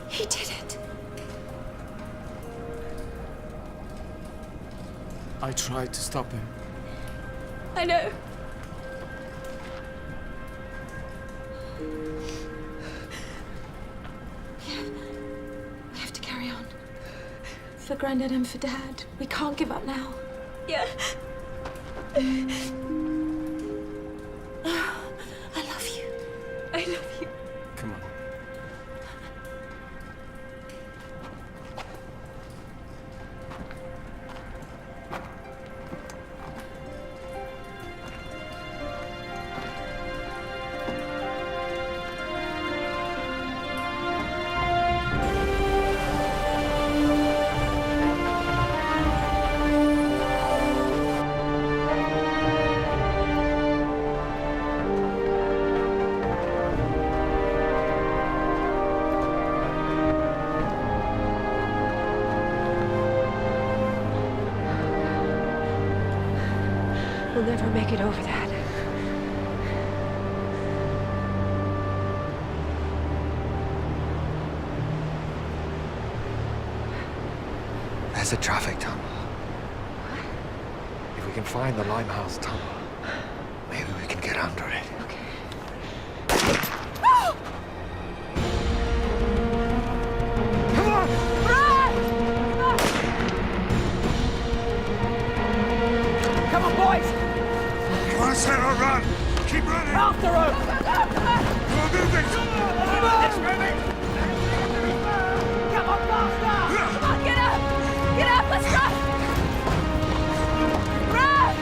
He did it. I tried to stop him. I know. We have to carry on. For Grandad and for Dad. We can't give up now. Yeah. I love you. I love you. Come on. We'll never make it over that. There's a traffic tunnel. If we can find the Limehouse tunnel, maybe we can get under it. Come on! Come on, boys! You want to set or run? Keep running! After her! Come on, move it! Come on, faster! Come on, get up! Get up, let's run! Run!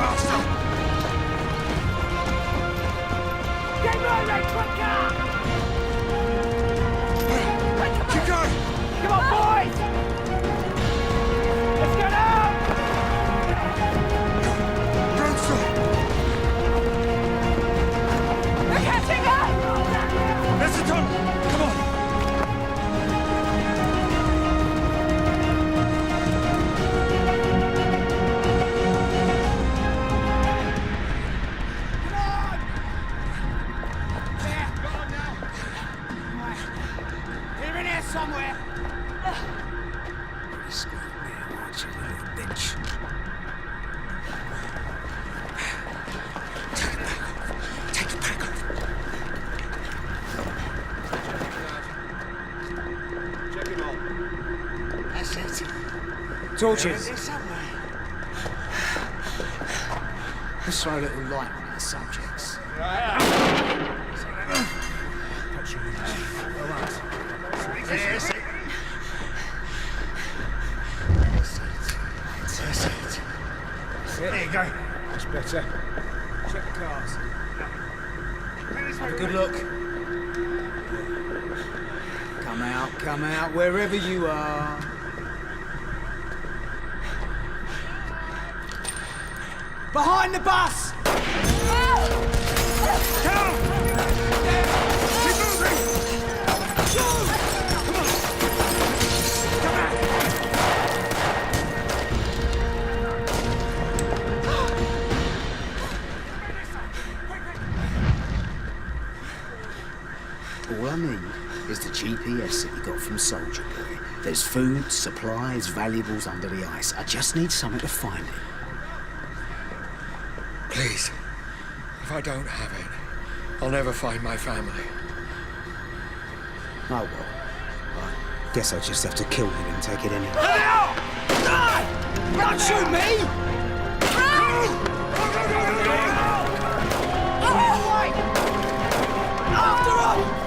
Faster! Get moving, quicker! Keep going! Come on, boys! Let's get out! We're catching up! There's the tunnel! Come on! You're in here somewhere! Watch you little bitch. Take it back off. Check it all. That's it. Torches. They're somewhere. Let's throw a little light on the subjects. There's it. That's it. There you go. That's better. Check the cars. Have a good look. Come out, wherever you are. Behind the bus! Come! Keep moving! Come on! Come on! All I need is the GPS that you got from Soldier Boy. There's food, supplies, valuables under the ice. I just need something to find it. Please, if I don't have it, I'll never find my family. Oh, well. I guess I'll just have to kill him and take it anyway. Don't shoot me! After him!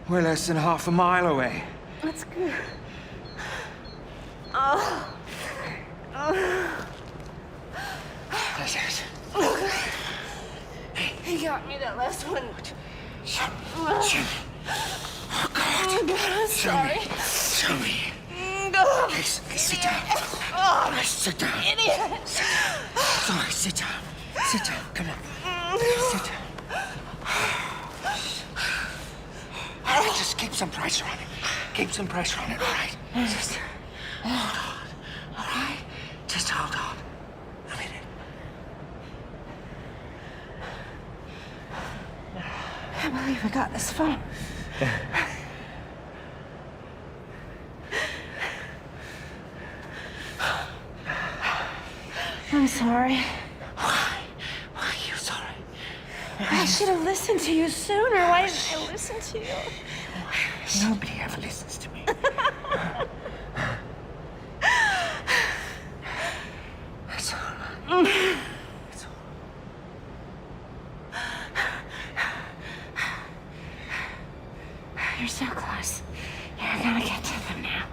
We're less than half a mile away. That's good. That's it. He got me that last one. Show me. Oh, God, I'm sorry. Show me. Please, sit down. Sit down. Idiot. Sorry, sit down. Sit down. Come on. Sit down. All right, just keep some pressure on it. Keep some pressure on it, all right? Just hold on, all right? Just hold on. A minute. I can't believe we got this far. I'm sorry. Why? Why are you sorry? I should have listened to you sooner. Why didn't I listen to you? Nobody ever listens to me. It's all right. It's all right. You're so close. You're gonna get to them now.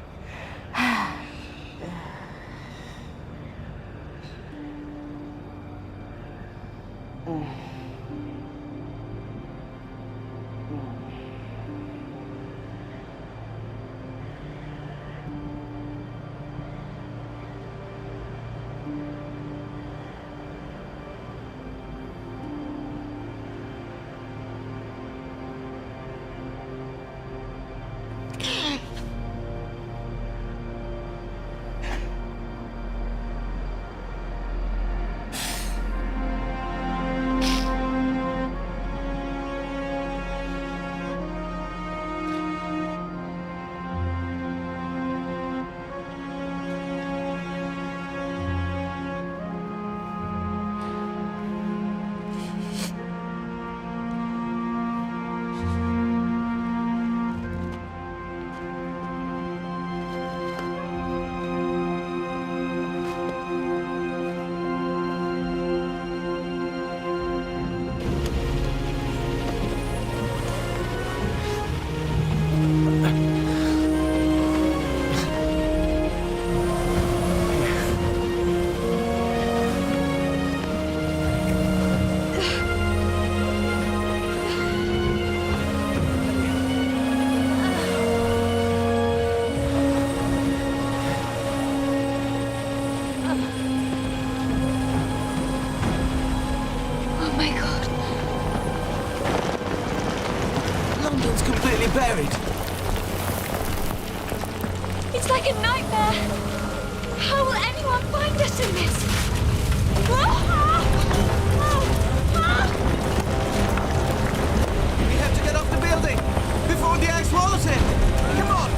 Buried. It's like a nightmare. How will anyone find us in this? We have to get off the building before the ice swallows it. Come on.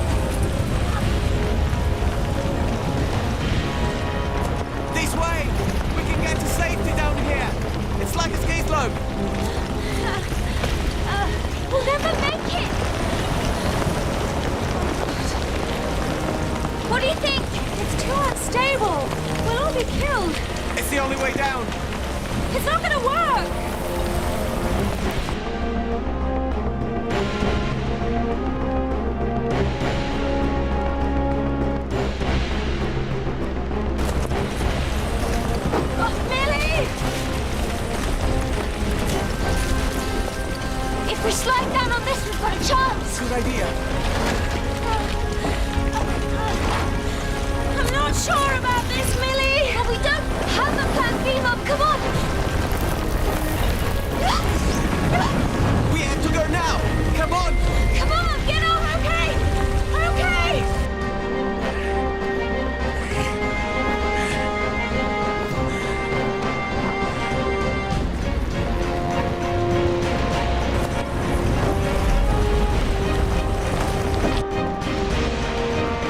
This way. We can get to safety down here. It's like a ski slope. We'll never make it. What do you think? It's too unstable. We'll all be killed. It's the only way down. It's not gonna work. idea. I'm not sure about this, Millie! But we don't have a plan B, Mum. Come on! We have to go now! Come on! Come on, get on, okay? Okay!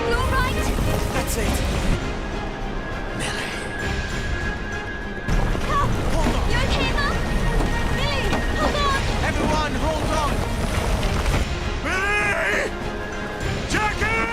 You all right? That's it. You okay, Mum? Millie, hold on! Everyone, hold on! Billy! Jackie!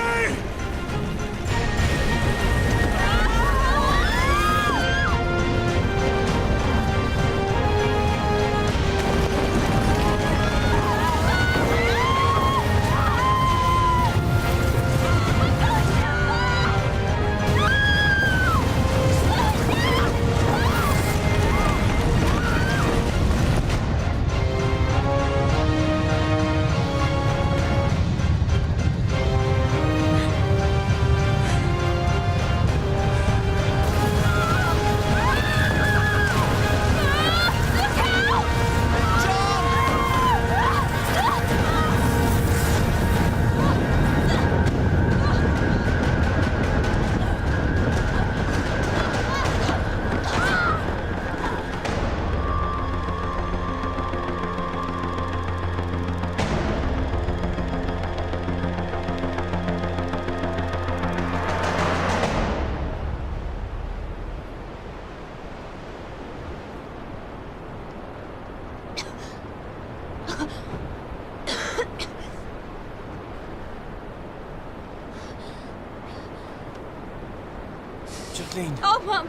Jacqueline. Oh, Mum!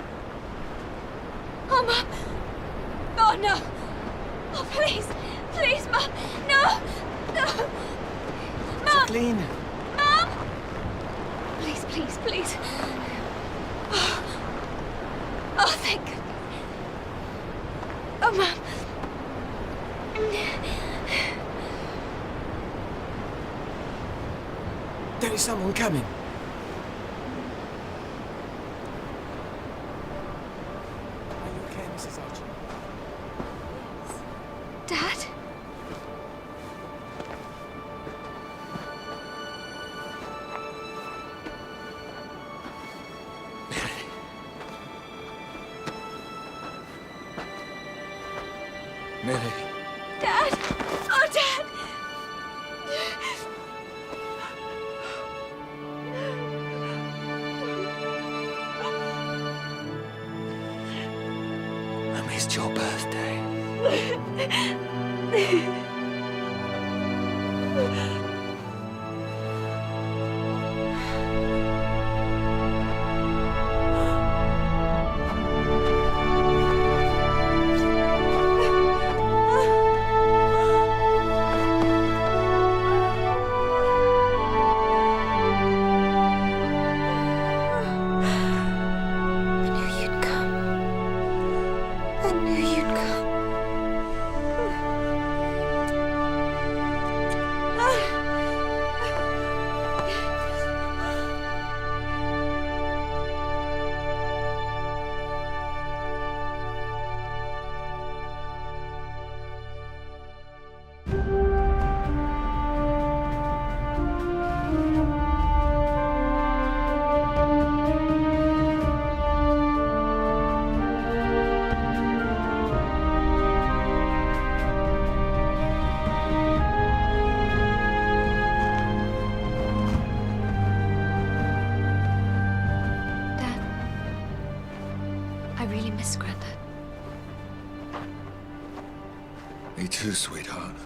Oh, Mum! Oh, no! Oh, please! Please, Mum! No! No! Mum! Jacqueline. Mum! Please, please, please. Oh, thank goodness. Oh, Mum. There is someone coming. Are you okay, Mrs. Archer? Dad? Millie. Dad! Oh, Dad! I missed your birthday. I knew you'd come. I knew you'd come. Dad, I really miss Grandad. Me too, sweetheart.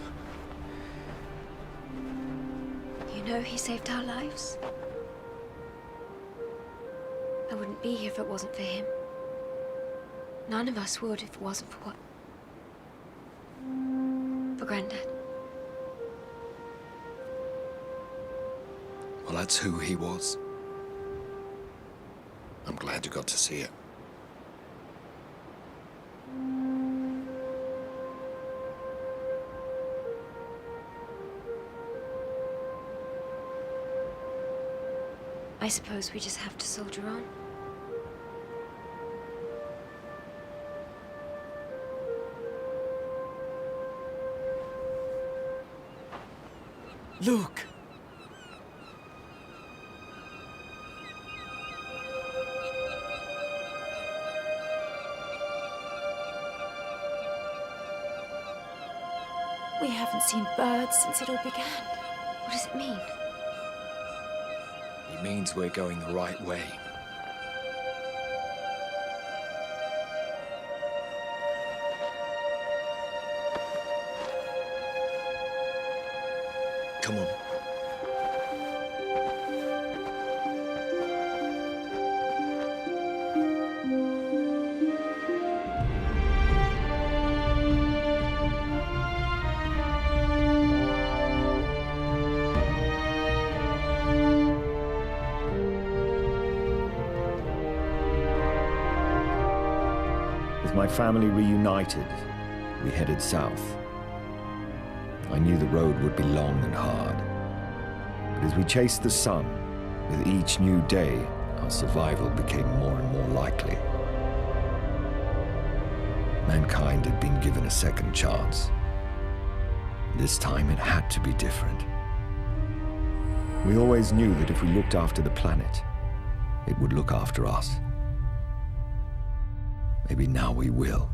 You know he saved our lives. I wouldn't be here if it wasn't for him. None of us would if it wasn't for what? For Grandad. Well, that's who he was. I'm glad you got to see it. I suppose we just have to soldier on. Look! We haven't seen birds since it all began. What does it mean? It means we're going the right way. Come on. With my family reunited, we headed south. I knew the road would be long and hard. But as we chased the sun, with each new day, our survival became more and more likely. Mankind had been given a second chance. This time it had to be different. We always knew that if we looked after the planet, it would look after us. Maybe now we will.